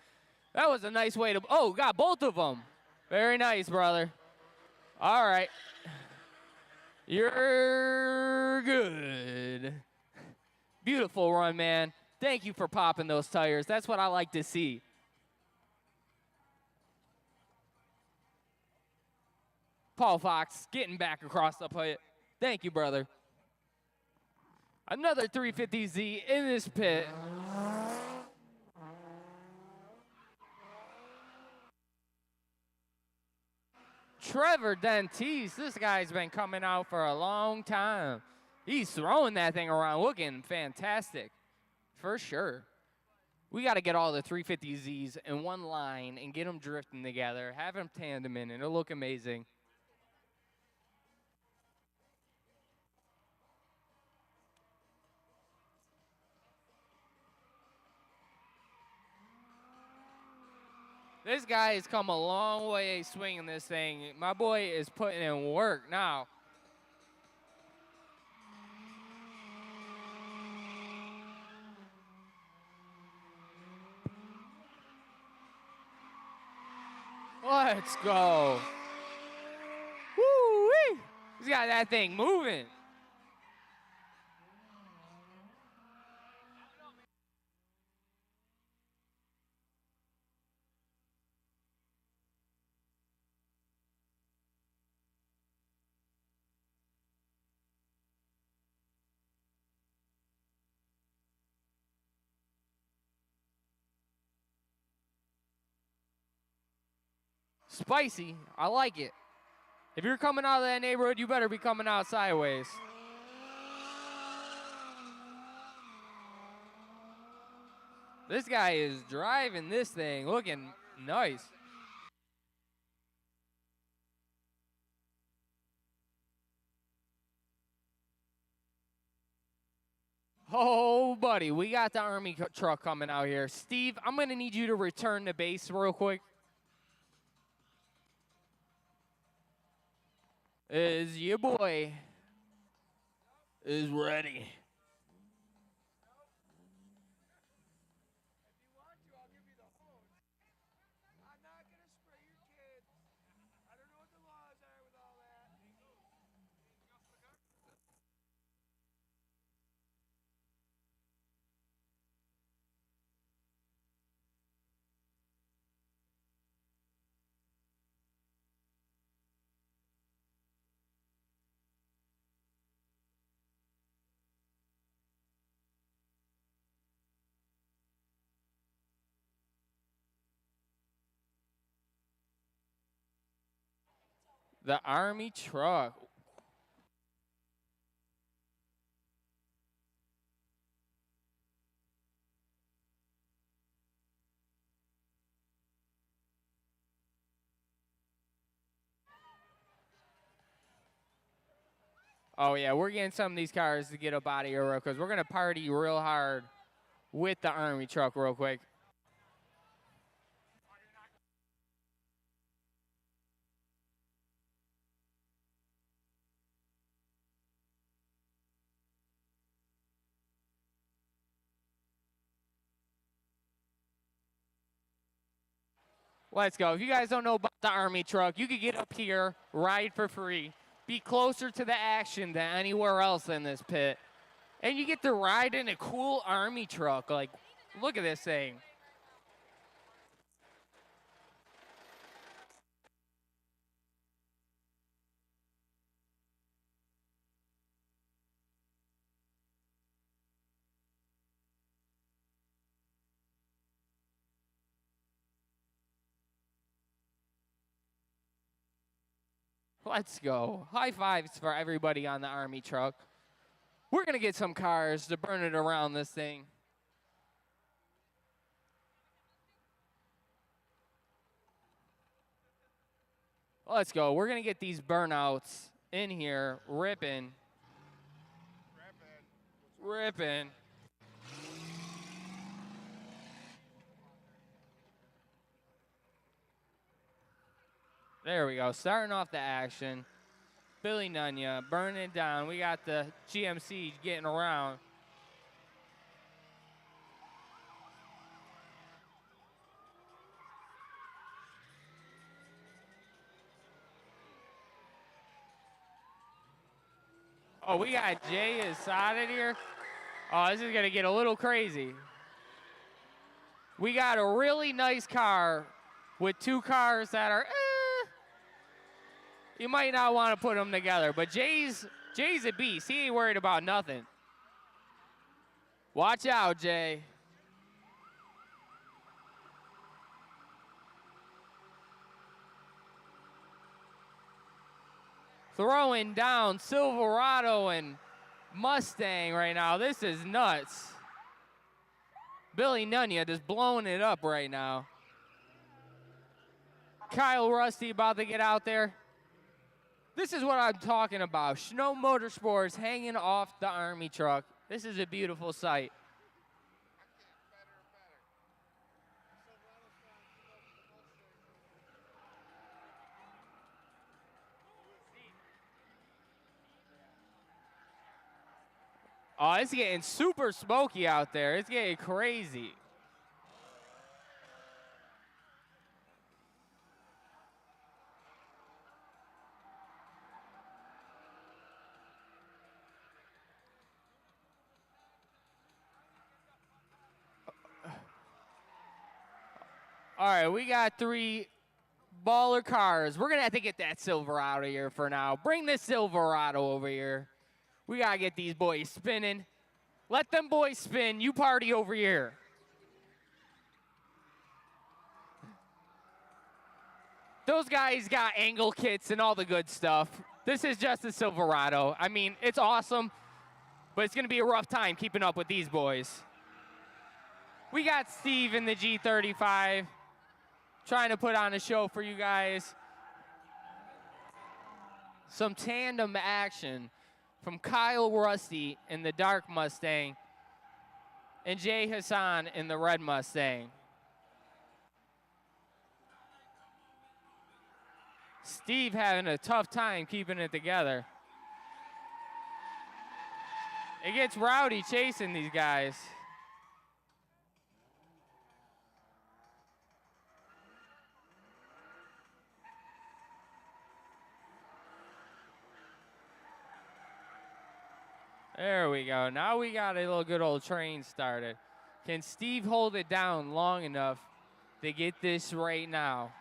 That was a nice way to, oh, got both of them. Very nice, brother. All right. You're good. Beautiful run, man. Thank you for popping those tires. That's what I like to see. Paul Fox getting back across the pit. Thank you, brother. Another 350Z in this pit. Trevor Dentis, this guy's been coming out for a long time. He's throwing that thing around, looking fantastic, for sure. We got to get all the 350Zs in one line and get them drifting together, have them tandem in, and it'll look amazing. This guy has come a long way swinging this thing. My boy is putting in work now. Let's go. Woo-wee. He's got that thing moving. Spicy. I like it. If you're coming out of that neighborhood, you better be coming out sideways. This guy is driving this thing, looking nice. Oh, buddy, we got the Army truck coming out here. Steve, I'm going to need you to return to base real quick. Is your boy is ready. The Army truck. Oh, yeah, we're getting some of these cars to get up out of here real quick. We're going to party real hard with the Army truck real quick. Let's go. If you guys don't know about the Army truck, you could get up here, ride for free, be closer to the action than anywhere else in this pit. And you get to ride in a cool Army truck. Like, look at this thing. Let's go. High fives for everybody on the Army truck. We're going to get some cars to burn it around this thing. Let's go. We're going to get these burnouts in here, ripping. Ripping. There we go. Starting off the action. Billy Nunya burning it down. We got the GMC getting around. Oh, we got Jay Assad here. Oh, this is going to get a little crazy. We got a really nice car with two cars that are, you might not want to put them together, but Jay's a beast. He ain't worried about nothing. Watch out, Jay. Throwing down Silverado and Mustang right now. This is nuts. Billy Nunya just blowing it up right now. Kyle Rusty about to get out there. This is what I'm talking about. Snow Motorsports hanging off the Army truck. This is a beautiful sight. Oh, it's getting super smoky out there. It's getting crazy. All right, we got 3 baller cars. We're going to have to get that Silverado here for now. Bring this Silverado over here. We got to get these boys spinning. Let them boys spin. You party over here. Those guys got angle kits and all the good stuff. This is just a Silverado. I mean, it's awesome, but it's going to be a rough time keeping up with these boys. We got Steve in the G35 trying to put on a show for you guys. Some tandem action from Kyle Rusty in the dark Mustang and Jay Hassan in the red Mustang. Steve having a tough time keeping it together. It gets rowdy chasing these guys. There we go. Now we got a little good old train started. Can Steve hold it down long enough to get this right now?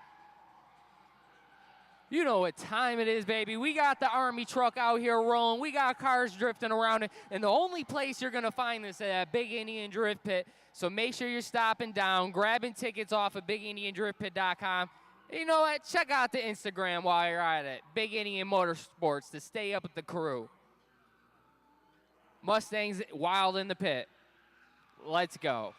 You know what time it is, baby. We got the Army truck out here rolling. We got cars drifting around it. And the only place you're going to find this at that Big Indian Drift Pit. So make sure you're stopping down, grabbing tickets off of BigIndianDriftPit.com. You know what? Check out the Instagram while you're at it. Big Indian Motorsports to stay up with the crew. Mustangs wild in the pit. Let's go.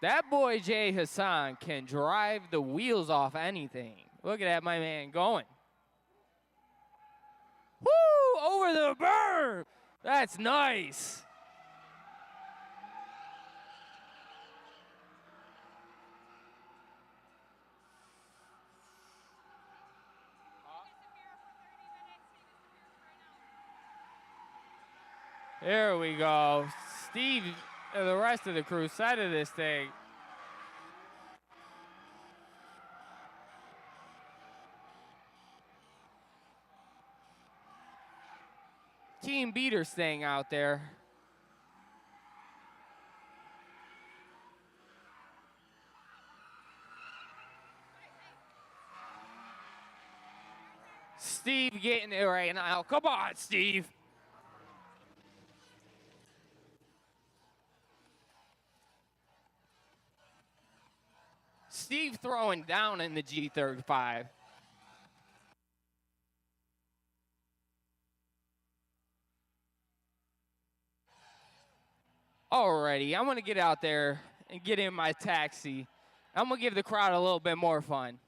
That boy Jay Hassan can drive the wheels off anything. Look at that, my man, going. Woo! Over the berm! That's nice. There we go. Steve the rest of the crew side of this thing. Team Beaters thing out there. Steve getting it right now. Come on, Steve. Steve throwing down in the G35. Alrighty, I'm going to get out there and get in my taxi. I'm going to give the crowd a little bit more fun.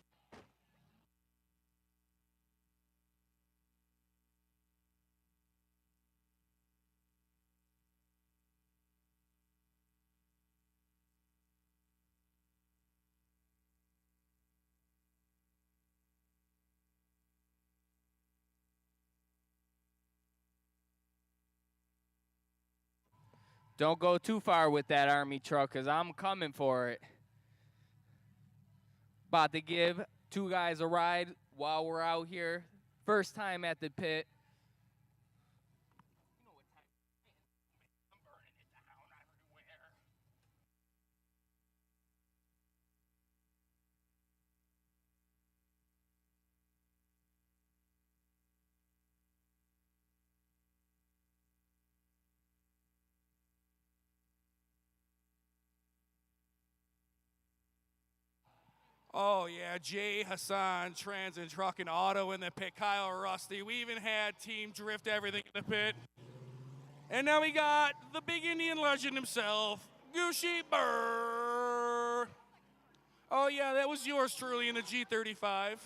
Don't go too far with that Army truck, because I'm coming for it. About to give two guys a ride while we're out here. First time at the pit. I'm burning it down everywhere. Oh, yeah, Jay Hassan, Trans and Truck and Auto in the pit. Kyle Rusty. We even had Team Drift Everything in the pit. And now we got the big Indian legend himself, Gucci Burr. Oh, yeah, that was yours truly in the G35.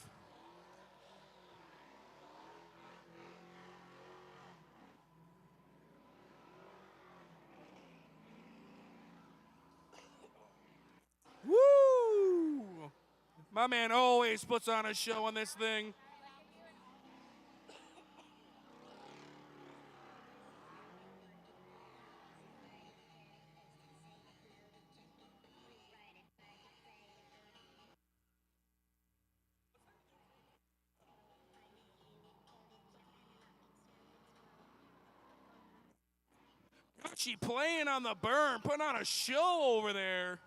Woo! My man always puts on a show on this thing. Gucci playing on the burn, putting on a show over there.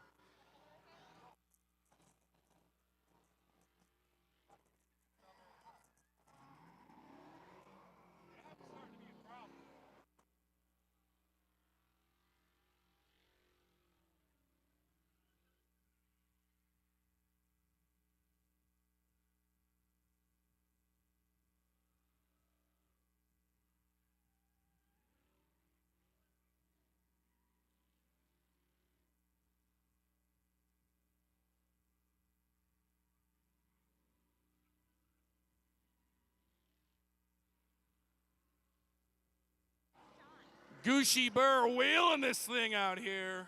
Gucci Burr wheeling this thing out here.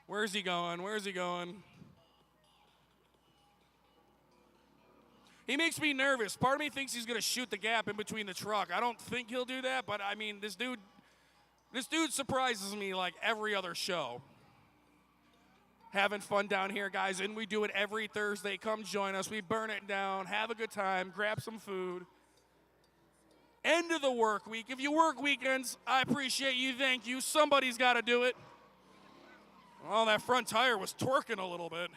Where's he going? Where's he going? He makes me nervous. Part of me thinks he's going to shoot the gap in between the truck. I don't think he'll do that, but I mean, this dude surprises me like every other show. Having fun down here, guys, and we do it every Thursday. Come join us. We burn it down, have a good time, grab some food. End of the work week. If you work weekends, I appreciate you. Thank you. Somebody's got to do it. Oh, that front tire was twerking a little bit.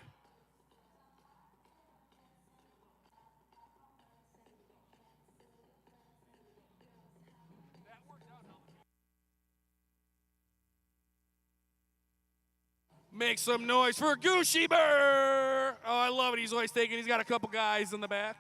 Make some noise for Gucci Burr. Oh, I love it. He's always taking. He's got a couple guys in the back.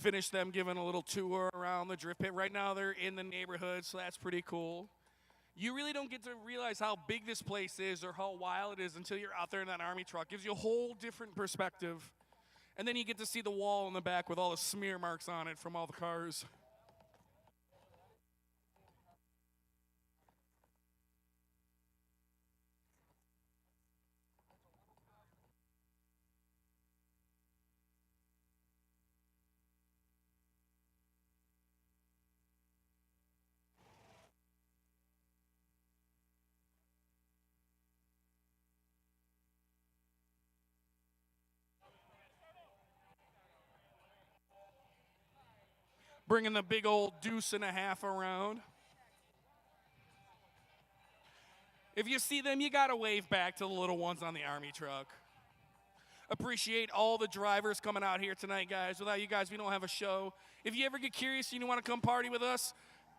Finish them giving a little tour around the drift pit. Right now they're in the neighborhood, so that's pretty cool. You really don't get to realize how big this place is or how wild it is until you're out there in that Army truck. Gives you a whole different perspective. And then you get to see the wall in the back with all the smear marks on it from all the cars. bringing the big old deuce and a half around. If you see them, you got to wave back to the little ones on the Army truck. Appreciate all the drivers coming out here tonight, guys. Without you guys, we don't have a show. If you ever get curious and you want to come party with us,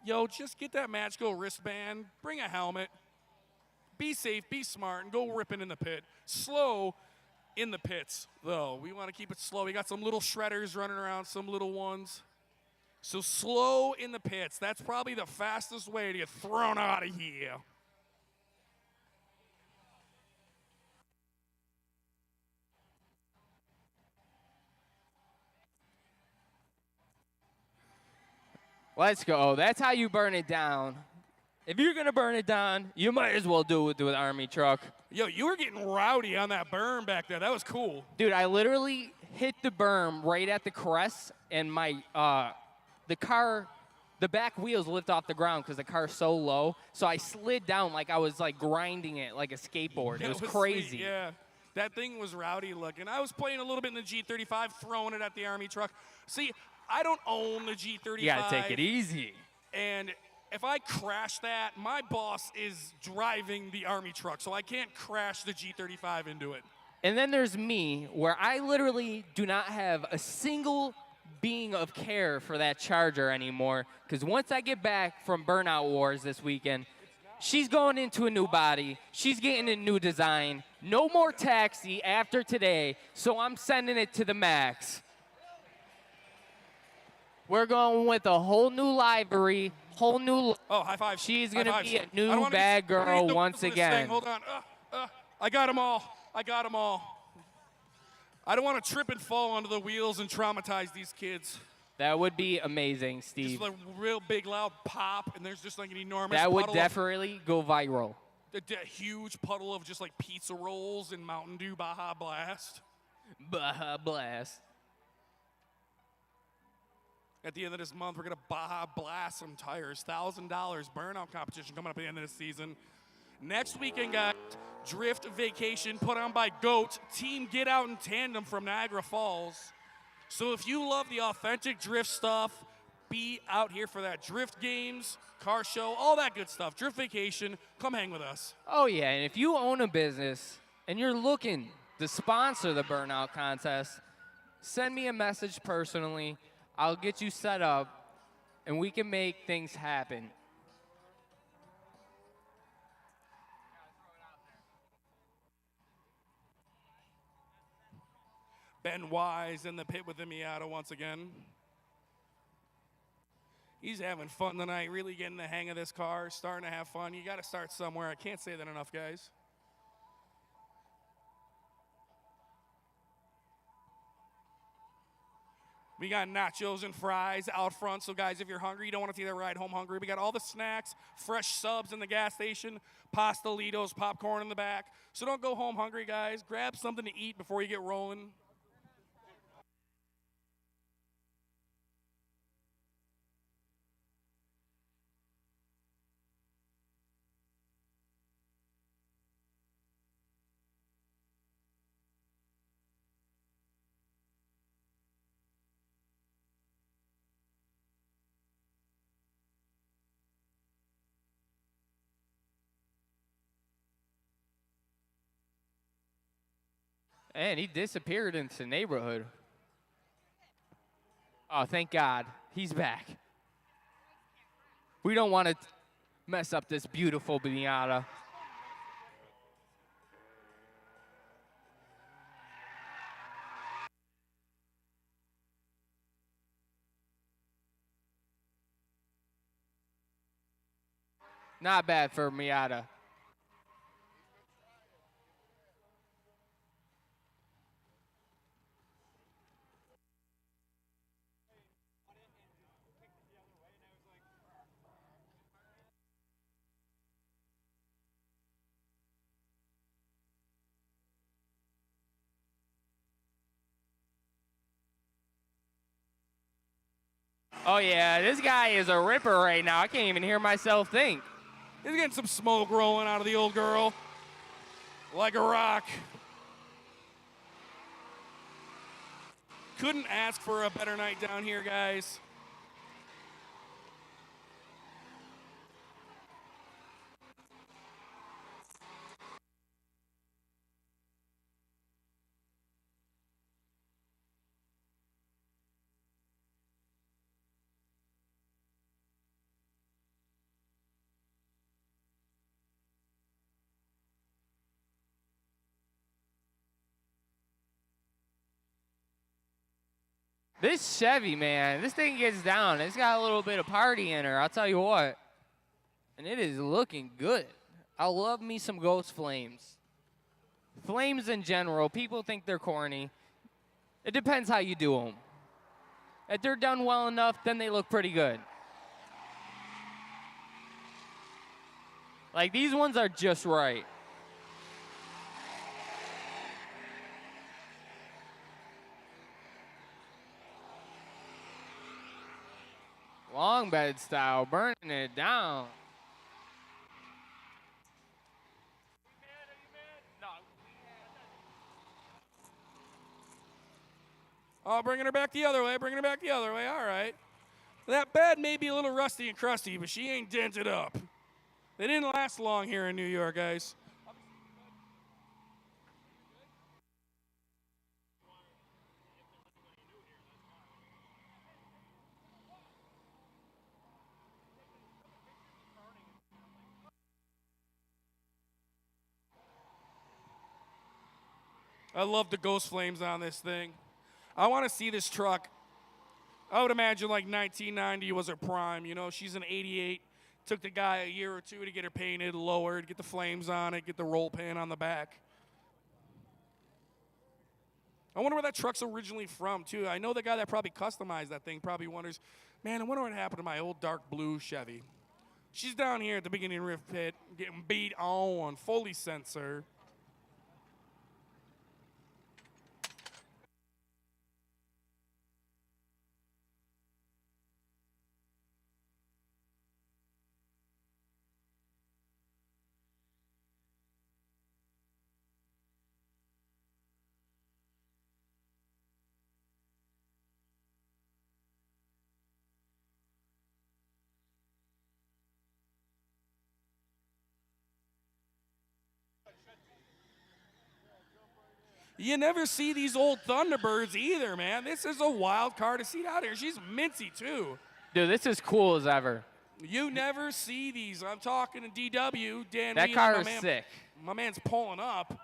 yo, just get that Match Go wristband, bring a helmet, be safe, be smart, and go ripping in the pit. Slow in the pits, though. We want to keep it slow. We got some little shredders running around, some little ones. So slow in the pits. That's probably the fastest way to get thrown out of here. Let's go. That's how you burn it down. If you're going to burn it down, you might as well do it with an Army truck. Yo, you were getting rowdy on that berm back there. That was cool. Dude, I literally hit the berm right at the crest, and my the back wheels lift off the ground because the car's so low. So I slid down like I was like grinding it like a skateboard. It was crazy. Sweet, yeah. That thing was rowdy looking. I was playing a little bit in the G35, throwing it at the Army truck. See, I don't own the G35. You got to take it easy. And if I crash that, my boss is driving the Army truck, so I can't crash the G35 into it. And then there's me, where I literally do not have a single being of care for that Charger anymore, because once I get back from Burnout Wars this weekend, she's going into a new body. She's getting a new design. No more taxi after today, so I'm sending it to the max. We're going with a whole new livery, whole new. Oh, high five. She's going to be a new bad girl once again. Hold on. I got them all. I got them all. I don't want to trip and fall onto the wheels and traumatize these kids. That would be amazing, Steve. Just a real big loud pop, and there's just like an enormous That would puddle definitely go viral. A huge puddle of just like pizza rolls and Mountain Dew Baja Blast. Baja Blast. At the end of this month, we're going to Baja Blast some tires. $1,000 burnout competition coming up at the end of the season. Next weekend, guys, Drift Vacation put on by GOAT. Team Get Out in Tandem from Niagara Falls. So if you love the authentic drift stuff, be out here for that. Drift games, car show, all that good stuff. Drift Vacation, come hang with us. Oh, yeah, and if you own a business and you're looking to sponsor the Burnout Contest, send me a message personally. I'll get you set up, and we can make things happen. Ben Wise in the pit with the Miata once again. He's having fun tonight, really getting the hang of this car, starting to have fun. You got to start somewhere. I can't say that enough, guys. We got nachos and fries out front. So, guys, if you're hungry, you don't want to take that ride home hungry. We got all the snacks, fresh subs in the gas station, pastelitos, popcorn in the back. So don't go home hungry, guys. Grab something to eat before you get rolling. And he disappeared into the neighborhood. Oh, thank God. He's back. We don't want to mess up this beautiful Miata. Not bad for Miata. Oh, yeah, this guy is a ripper right now. I can't even hear myself think. He's getting some smoke rolling out of the old girl. Like a rock. Couldn't ask for a better night down here, guys. This Chevy, man, this thing gets down. It's got a little bit of party in her, I'll tell you what. And it is looking good. I love me some Ghost Flames. Flames in general, people think they're corny. It depends how you do them. If they're done well enough, then they look pretty good. Like, these ones are just right. Long bed style, burning it down. Oh, bringing her back the other way, bringing her back the other way. All right. That bed may be a little rusty and crusty, but she ain't dented up. They didn't last long here in New York, guys. I love the Ghost Flames on this thing. I want to see this truck. I would imagine like 1990 was her prime. You know, she's an 88. Took the guy a year or two to get her painted, lowered, get the flames on it, get the roll pan on the back. I wonder where that truck's originally from, too. I know the guy that probably customized that thing probably wonders, man, I wonder what happened to my old dark blue Chevy. She's down here at the beginning rift pit, getting beat on, fully sensor. You never see these old Thunderbirds either, man. This is a wild car to see out here. She's minty, too. Dude, this is cool as ever. You never see these. I'm talking to DW, Dan. That Wheeler, car is sick. My man's pulling up,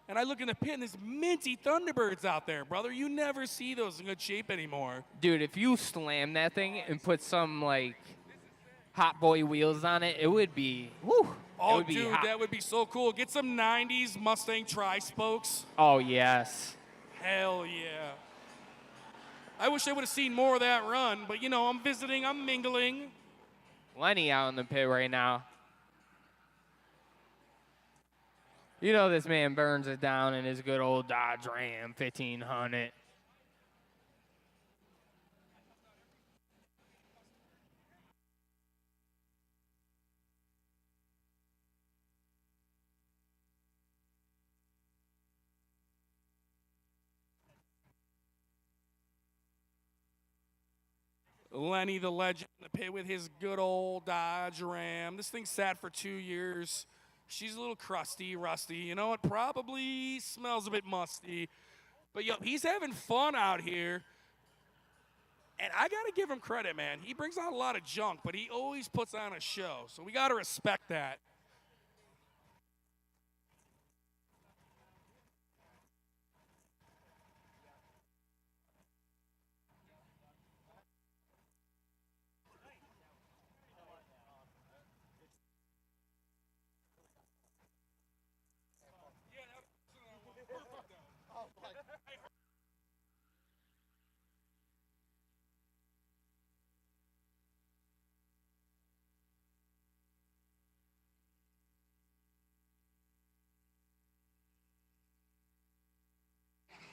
and I look in the pit, and there's minty Thunderbirds out there, brother. You never see those in good shape anymore. Dude, if you slam that thing and put some, like, Hot Boy wheels on it, it would be, whew. Oh, dude, that would be so cool. Get some 90s Mustang tri-spokes. Oh, yes. Hell yeah. I wish I would have seen more of that run, but, you know, I'm visiting, I'm mingling. Lenny out in the pit right now. You know this man burns it down in his good old Dodge Ram 1500. Lenny the legend in the pit with his good old Dodge Ram. This thing sat for 2 years. She's a little crusty, rusty. You know, it probably smells a bit musty. But, yo, he's having fun out here. And I got to give him credit, man. He brings out a lot of junk, but he always puts on a show. So we got to respect that.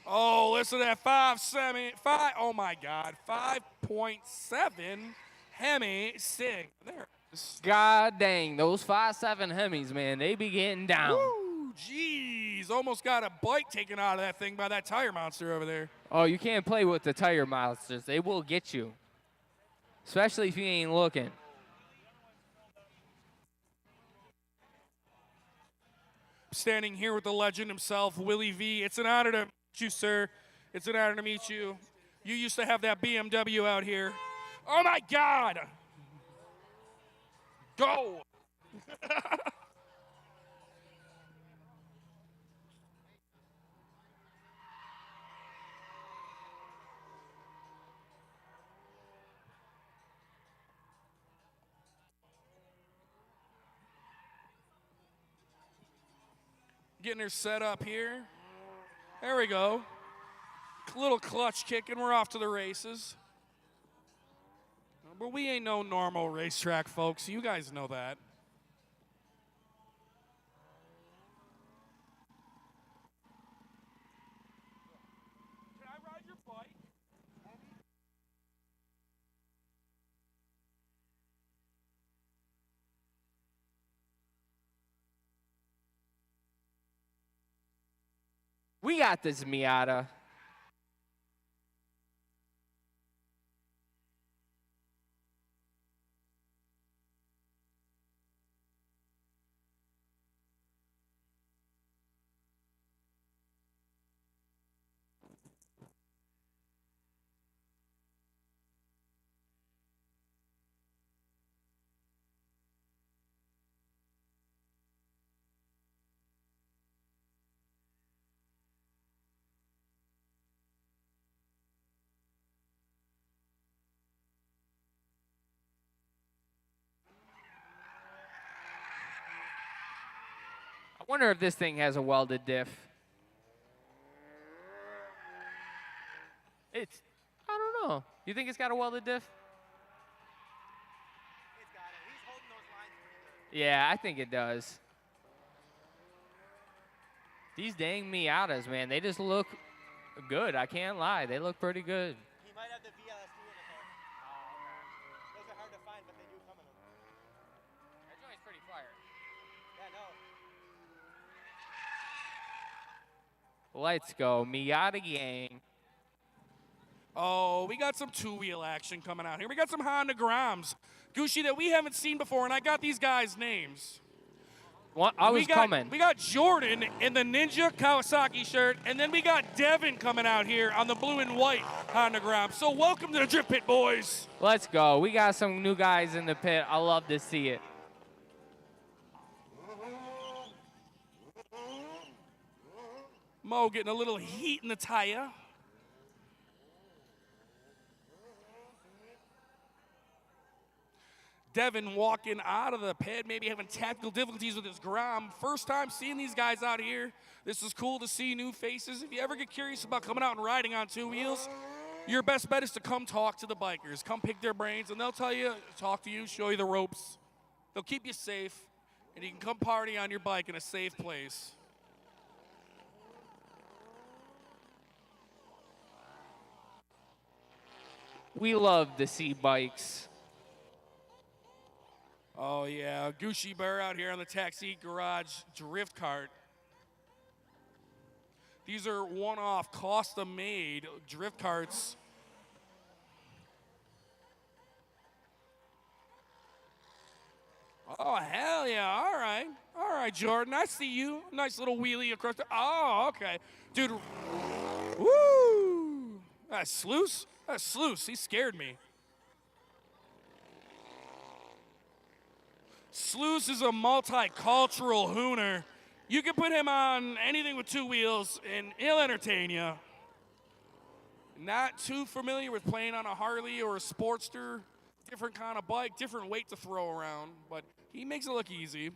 Oh, listen to that 5.7, oh my God, 5.7 Hemi Sig. There. God dang, those 5.7 Hemis, man, they be getting down. Woo, jeez, almost got a bite taken out of that thing by that tire monster over there. Oh, you can't play with the tire monsters. They will get you, especially if you ain't looking. Standing here with the legend himself, Willie V. It's an honor to meet you, sir. It's an honor to meet you. You used to have that BMW out here. Oh, my God. Go. Getting her set up here. There we go. Little clutch kick, and we're off to the races. But we ain't no normal racetrack, folks. You guys know that. Can I ride your bike? We got this, Miata. I wonder if this thing has a welded diff. I don't know. You think it's got a welded diff? He's got it. He's holding those lines pretty good. Yeah, I think it does. These dang Miatas, man, they just look good. I can't lie. They look pretty good. He might have the VLSD in it though. Those are hard to find, but they do come in them. That joint's pretty fire. Yeah, no. Let's go, Miata gang. Oh, we got some two-wheel action coming out here. We got some Honda Groms, Gucci, that we haven't seen before, and I got these guys' names. I was coming. We got Jordan in the Ninja Kawasaki shirt, and then we got Devin coming out here on the blue and white Honda Grom. So welcome to the Drip Pit, boys. Let's go. We got some new guys in the pit. I love to see it. Mo getting a little heat in the tire. Devin walking out of the pit, maybe having tactical difficulties with his Grom. First time seeing these guys out here. This is cool to see new faces. If you ever get curious about coming out and riding on two wheels, your best bet is to come talk to the bikers. Come pick their brains, and they'll tell you, talk to you, show you the ropes. They'll keep you safe, and you can come party on your bike in a safe place. We love to see bikes. Oh, yeah, Gucci Bear out here on the Taxi Garage drift cart. These are one-off, custom-made drift carts. Oh, hell yeah, all right. All right, Jordan, I see you. Nice little wheelie across the, oh, okay. Dude, woo! That's Sluice. That's Sluice, he scared me. Sluice is a multicultural hooner. You can put him on anything with two wheels, and he'll entertain you. Not too familiar with playing on a Harley or a Sportster. Different kind of bike, different weight to throw around, but he makes it look easy.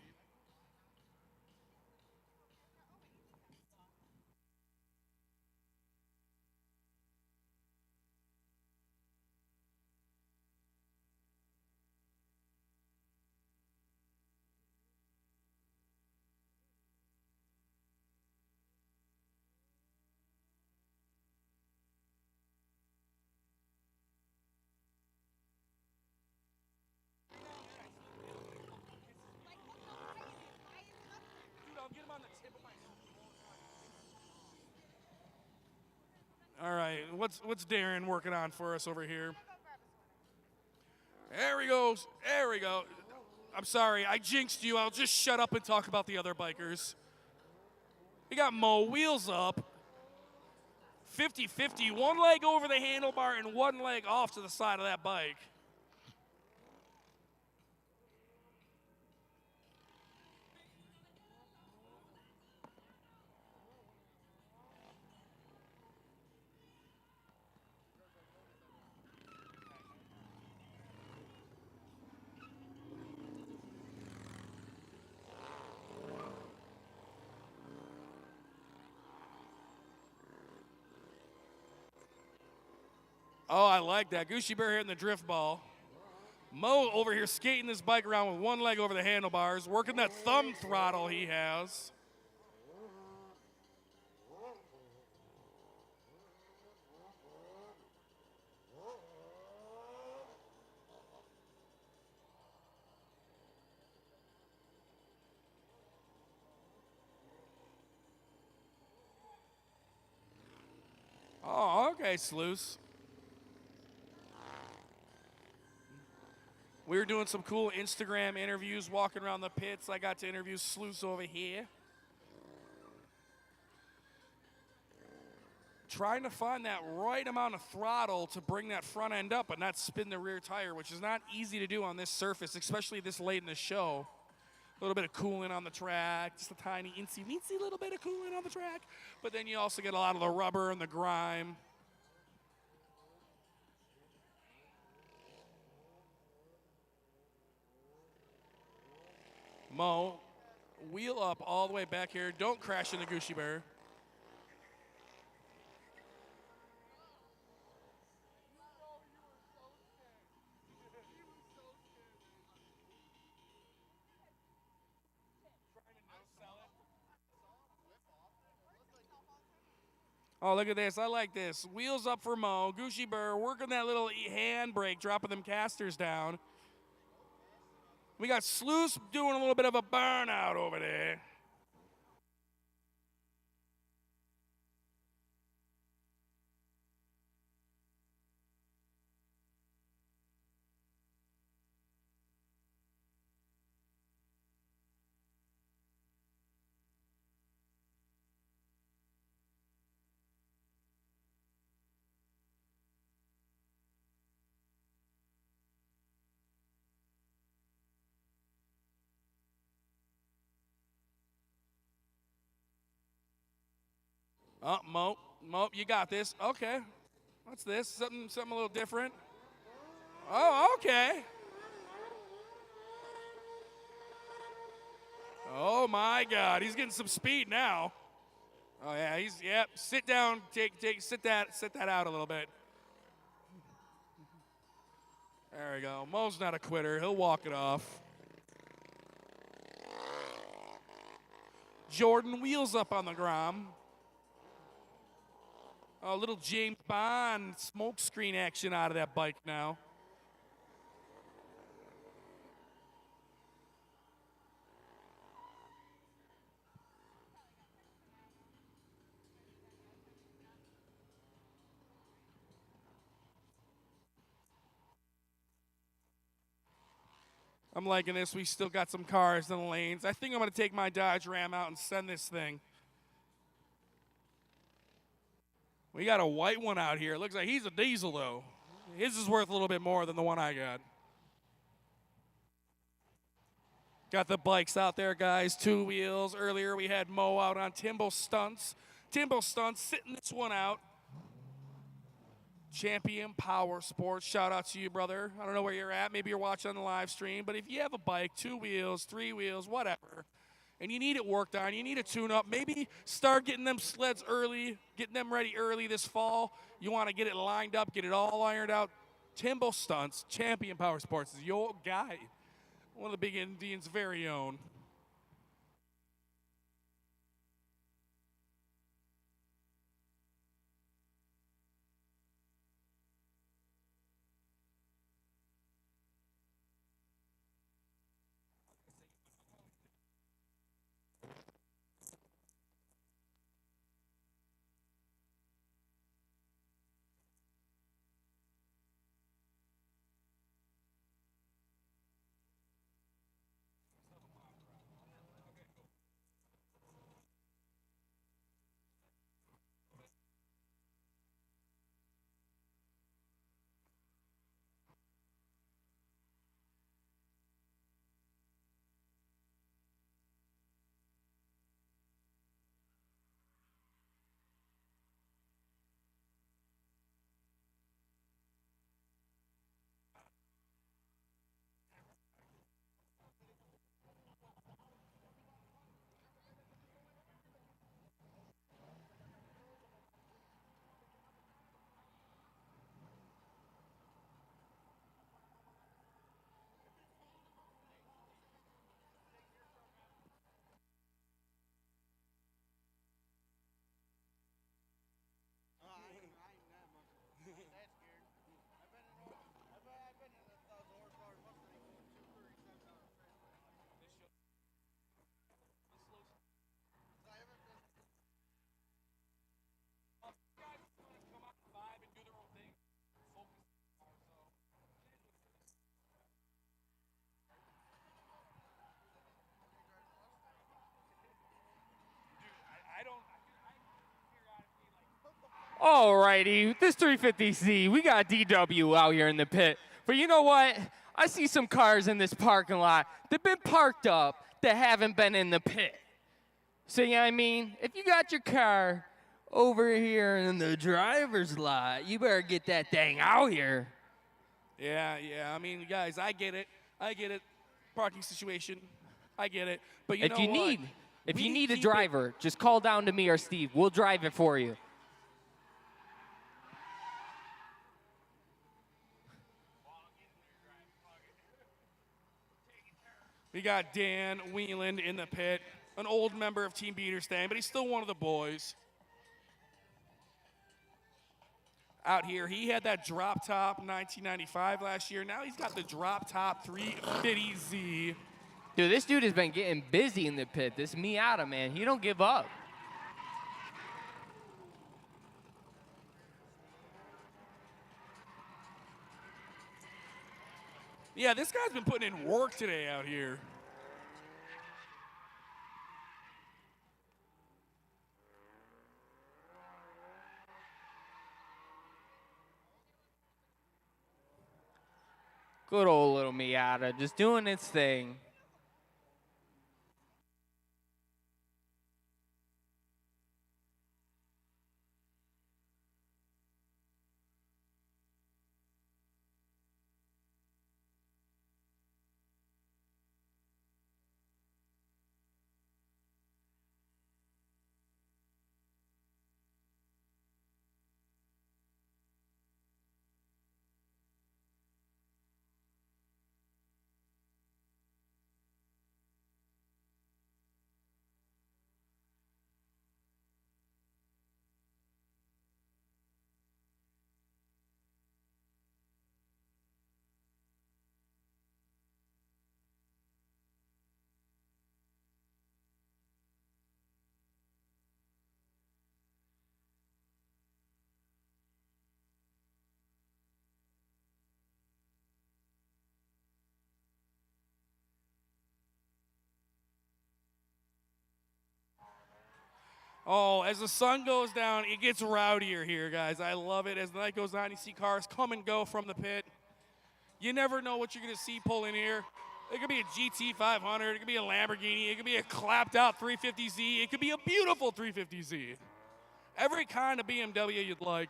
All right, what's Darren working on for us over here? There he goes. There we go. I'm sorry, I jinxed you. I'll just shut up and talk about the other bikers. We got Mo, wheels up. 50-50, one leg over the handlebar and one leg off to the side of that bike. Oh, I like that. Gucci Bear hitting the drift ball. Mo over here skating this bike around with one leg over the handlebars, working that thumb throttle he has. Oh, okay, Sluice. We were doing some cool Instagram interviews walking around the pits. I got to interview Sluice over here. Trying to find that right amount of throttle to bring that front end up and not spin the rear tire, which is not easy to do on this surface, especially this late in the show. A little bit of cooling on the track, just a tiny incy-weensy little bit of cooling on the track. But then you also get a lot of the rubber and the grime. Mo, wheel up all the way back here. Don't crash in the Gucci Bear. Oh, look at this. I like this. Wheels up for Mo. Gucci Bear working that little hand brake, dropping them casters down. We got Sluice doing a little bit of a burnout over there. Oh, Mo, you got this. Okay. What's this? Something a little different. Oh, okay. Oh my God, he's getting some speed now. Oh yeah, yep. Sit down, sit that out a little bit. There we go. Mo's not a quitter. He'll walk it off. Jordan wheels up on the Grom. A little James Bond smoke screen action out of that bike now. I'm liking this. We still got some cars in the lanes. I think I'm going to take my Dodge Ram out and send this thing. We got a white one out here. It looks like he's a diesel, though. His is worth a little bit more than the one I got. Got the bikes out there, guys. 2 wheels. Earlier we had Mo out on Timbo Stunts. Timbo Stunts sitting this one out. Champion Power Sports. Shout out to you, brother. I don't know where you're at. Maybe you're watching on the live stream. But if you have a bike, 2 wheels, 3 wheels, whatever, and you need it worked on, you need a tune-up, maybe start getting them sleds early, getting them ready early this fall. You want to get it lined up, get it all ironed out. Timbo Stunts, Champion Power Sports is your guy. One of the Big Indians' very own. Alrighty, this 350Z, we got DW out here in the pit. But you know what? I see some cars in this parking lot that been parked up that haven't been in the pit. So, you know what I mean? If you got your car over here in the driver's lot, you better get that thing out here. Yeah. I mean, guys, I get it. Parking situation. I get it. But you know what? If you need a driver, just call down to me or Steve. We'll drive it for you. We got Dan Wheeland in the pit, an old member of Team Beaterstang, but he's still one of the boys. Out here, he had that drop top 1995 last year. Now he's got the drop top 350Z. Dude, this dude has been getting busy in the pit. This Miata, man, he don't give up. Yeah, this guy's been putting in work today out here. Good old little Miata, just doing its thing. Oh, as the sun goes down, it gets rowdier here, guys. I love it. As the night goes on, you see cars come and go from the pit. You never know what you're going to see pull in here. It could be a GT 500. It could be a Lamborghini. It could be a clapped-out 350Z. It could be a beautiful 350Z. Every kind of BMW you'd like.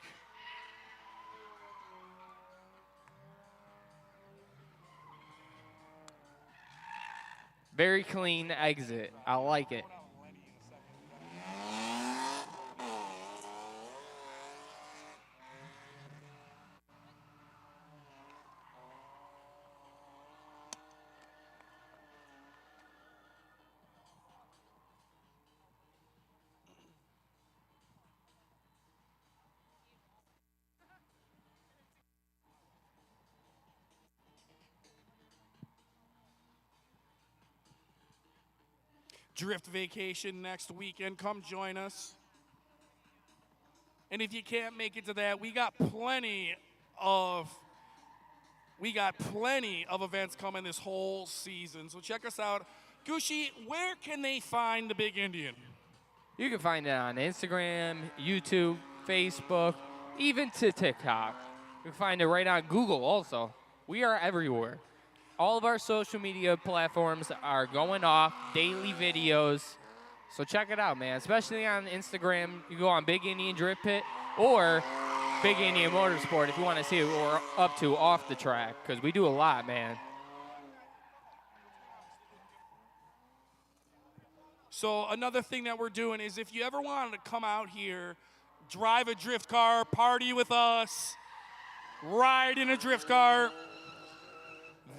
Very clean exit. I like it. Drift vacation next weekend. Come join us. And if you can't make it to that, we got plenty of events coming this whole season. So check us out. Gushi, where can they find the Big Indian? You can find it on Instagram, YouTube, Facebook, even to TikTok. You can find it right on Google also. We are everywhere. All of our social media platforms are going off, daily videos. So check it out, man. Especially on Instagram, you go on Big Indian Drift Pit or Big Indian Motorsport if you want to see what we're up to off the track, because we do a lot, man. So another thing that we're doing is if you ever wanted to come out here, drive a drift car, party with us, ride in a drift car,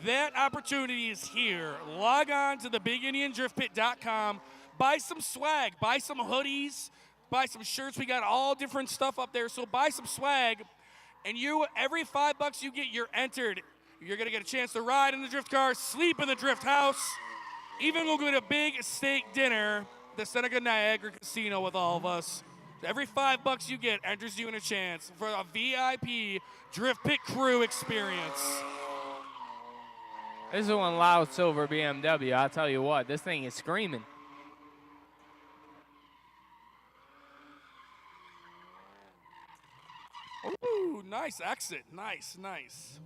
that opportunity is here. Log on to thebigindiandriftpit.com. Buy some swag. Buy some hoodies. Buy some shirts. We got all different stuff up there. So buy some swag. And every $5 you get, you're entered. You're going to get a chance to ride in the drift car, sleep in the drift house, even go get a big steak dinner at the Seneca Niagara Casino with all of us. Every $5 you get enters you in a chance for a VIP Drift Pit Crew experience. This is one loud silver BMW. I'll tell you what, this thing is screaming. Ooh, nice exit. Nice, nice.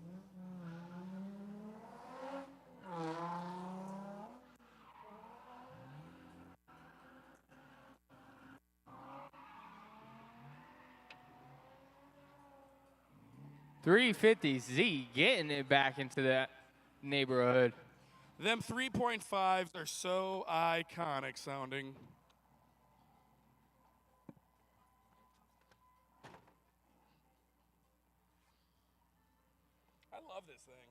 .350Z getting it back into that neighborhood. Them 3.5s are so iconic sounding. I love this thing.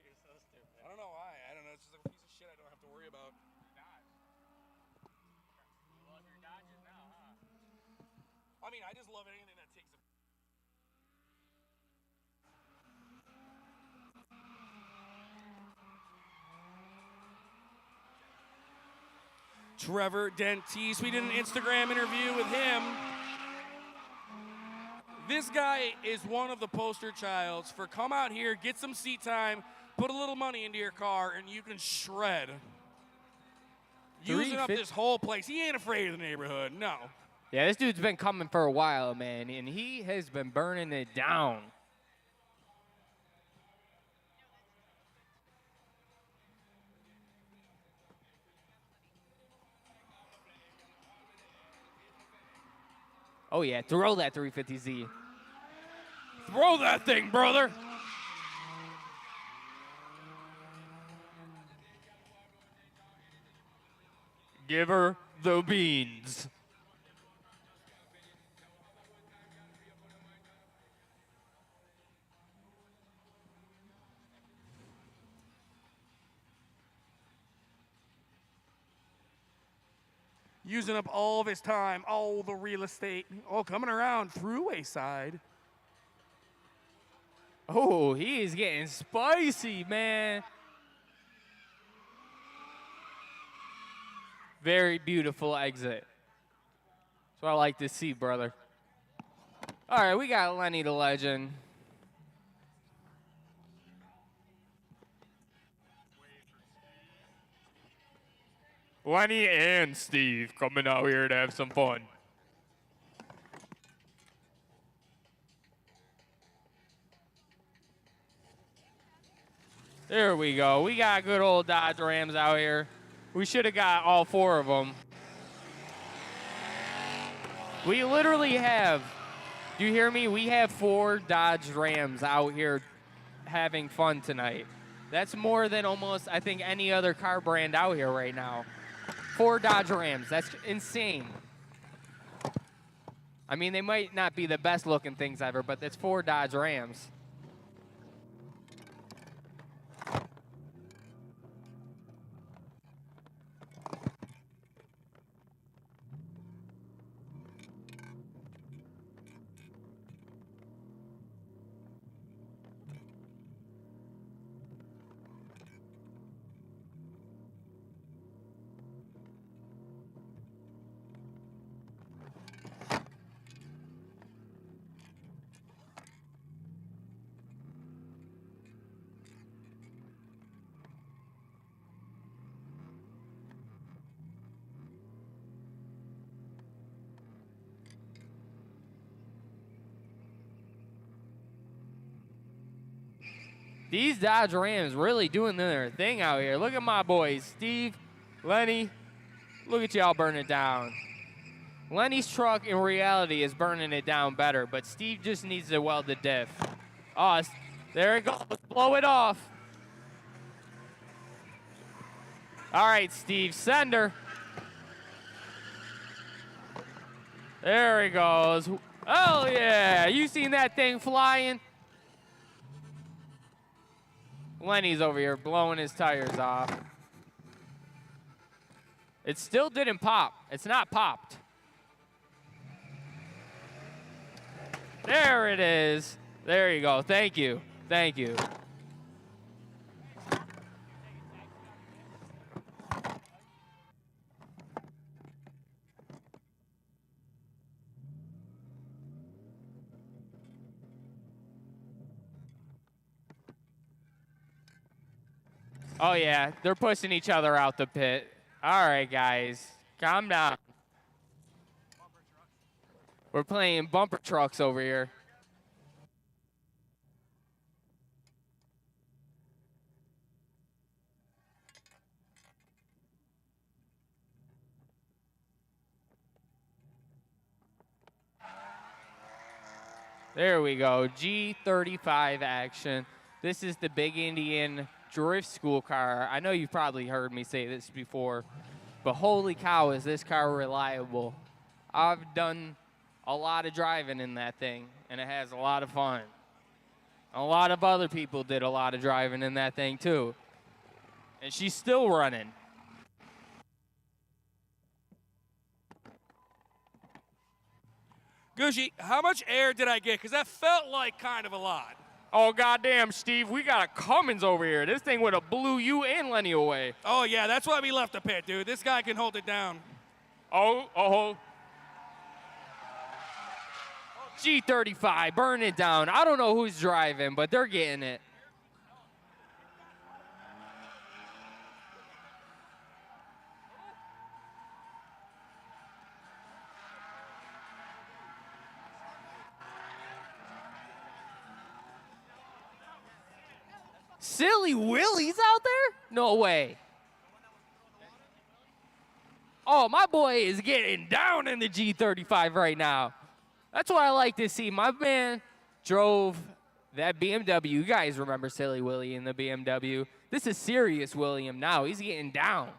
You're so stupid. I don't know why. I don't know. It's just like a piece of shit I don't have to worry about. You love your Dodges now, huh? I mean, I just love anything that takes a... Trevor Dentise, we did an Instagram interview with him. This guy is one of the poster childs for come out here, get some seat time, put a little money into your car, and you can shred. Using up this whole place. He ain't afraid of the neighborhood, no. Yeah, this dude's been coming for a while, man, and he has been burning it down. Oh, yeah, throw that 350Z. Throw that thing, brother. Give her the beans. Using up all of his time, all the real estate. Oh, coming around throughway side. Oh, he is getting spicy, man. Very beautiful exit. That's what I like to see, brother. All right, we got Lenny the Legend. Lenny and Steve coming out here to have some fun. There we go. We got good old Dodge Rams out here. We should have got all 4 of them. We literally have, do you hear me? We have 4 Dodge Rams out here having fun tonight. That's more than almost, I think, any other car brand out here right now. 4 Dodge Rams. That's insane. I mean, they might not be the best looking things ever, but that's 4 Dodge Rams. These Dodge Rams really doing their thing out here. Look at my boys, Steve, Lenny. Look at y'all burning it down. Lenny's truck, in reality, is burning it down better, but Steve just needs to weld the diff. Oh, there it goes. Blow it off. All right, Steve, sender. There he goes. Oh, yeah. You seen that thing flying? Lenny's over here blowing his tires off. It still didn't pop. It's not popped. There it is. There you go. Thank you. Thank you. Oh, yeah. They're pushing each other out the pit. All right, guys. Calm down. We're playing bumper trucks over here. There we go. G35 action. This is the Big Indian Drift School car. I know you've probably heard me say this before, but holy cow, is this car reliable. I've done a lot of driving in that thing, and it has a lot of fun. A lot of other people did a lot of driving in that thing, too. And she's still running. Gucci, how much air did I get? Because that felt like kind of a lot. Oh, goddamn, Steve, we got a Cummins over here. This thing would have blew you and Lenny away. Oh, yeah, that's why we left the pit, dude. This guy can hold it down. Oh. G35, burn it down. I don't know who's driving, but they're getting it. Silly Willie's out there? No way. Oh, my boy is getting down in the G35 right now. That's what I like to see. My man drove that BMW. You guys remember Silly Willie in the BMW. This is serious William now. He's getting down.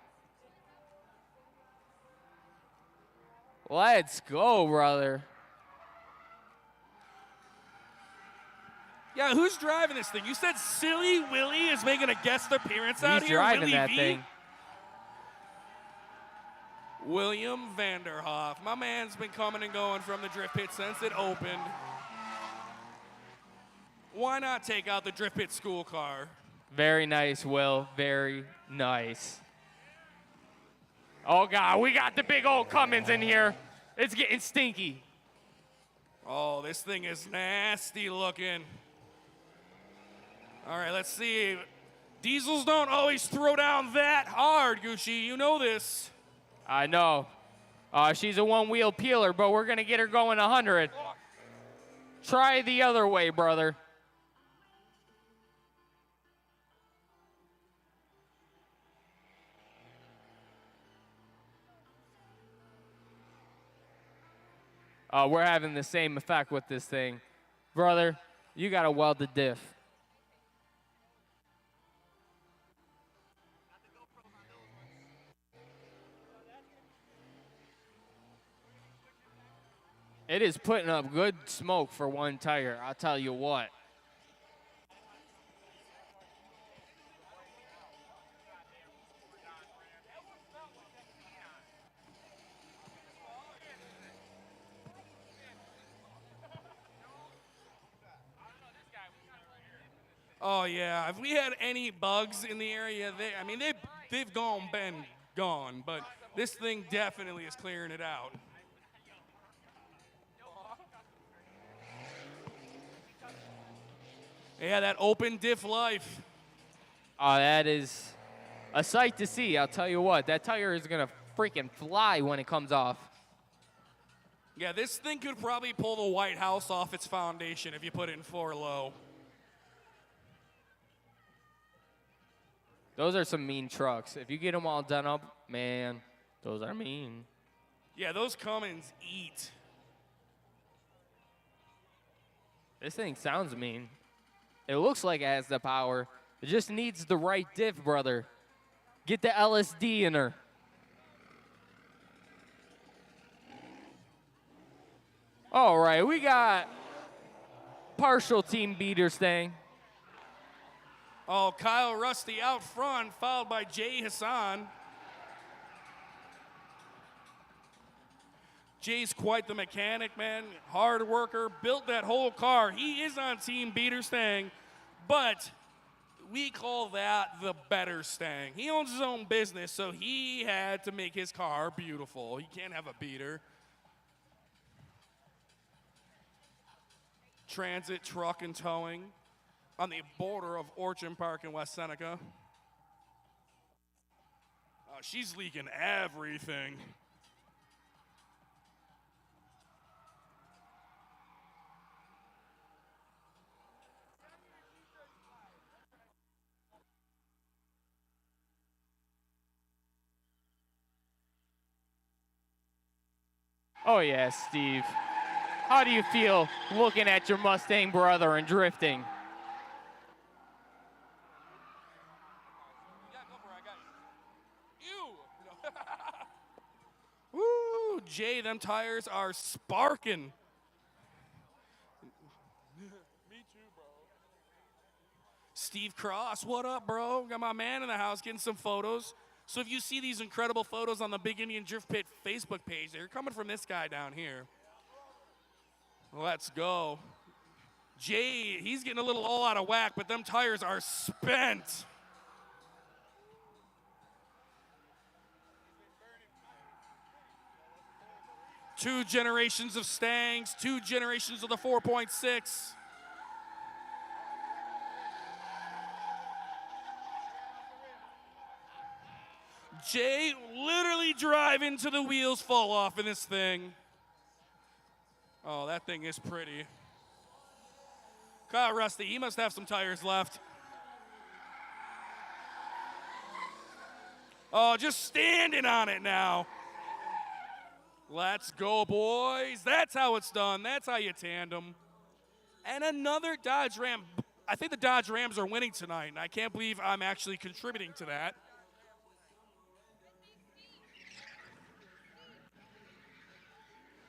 Let's go, brother. Yeah, who's driving this thing? You said Silly Willie is making a guest appearance out here? He's driving Willie that V? thing. William Vanderhoff. My man's been coming and going from the drift pit since it opened. Why not take out the drift pit school car? Very nice, Will. Very nice. Oh, God, we got the big old Cummins in here. It's getting stinky. Oh, this thing is nasty looking. All right, let's see. Diesels don't always throw down that hard, Gucci. You know this. I know. She's a one-wheel peeler, but we're going to get her going 100. Try the other way, brother. We're having the same effect with this thing. Brother, you got to weld the diff. It is putting up good smoke for one tire, I'll tell you what. Oh, yeah. If we had any bugs in the area, they've been gone. But this thing definitely is clearing it out. Yeah, that open diff life. Oh, that is a sight to see, I'll tell you what. That tire is going to freaking fly when it comes off. Yeah, this thing could probably pull the White House off its foundation if you put it in 4 low. Those are some mean trucks. If you get them all done up, man, those are mean. Yeah, those Cummins eat. This thing sounds mean. It looks like it has the power. It just needs the right diff, brother. Get the LSD in her. All right, we got partial team beaters thing. Oh, Kyle Rusty out front, followed by Jay Hassan. Jay's quite the mechanic, man. Hard worker, built that whole car. He is on Team Beater Stang, but we call that the better Stang. He owns his own business, so he had to make his car beautiful. He can't have a beater. Transit, truck, and towing on the border of Orchard Park in West Seneca. She's leaking everything. Oh, yeah, Steve. How do you feel looking at your Mustang brother and drifting? Yeah, go for it. I got you. Woo, Jay, them tires are sparking. Me too, bro. Steve Cross, what up, bro? Got my man in the house getting some photos. So if you see these incredible photos on the Big Indian Drift Pit Facebook page, they're coming from this guy down here. Let's go. Jay, he's getting a little all out of whack, but them tires are spent. Two generations of Stangs, 2 generations of the 4.6. Jay literally driving till the wheels fall off in this thing. Oh, that thing is pretty. Kyle Rusty, he must have some tires left. Oh, just standing on it now. Let's go, boys. That's how it's done. That's how you tandem. And another Dodge Ram. I think the Dodge Rams are winning tonight, and I can't believe I'm actually contributing to that.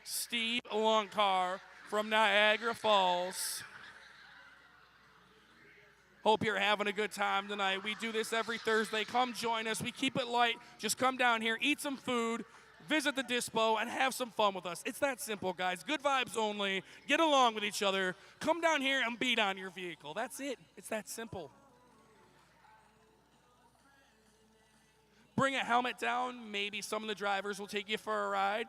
Steve Longcar from Niagara Falls. Hope you're having a good time tonight. We do this every Thursday. Come join us. We keep it light. Just come down here, eat some food, visit the dispo, and have some fun with us. It's that simple, guys. Good vibes only. Get along with each other. Come down here and beat on your vehicle. That's it. It's that simple. Bring a helmet down. Maybe some of the drivers will take you for a ride.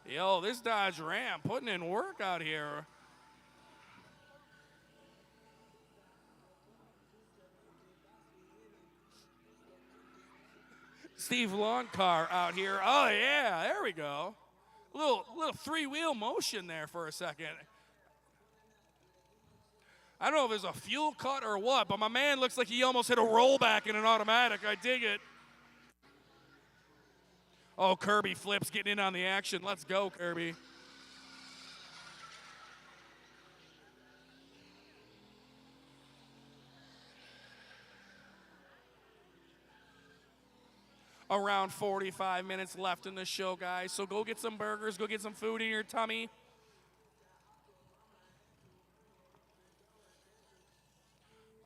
Yo, this Dodge Ram putting in work out here. Steve Longcar out here. Oh, yeah, there we go. A little three-wheel motion there for a second. I don't know if it's a fuel cut or what, but my man looks like he almost hit a rollback in an automatic. I dig it. Oh, Kirby flips getting in on the action. Let's go, Kirby. Around 45 minutes left in the show, guys. So go get some burgers, go get some food in your tummy.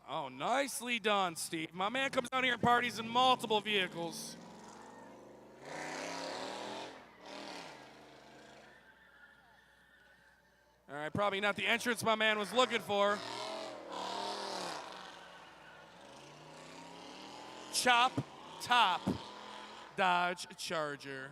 Oh, nicely done, Steve. My man comes down here and parties in multiple vehicles. All right, probably not the entrance my man was looking for. Chop top Dodge Charger.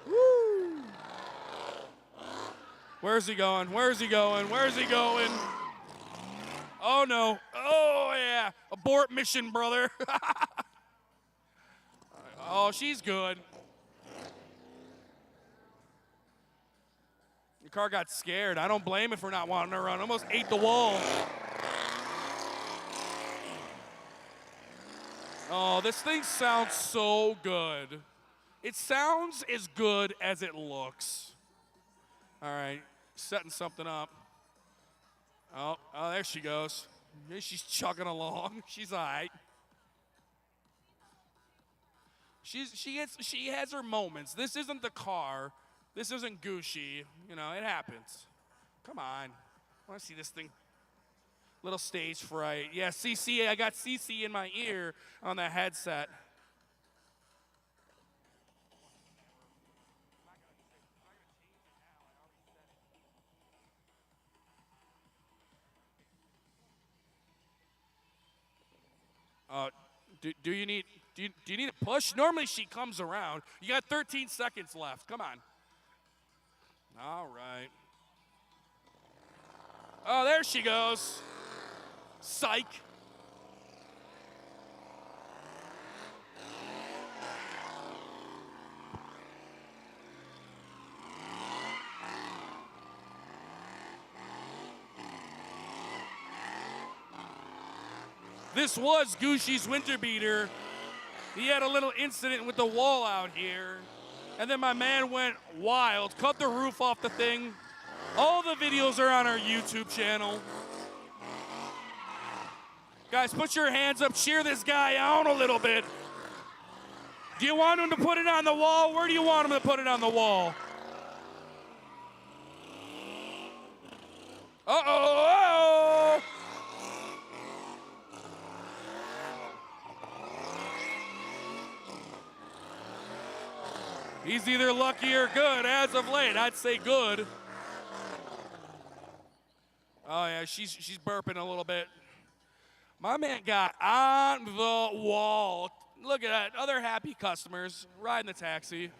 Woo! Where's he going? Where's he going? Where's he going? Oh, no. Oh, yeah. Abort mission, brother. Oh, she's good. The car got scared. I don't blame it for not wanting to run. Almost ate the wall. Oh, this thing sounds so good. It sounds as good as it looks. All right, setting something up. Oh, there she goes. She's chugging along. She's all right. She has her moments. This isn't the car. This isn't Gucci. You know, it happens. Come on. I want to see this thing. Little stage fright. Yeah, CC. I got CC in my ear on the headset. Do you need a push? Normally she comes around. You got 13 seconds left. Come on. All right. Oh, there she goes. Psych. This was Gucci's winter beater. He had a little incident with the wall out here. And then my man went wild, cut the roof off the thing. All the videos are on our YouTube channel. Guys, put your hands up, cheer this guy on a little bit. Do you want him to put it on the wall? Where do you want him to put it on the wall? Uh-oh! He's either lucky or good as of late. I'd say good. Oh, yeah, she's burping a little bit. My man got on the wall. Look at that. Other happy customers riding the taxi.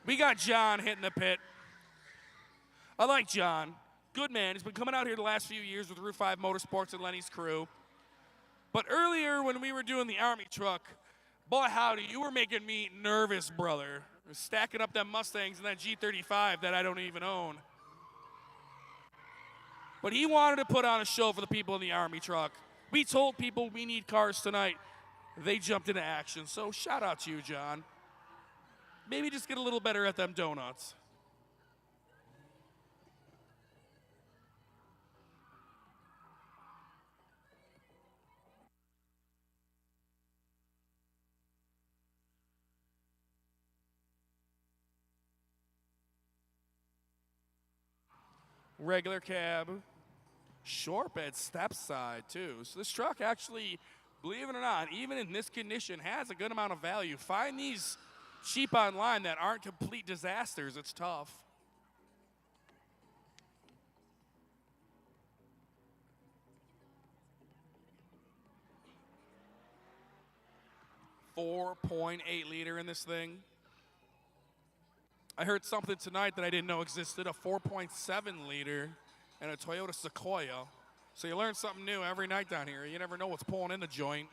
We got John hitting the pit. I like John. Good man. He's been coming out here the last few years with Route 5 Motorsports and Lenny's crew. But earlier when we were doing the Army truck, boy howdy, you were making me nervous, brother. Stacking up them Mustangs and that G35 that I don't even own. But he wanted to put on a show for the people in the Army truck. We told people we need cars tonight. They jumped into action. So shout out to you, John. Maybe just get a little better at them donuts. Regular cab, short bed, step side too. So this truck actually, believe it or not, even in this condition, has a good amount of value. Find these cheap online that aren't complete disasters. It's tough. .8 liter in this thing. I heard something tonight that I didn't know existed, a 4.7 liter and a Toyota Sequoia. So you learn something new every night down here. You never know what's pulling in the joint.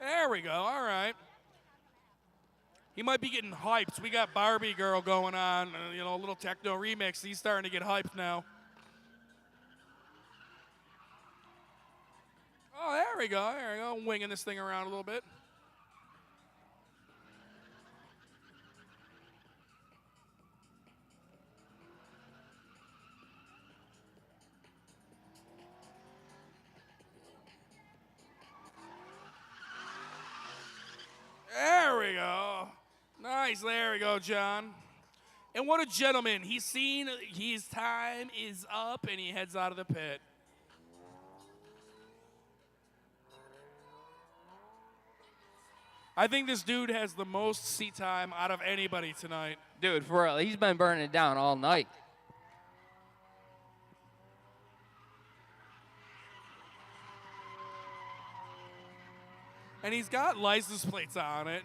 There we go, all right. He might be getting hyped. We got Barbie Girl going on, you know, a little techno remix. He's starting to get hyped now. Oh, there we go, there we go. Winging this thing around a little bit. There we go. Nice, there we go, John. And what a gentleman. He's seen his time is up, and he heads out of the pit. I think this dude has the most seat time out of anybody tonight. Dude, for real, he's been burning it down all night. And he's got license plates on it.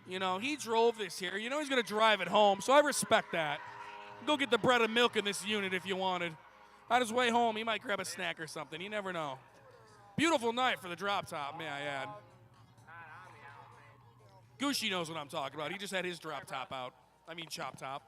You know, he drove this here. You know he's going to drive it home, so I respect that. Go get the bread and milk in this unit if you wanted. On his way home, he might grab a snack or something. You never know. Beautiful night for the drop top, may I add. Gucci knows what I'm talking about. He just had his drop top out. I mean, chop top.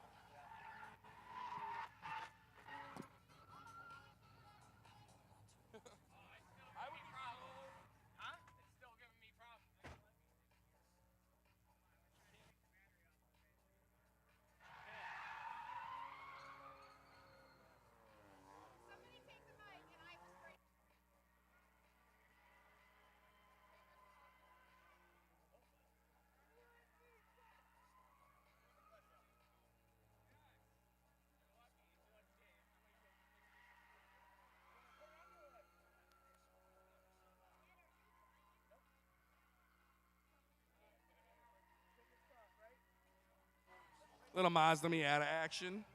Little Mazda Miata action.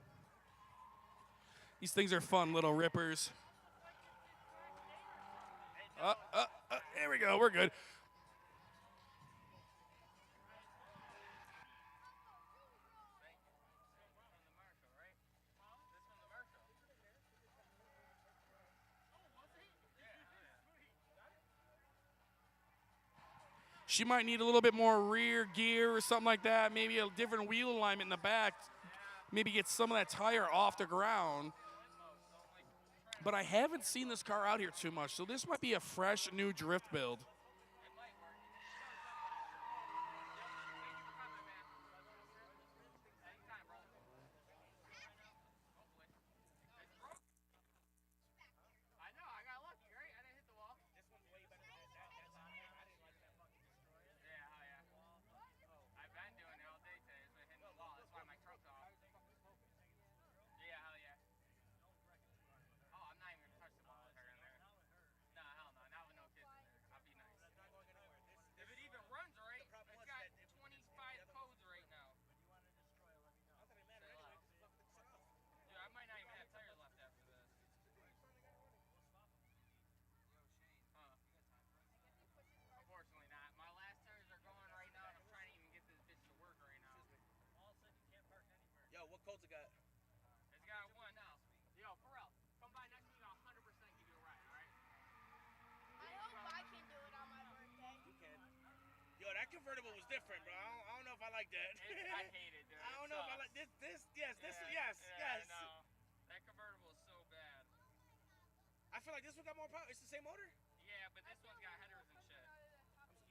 These things are fun little rippers. There we go. We're good. She might need a little bit more rear gear or something like that. Maybe a different wheel alignment in the back. Maybe get some of that tire off the ground. But I haven't seen this car out here too much, so this might be a fresh new drift build. What codes it got? It's got one now. Yo, for real, come by next week. I'll 100% give you a ride, all right? I hope I can do it on my birthday. You can. Yo, that convertible was different, bro. I don't know if I like that. I hate it, dude. I don't know if I like this. Yes. No. That convertible is so bad. I feel like this one got more power. It's the same motor? Yeah, but this one's got headers and shit.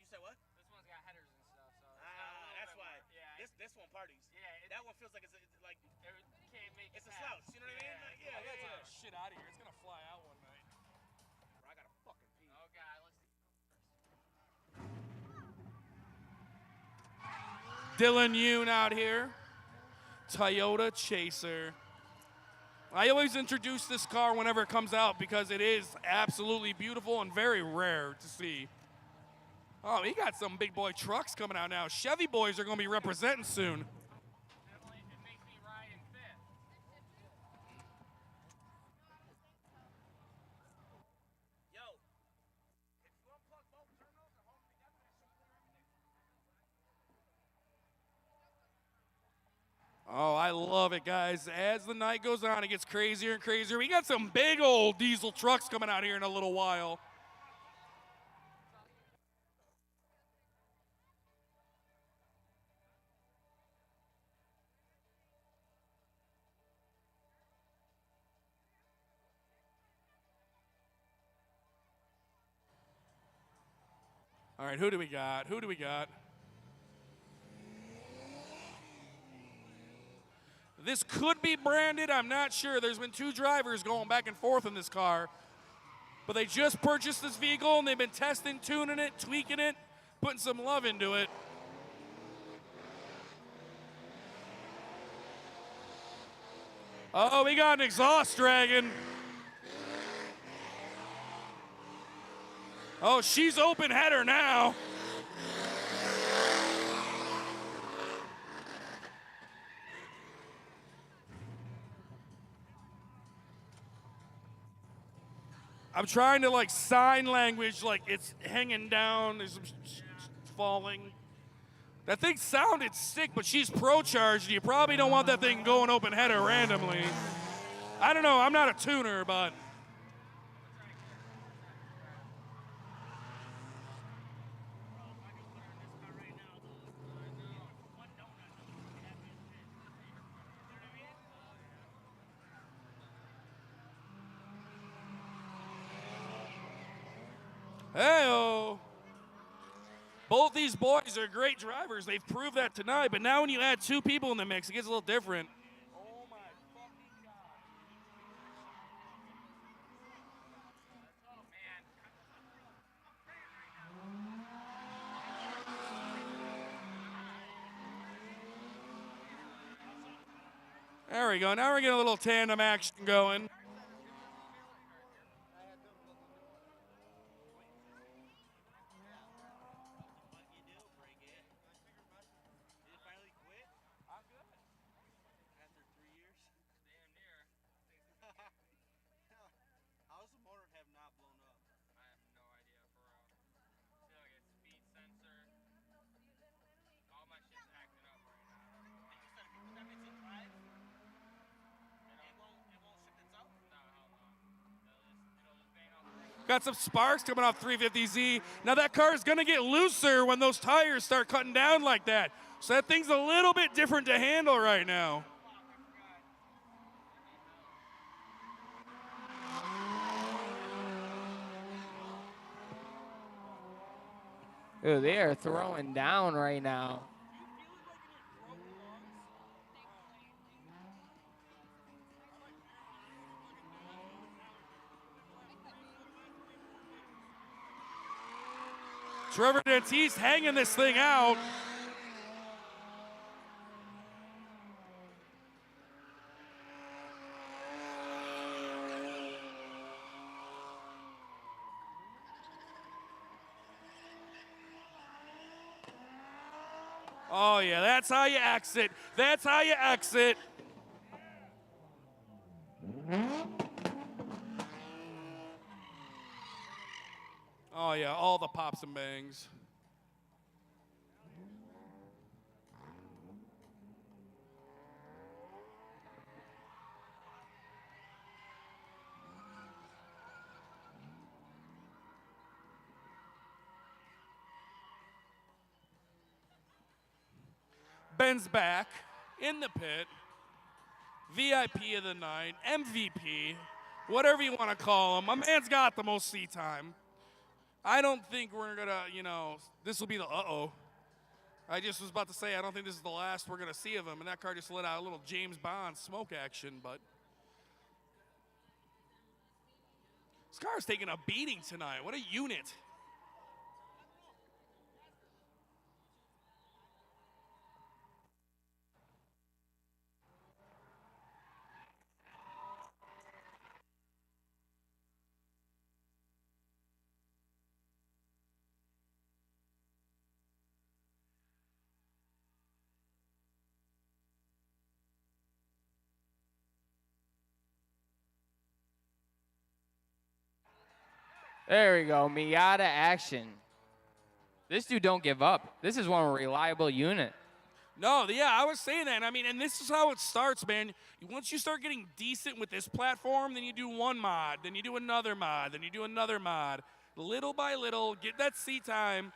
You said what? This one's got headers and stuff, so. That's why. Yeah. This one parties. Yeah. That one feels like it's like Can't make it's it a pass. slouch. You know what I mean? Like, I gotta take that shit out of here. It's gonna fly out one night. Bro, I gotta fucking pee. Oh, God, let's see. Dylan Yoon out here. Toyota Chaser. I always introduce this car whenever it comes out because it is absolutely beautiful and very rare to see. Oh, he got some big boy trucks coming out now. Chevy boys are going to be representing soon. It makes me ride and fit. Yo, if you unplug both terminals and hold them together, it should clear everything. Oh, I love it, guys. As the night goes on, it gets crazier and crazier. We got some big old diesel trucks coming out here in a little while. All right, who do we got? This could be branded. I'm not sure. There's been two drivers going back and forth in this car. But they just purchased this vehicle, and they've been testing, tuning it, tweaking it, putting some love into it. Oh, we got an exhaust dragon. Oh, she's open header now. I'm trying to like sign language like it's hanging down, there's some falling. That thing sounded sick, but she's pro-charged. You probably don't want that thing going open header randomly. I don't know, I'm not a tuner, but. Hey-oh. Both these boys are great drivers. They've proved that tonight, but now when you add two people in the mix, it gets a little different. Oh, my fucking God. There we go. Now we're getting a little tandem action going. How does the motor have not blown up? I have no idea for real. Feel like it's speed sensor. All my shit's acting up right now. I don't know why. That makes it drive? It won't shift itself? No, hell no. It'll just bang off the road. Got some sparks coming off 350Z. Now that car is going to get looser when those tires start cutting down like that. So that thing's a little bit different to handle right now. Dude, they are throwing down right now. Trevor Dante's hanging this thing out. Oh, yeah, that's how you exit. That's how you exit. Oh, yeah, all the pops and bangs. Ben's back in the pit. VIP of the night, MVP, whatever you want to call him. My man's got the most seat time. I don't think we're going to, this will be the uh-oh. I just was about to say, I don't think this is the last we're going to see of him. And that car just let out a little James Bond smoke action. But this car's taking a beating tonight. What a unit. There we go, Miata action. This dude don't give up. This is one reliable unit. No, yeah, I was saying that. I mean, and this is how it starts, man. Once you start getting decent with this platform, then you do one mod, then you do another mod, then you do another mod. Little by little, get that seat time.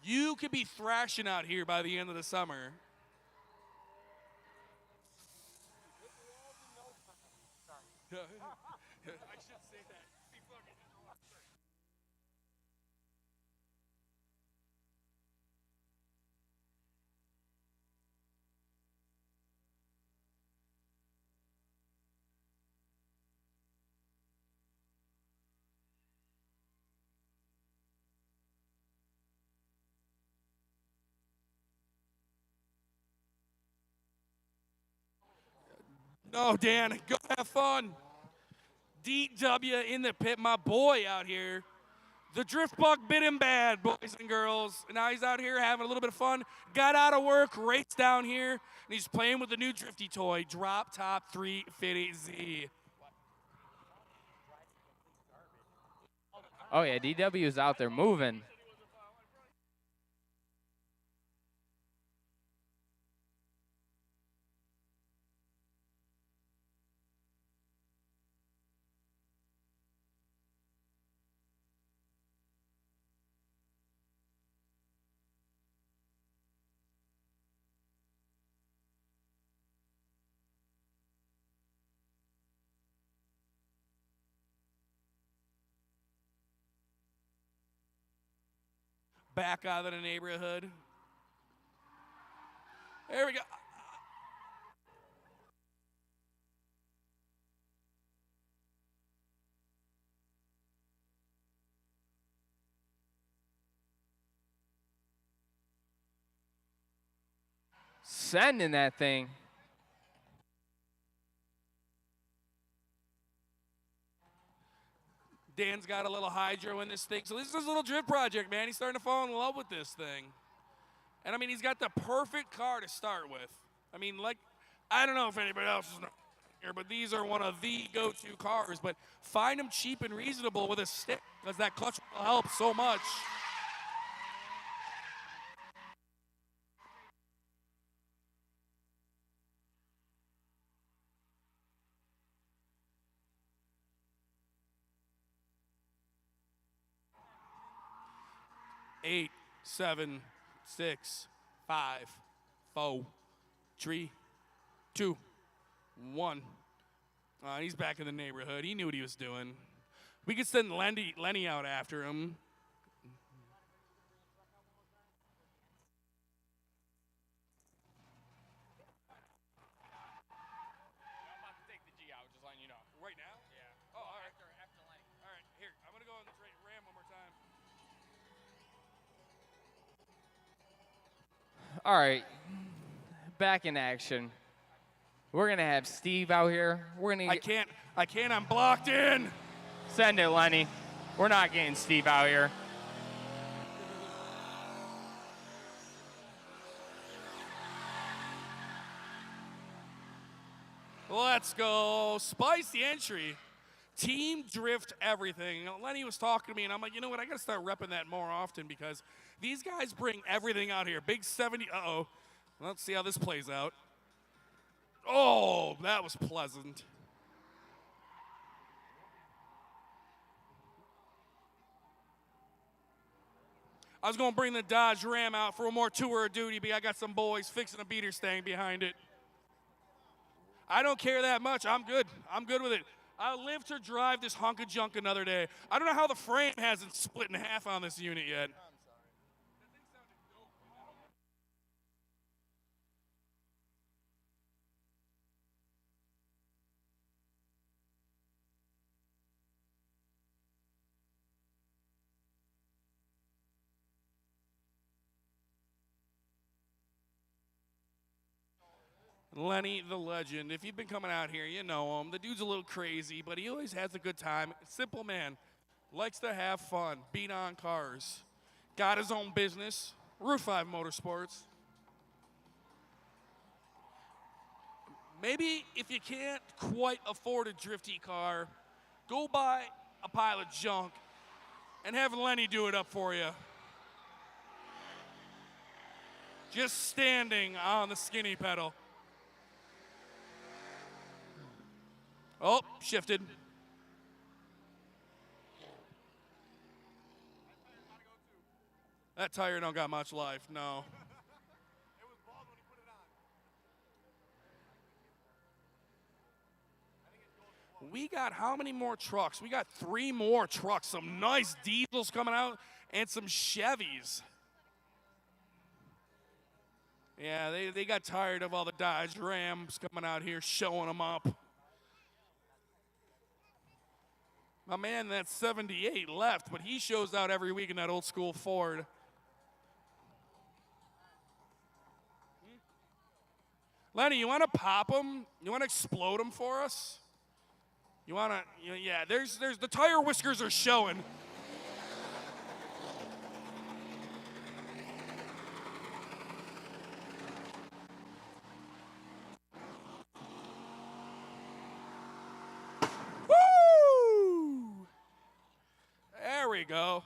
You could be thrashing out here by the end of the summer. I should say that. No, Dan, go have fun. DW in the pit, my boy out here. The drift bug bit him bad, boys and girls. And now he's out here having a little bit of fun. Got out of work, raced down here, and he's playing with the new drifty toy, Drop Top 350Z. Oh yeah, DW is out there moving. Back out of the neighborhood. There we go. Sending that thing. Dan's got a little hydro in this thing. So this is his little drift project, man. He's starting to fall in love with this thing. And I mean, he's got the perfect car to start with. I mean, like, I don't know if anybody else is. here, but these are one of the go-to cars. But find them cheap and reasonable with a stick, because that clutch will help so much. Eight, 7, 6, 5, 4, 3, 2, 1. He's back in the neighborhood. He knew what he was doing. We could send Lenny out after him. I'm about to take the G out, just letting you know. Right now? Yeah. Oh, all right. After Lenny. All right, here. I'm going to go on the ram one more time. All right, back in action. We're gonna have Steve out here. We're gonna I can't. I'm blocked in. send it, Lenny. We're not getting Steve out here. Let's go. Spicy entry. Team drift everything. Lenny was talking to me, and I'm like, you know what? I got to start repping that more often because these guys bring everything out here. Big 70. Uh-oh. Let's see how this plays out. Oh, that was pleasant. I was going to bring the Dodge Ram out for a more tour of duty, but I got some boys fixing a beater stang behind it. I don't care that much. I'm good. I'm good with it. I'll live to drive this hunk of junk another day. I don't know how the frame hasn't split in half on this unit yet. Lenny the legend. If you've been coming out here, you know him. The dude's a little crazy, but he always has a good time. Simple man. Likes to have fun. Beat on cars. Got his own business. Route 5 Motorsports. Maybe if you can't quite afford a drifty car, go buy a pile of junk and have Lenny do it up for you. Just standing on the skinny pedal. Oh, shifted. That tire don't got much life, no. We got how many more trucks? We got 3 more trucks. Some nice diesels coming out and some Chevys. Yeah, they got tired of all the Dodge Rams coming out here showing them up. My man, that's 78 left, but he shows out every week in that old school Ford. Lenny, you want to pop them? You want to explode them for us? You want to, yeah, there's the tire whiskers are showing. Woo! There we go.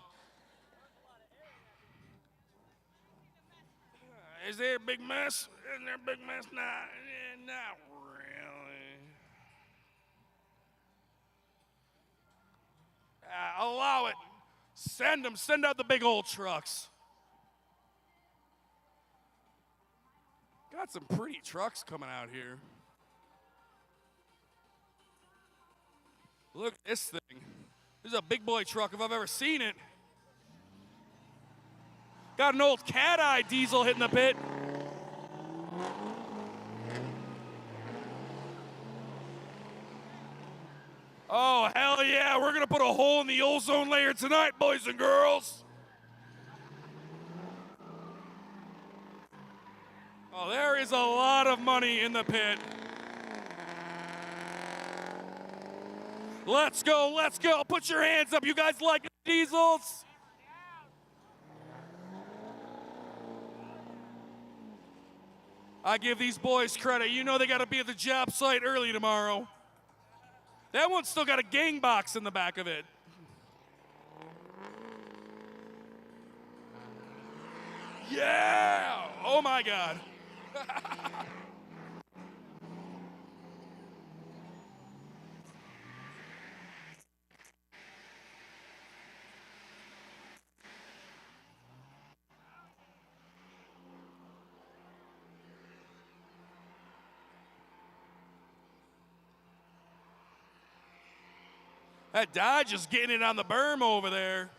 Is there a big mess? Isn't there a big mess? Not really. Allow it. Send them. Send out the big old trucks. Got some pretty trucks coming out here. Look at this thing. This is a big boy truck if I've ever seen it. Got an old cat-eye diesel hitting the pit. Oh, hell yeah. We're going to put a hole in the ozone layer tonight, boys and girls. Oh, there is a lot of money in the pit. Let's go, let's go. Put your hands up. You guys like diesels? I give these boys credit. You know they got to be at the job site early tomorrow. That one's still got a gang box in the back of it. Yeah! Oh my God. That Dodge is getting it on the berm over there.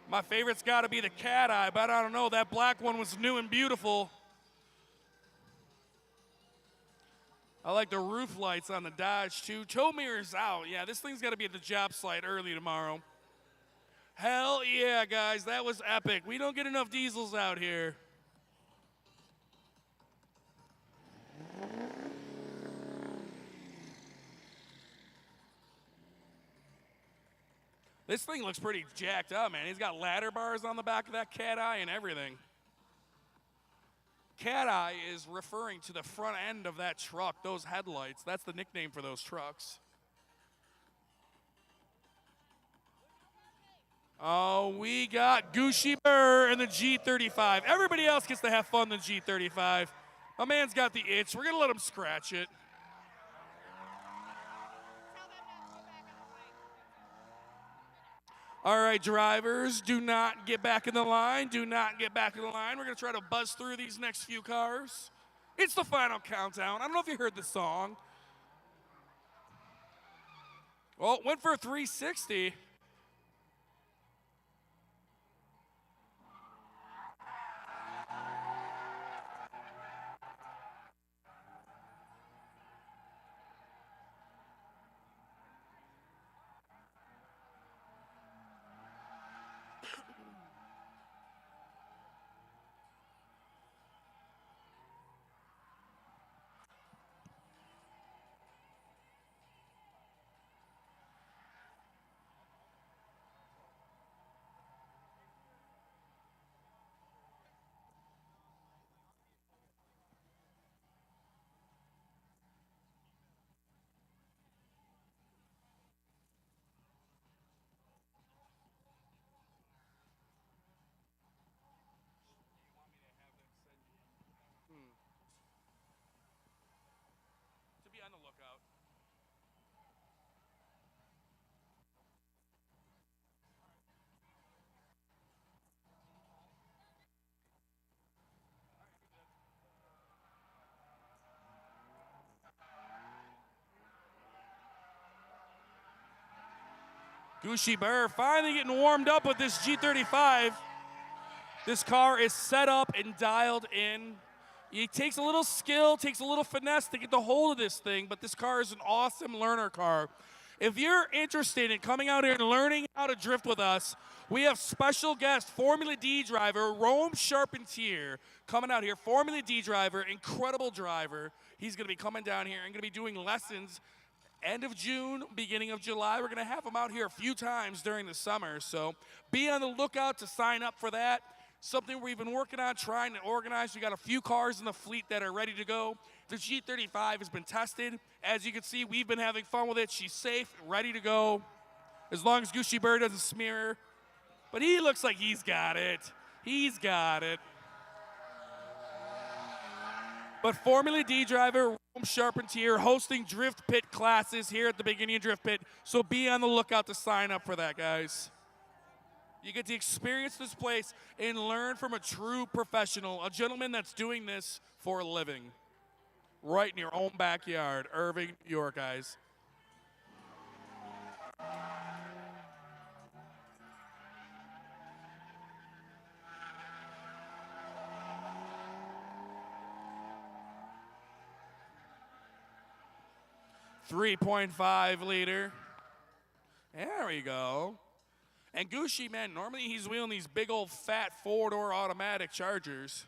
My favorite's got to be the cat eye, but I don't know. That black one was new and beautiful. I like the roof lights on the Dodge, too. Tow mirrors out. Yeah, this thing's got to be at the job site early tomorrow. Hell yeah, guys. That was epic. We don't get enough diesels out here. This thing looks pretty jacked up, man. He's got ladder bars on the back of that cat eye and everything. Cat eye is referring to the front end of that truck, those headlights. That's the nickname for those trucks. Oh, we got Gucci Burr in the G35. Everybody else gets to have fun in the G35. My man's got the itch. We're going to let him scratch it. All right, drivers, do not get back in the line. Do not get back in the line. We're going to try to buzz through these next few cars. It's the final countdown. I don't know if you heard the song. Well, it went for a 360. To be on the lookout. Gucci Burr finally getting warmed up with this G35. This car is set up and dialed in. It takes a little skill, takes a little finesse to get the hold of this thing, but this car is an awesome learner car. If you're interested in coming out here and learning how to drift with us, we have special guest Formula D driver Rome Charpentier coming out here. Formula D driver, incredible driver. He's going to be coming down here and going to be doing lessons end of June, beginning of July. We're going to have him out here a few times during the summer, so be on the lookout to sign up for that. Something we've been working on, trying to organize. We got a few cars in the fleet that are ready to go. The G35 has been tested. As you can see, we've been having fun with it. She's safe, ready to go, as long as Gucci Burr doesn't smear her. But he looks like he's got it. He's got it. But Formula D driver Rome Charpentier hosting Drift Pit classes here at the beginning of Drift Pit. So be on the lookout to sign up for that, guys. You get to experience this place and learn from a true professional, a gentleman that's doing this for a living. Right in your own backyard, Irving, New York, guys. .5 liter. There we go. And Gucci, man, normally he's wheeling these big old fat four-door automatic Chargers.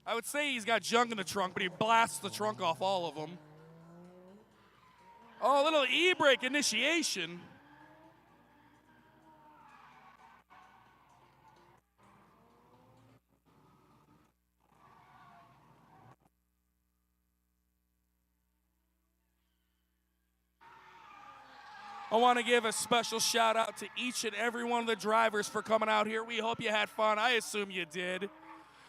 I would say he's got junk in the trunk, but he blasts the trunk off all of them. Oh, a little e-brake initiation. I want to give a special shout out to each and every one of the drivers for coming out here. We hope you had fun. I assume you did.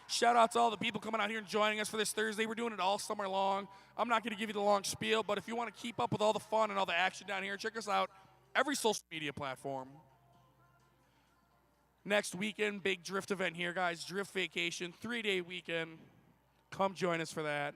Shout out to all the people coming out here and joining us for this Thursday. We're doing it all summer long. I'm not going to give you the long spiel, but if you want to keep up with all the fun and all the action down here, check us out every social media platform. Next weekend, big drift event here, guys. Drift Vacation, 3-day weekend. Come join us for that.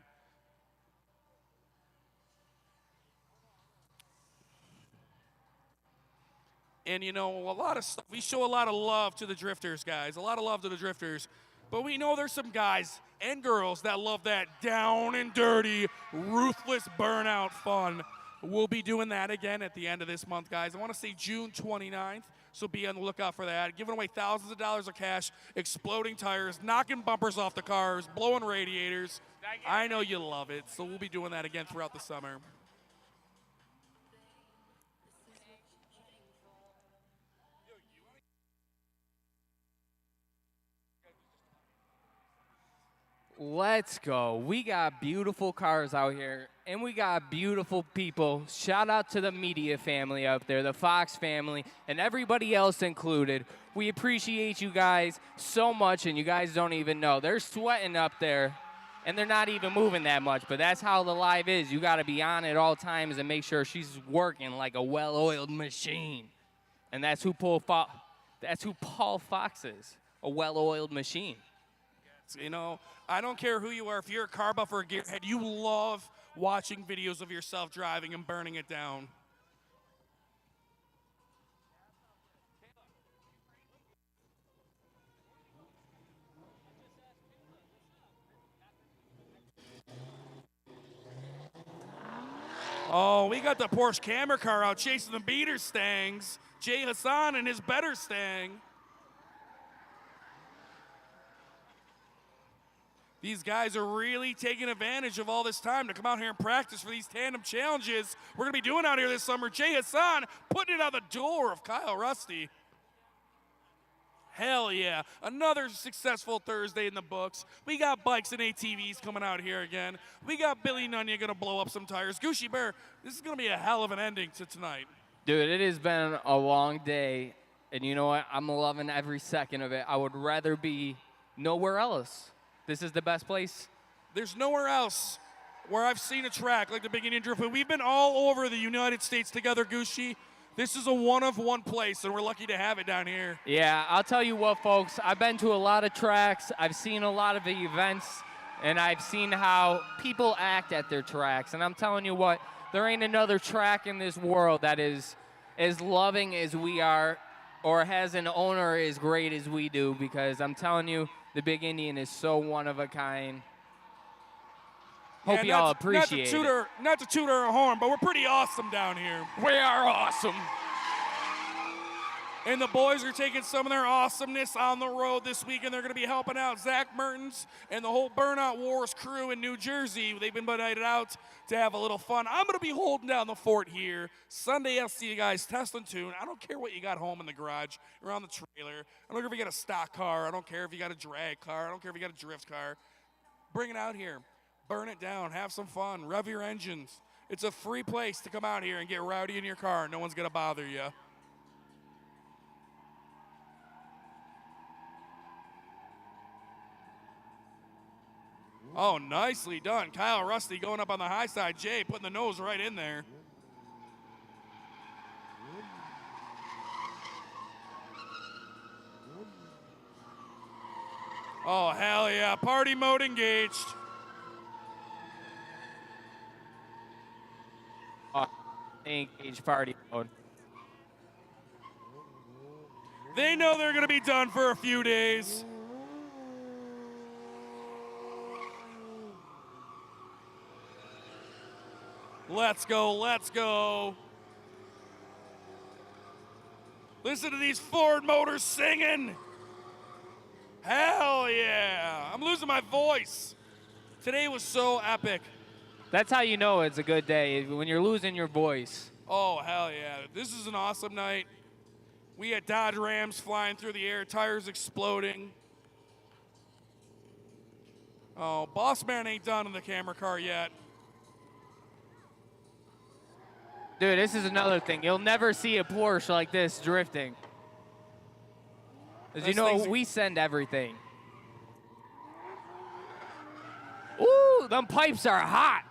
And, you know, a lot of stuff. We show a lot of love to the drifters, guys. A lot of love to the drifters. But we know there's some guys and girls that love that down and dirty, ruthless burnout fun. We'll be doing that again at the end of this month, guys. I want to say June 29th, so be on the lookout for that. Giving away thousands of dollars of cash, exploding tires, knocking bumpers off the cars, blowing radiators. I know you love it, so we'll be doing that again throughout the summer. Let's go. We got beautiful cars out here, and we got beautiful people. Shout out to the media family out there, the Fox family, and everybody else included. We appreciate you guys so much, and you guys don't even know. They're sweating up there, and they're not even moving that much, but that's how the live is. You got to be on at all times and make sure she's working like a well-oiled machine. And that's who Paul Fox is, a well-oiled machine. You know, I don't care who you are. If you're a car buff or a gearhead, you love watching videos of yourself driving and burning it down. Oh, we got the Porsche camera car out chasing the beater stangs. Jay Hassan and his better stang. These guys are really taking advantage of all this time to come out here and practice for these tandem challenges we're going to be doing out here this summer. Jay Hassan putting it on the door of Kyle Rusty. Hell yeah. Another successful Thursday in the books. We got bikes and ATVs coming out here again. We got Billy Nunya going to blow up some tires. Gucci Bear, this is going to be a hell of an ending to tonight. Dude, it has been a long day, and you know what? I'm loving every second of it. I would rather be nowhere else. This is the best place. There's nowhere else where I've seen a track like the Big Indian Drift. We've been all over the United States together, Gucci. This is a one-of-one place, and we're lucky to have it down here. Yeah, I'll tell you what, folks. I've been to a lot of tracks. I've seen a lot of the events, and I've seen how people act at their tracks. And I'm telling you what, there ain't another track in this world that is as loving as we are or has an owner as great as we do, because I'm telling you, the Big Indian is so one of a kind. Hope y'all appreciate it. Not to toot our horn, but we're pretty awesome down here. We are awesome. And the boys are taking some of their awesomeness on the road this week, and they're going to be helping out Zach Mertens and the whole Burnout Wars crew in New Jersey. They've been invited out to have a little fun. I'm going to be holding down the fort here. Sunday, I'll see you guys test and tune. I don't care what you got home in the garage or on the trailer. I don't care if you got a stock car. I don't care if you got a drag car. I don't care if you got a drift car. Bring it out here. Burn it down. Have some fun. Rev your engines. It's a free place to come out here and get rowdy in your car. No one's going to bother you. Oh, nicely done. Kyle Rusty going up on the high side. Jay putting the nose right in there. Oh, hell yeah. Party mode engaged. Engage party mode. They know they're going to be done for a few days. Let's go, let's go. Listen to these Ford motors singing. Hell yeah. I'm losing my voice. Today was so epic. That's how you know it's a good day, when you're losing your voice. Oh, hell yeah. This is an awesome night. We had Dodge Rams flying through the air, tires exploding. Oh, Boss Man ain't done in the camera car yet. Dude, this is another thing. You'll never see a Porsche like this drifting. As you know, we send everything. Ooh, them pipes are hot.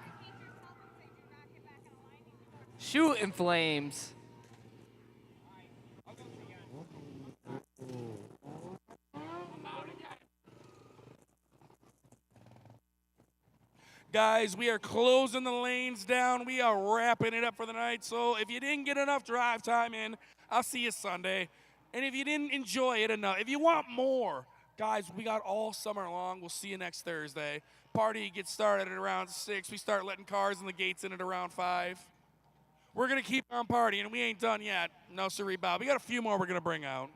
Shooting flames. Guys, we are closing the lanes down. We are wrapping it up for the night. So if you didn't get enough drive time in, I'll see you Sunday. And if you didn't enjoy it enough, if you want more, guys, we got all summer long. We'll see you next Thursday. Party gets started at around 6. We start letting cars and the gates in at around 5. We're going to keep on partying, and we ain't done yet. No, sirree, Bob. We got a few more we're going to bring out.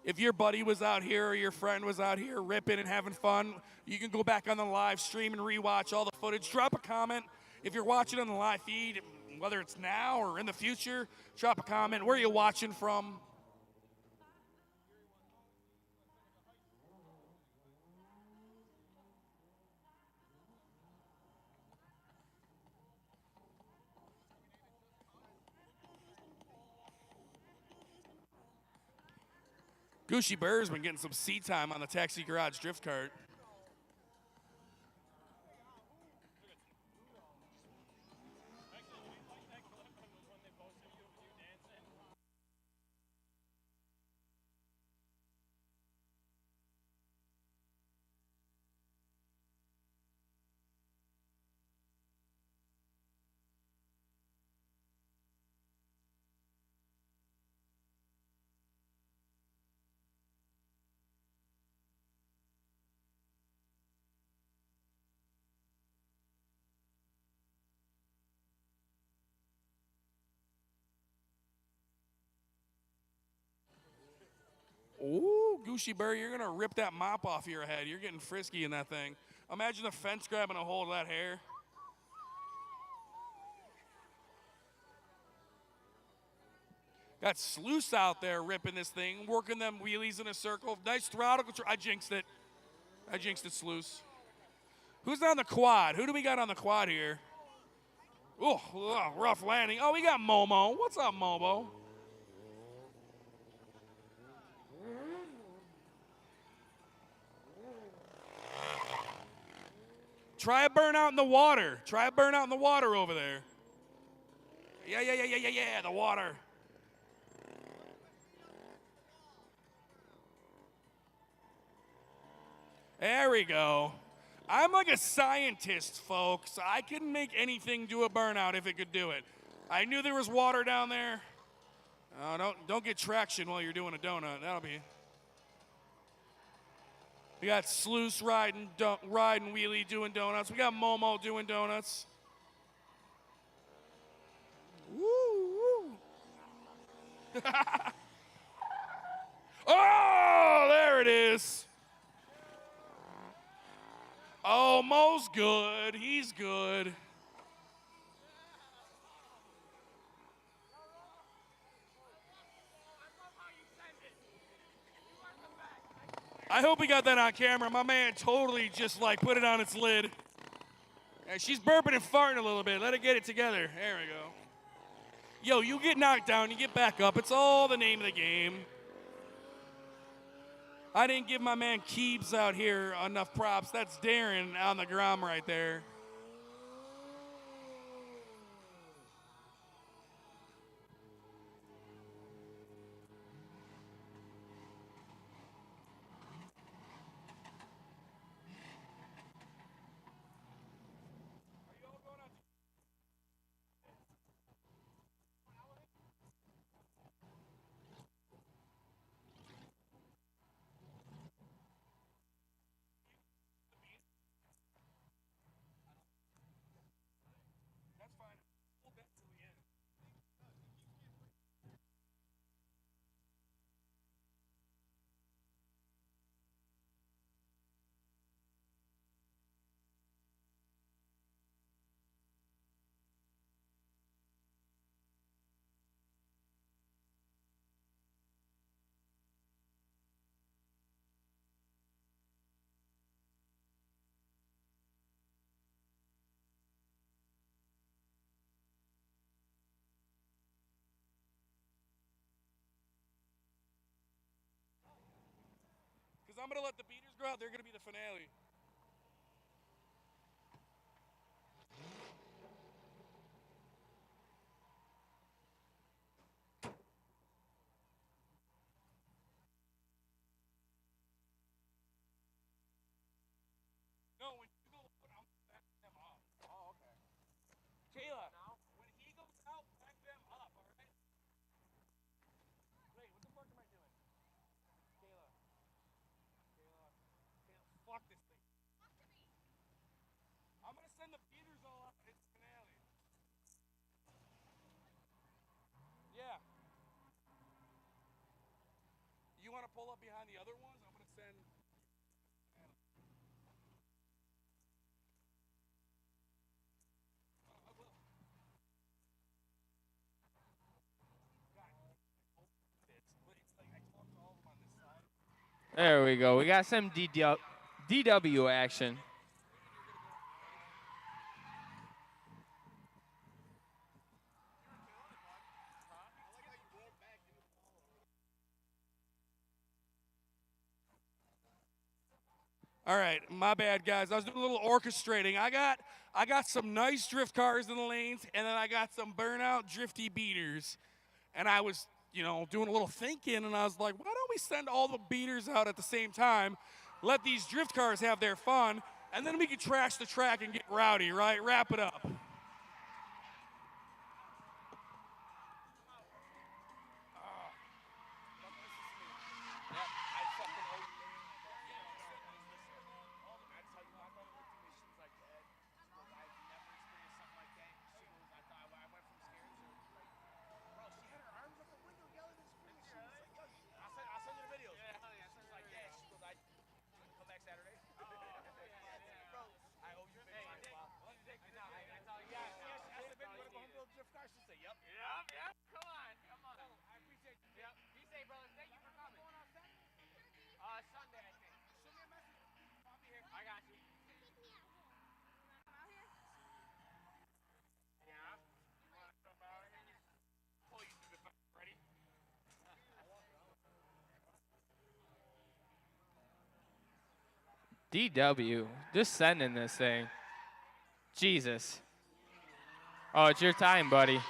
If your buddy was out here or your friend was out here ripping and having fun, you can go back on the live stream and rewatch all the footage. Drop a comment. If you're watching on the live feed, whether it's now or in the future, drop a comment. Where are you watching from? Gooshy Burr's been getting some seat time on the Taxi Garage drift cart. Ooh, Gooshy Burr, you're going to rip that mop off your head. You're getting frisky in that thing. Imagine the fence grabbing a hold of that hair. Got Sluice out there ripping this thing, working them wheelies in a circle. Nice throttle control. I jinxed it. Sluice. Who's on the quad? Who do we got on the quad here? Ooh, rough landing. Oh, we got Momo. What's up, Momo? Try a burnout in the water. Try a burnout in the water over there. Yeah, the water. There we go. I'm like a scientist, folks. I can make anything do a burnout if it could do it. I knew there was water down there. Don't get traction while you're doing a donut. That'll be. We got Sluice riding wheelie, doing donuts. We got Momo doing donuts. Woo! Oh, there it is. Oh, Mo's good. He's good. I hope we got that on camera. My man totally just like put it on its lid. And she's burping and farting a little bit. Let her get it together. There we go. Yo, you get knocked down, you get back up. It's all the name of the game. I didn't give my man Keebs out here enough props. That's Darren on the ground right there. because I'm going to let the beaters go out. They're going to be the finale. No, when you go out, I'm going to back them up. Oh, okay. Kayla, when he goes out, back them up, all right? Wait, what the fuck am I doing? Kayla. Fuck this thing. I'm going to send the beaters all out. It's finale. Yeah. You want to pull up behind the other ones? I'm going to send... There we go. We got some DW action. All right, my bad, guys. I was doing a little orchestrating. I got some nice drift cars in the lanes, and then I got some burnout drifty beaters. And I was, doing a little thinking, and I was like, why don't we send all the beaters out at the same time, let these drift cars have their fun, and then we can trash the track and get rowdy, right? Wrap it up. Sunday, I think. Shoot me a message. I'll be here. I got you. Yeah? You want to come out here? Pull you through the back. Ready? DW, just sending this thing. Jesus. Oh, it's your time, buddy.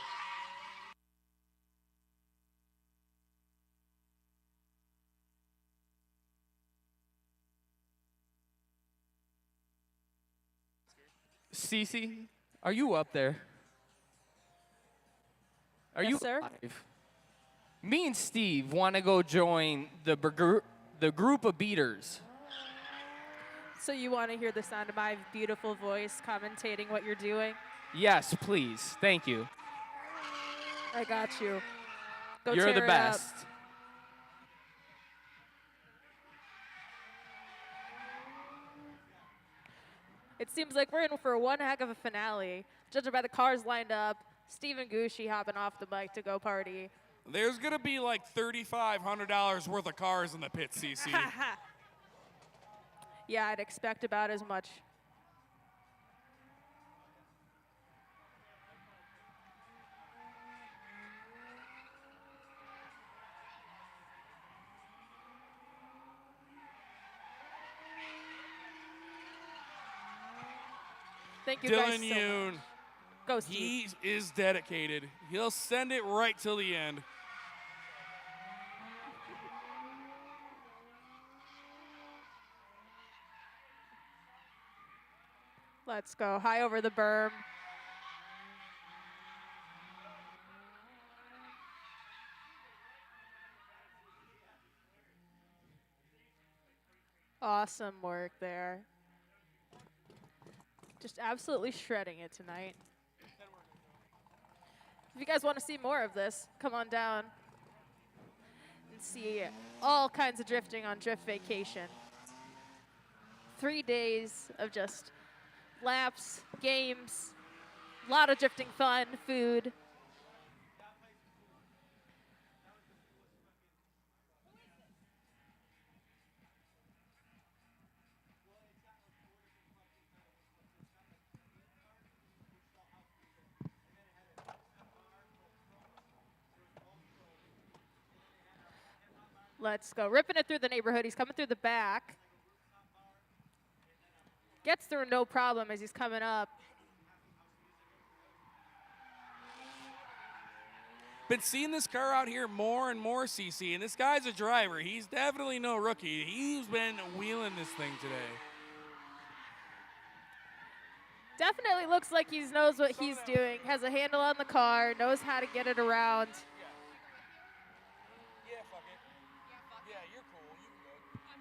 Cece, are you up there? Are Yes, you sir. live? Me and Steve want to go join the group of beaters. So you want to hear the sound of my beautiful voice commentating what you're doing? Yes, please. Thank you. I got you. Go You're tear the it best. up. It seems like we're in for one heck of a finale. Judging by the cars lined up, Steve and Gucci hopping off the bike to go party. There's going to be like $3,500 worth of cars in the pit, CC. Yeah, I'd expect about as much. Thank you guys Dylan so Yoon. much. Go, Steve. He is dedicated. He'll send it right till the end. Let's go. High over the berm. Awesome work there. Just absolutely shredding it tonight. If you guys want to see more of this, come on down and see all kinds of drifting on Drift Vacation. 3 days of just laps, games, a lot of drifting fun, food. Let's go. Ripping it through the neighborhood. He's coming through the back. Gets through no problem as he's coming up. Been seeing this car out here more and more, CC, and this guy's a driver. He's definitely no rookie. He's been wheeling this thing today. Definitely looks like he knows what he's doing. Has a handle on the car, knows how to get it around. Yeah, fuck it. Yeah, you're cool. You can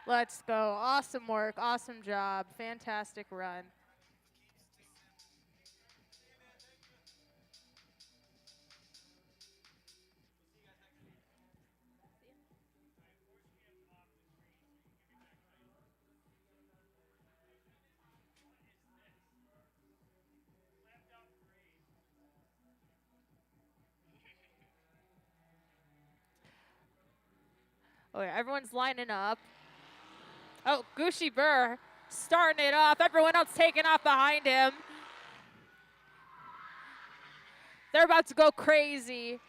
go. Let's go. Awesome work. Awesome job. Fantastic run. Oh, yeah, everyone's lining up. Oh, Gushy Burr starting it off. Everyone else taking off behind him. They're about to go crazy.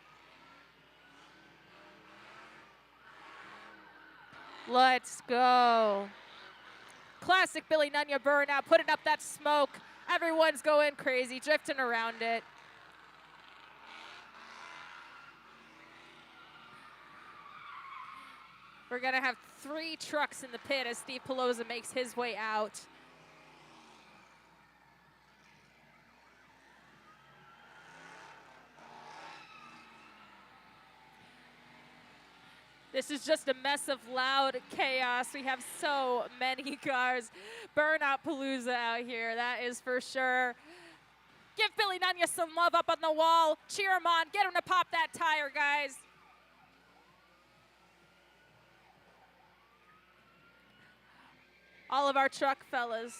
Let's go. Classic Billy Nunya burnout, putting up that smoke. Everyone's going crazy, drifting around it. We're going to have 3 trucks in the pit as Steve Pelosa makes his way out. This is just a mess of loud chaos. We have so many cars. Burnout Palooza out here, that is for sure. Give Billy Nunya some love up on the wall. Cheer him on. Get him to pop that tire, guys. All of our truck fellas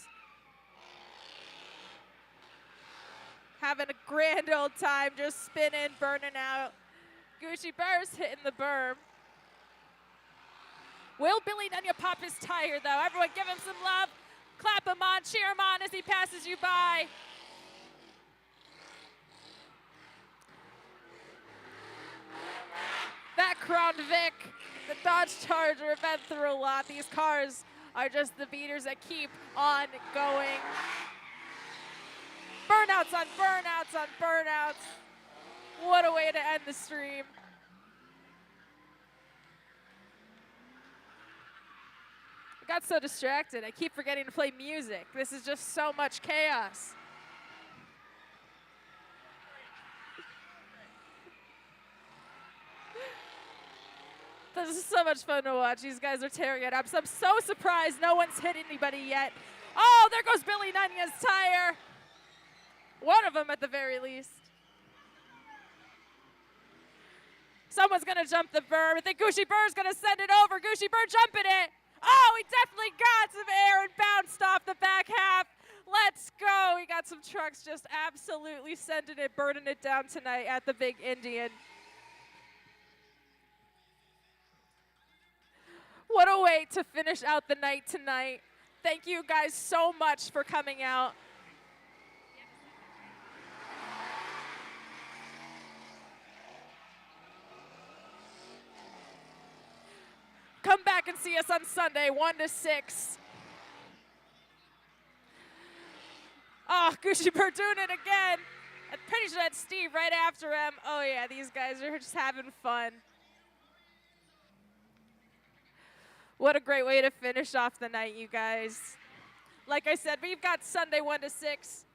having a grand old time, just spinning, burning out. Gucci Burr's hitting the berm. Will Billy Nunya pop his tire, though? Everyone give him some love. Clap him on, cheer him on as he passes you by. That Crown Vic, the Dodge Charger, have been through a lot. These cars are just the beaters that keep on going. Burnouts on burnouts on burnouts. What a way to end the stream. I got so distracted, I keep forgetting to play music. This is just so much chaos. This is so much fun to watch. These guys are tearing it up. So I'm so surprised no one's hit anybody yet. Oh, there goes Billy Nunya's tire. One of them at the very least. Someone's going to jump the berm. I think Gucci Burr's going to send it over. Gucci Burr jumping it. Oh, he definitely got some air and bounced off the back half. Let's go. We got some trucks just absolutely sending it, burning it down tonight at the Big Indian. What a way to finish out the night tonight. Thank you guys so much for coming out. Come back and see us on Sunday, 1 to 6. Oh, Gucci Burr doing it again. I'm pretty sure that's Steve right after him. Oh yeah, these guys are just having fun. What a great way to finish off the night, you guys. Like I said, we've got Sunday 1 to 6.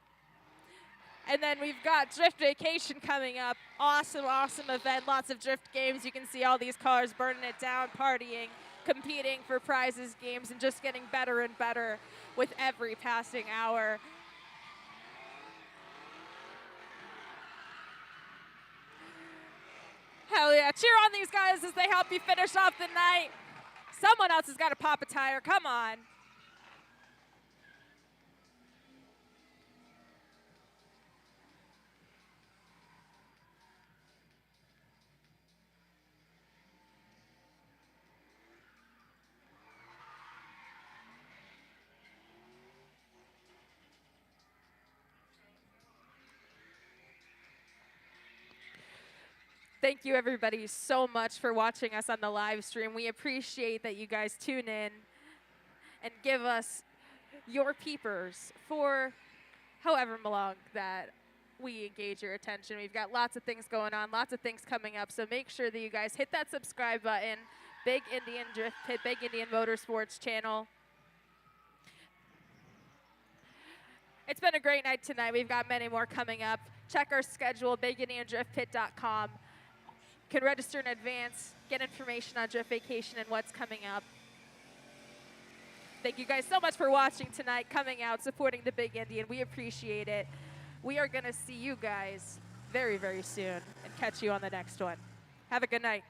And then we've got Drift Vacation coming up. Awesome, awesome event. Lots of drift games. You can see all these cars burning it down, partying, competing for prizes, games, and just getting better and better with every passing hour. Hell yeah. Cheer on these guys as they help you finish off the night. Someone else has got to pop a tire. Come on. Thank you, everybody, so much for watching us on the live stream. We appreciate that you guys tune in and give us your peepers for however long that we engage your attention. We've got lots of things going on, lots of things coming up, so make sure that you guys hit that subscribe button, Big Indian Drift Pit, Big Indian Motorsports channel. It's been a great night tonight. We've got many more coming up. Check our schedule, bigindiandriftpit.com. You can register in advance, get information on Drift Vacation and what's coming up. Thank you guys so much for watching tonight, coming out, supporting the Big Indian. We appreciate it. We are going to see you guys very, very soon and catch you on the next one. Have a good night.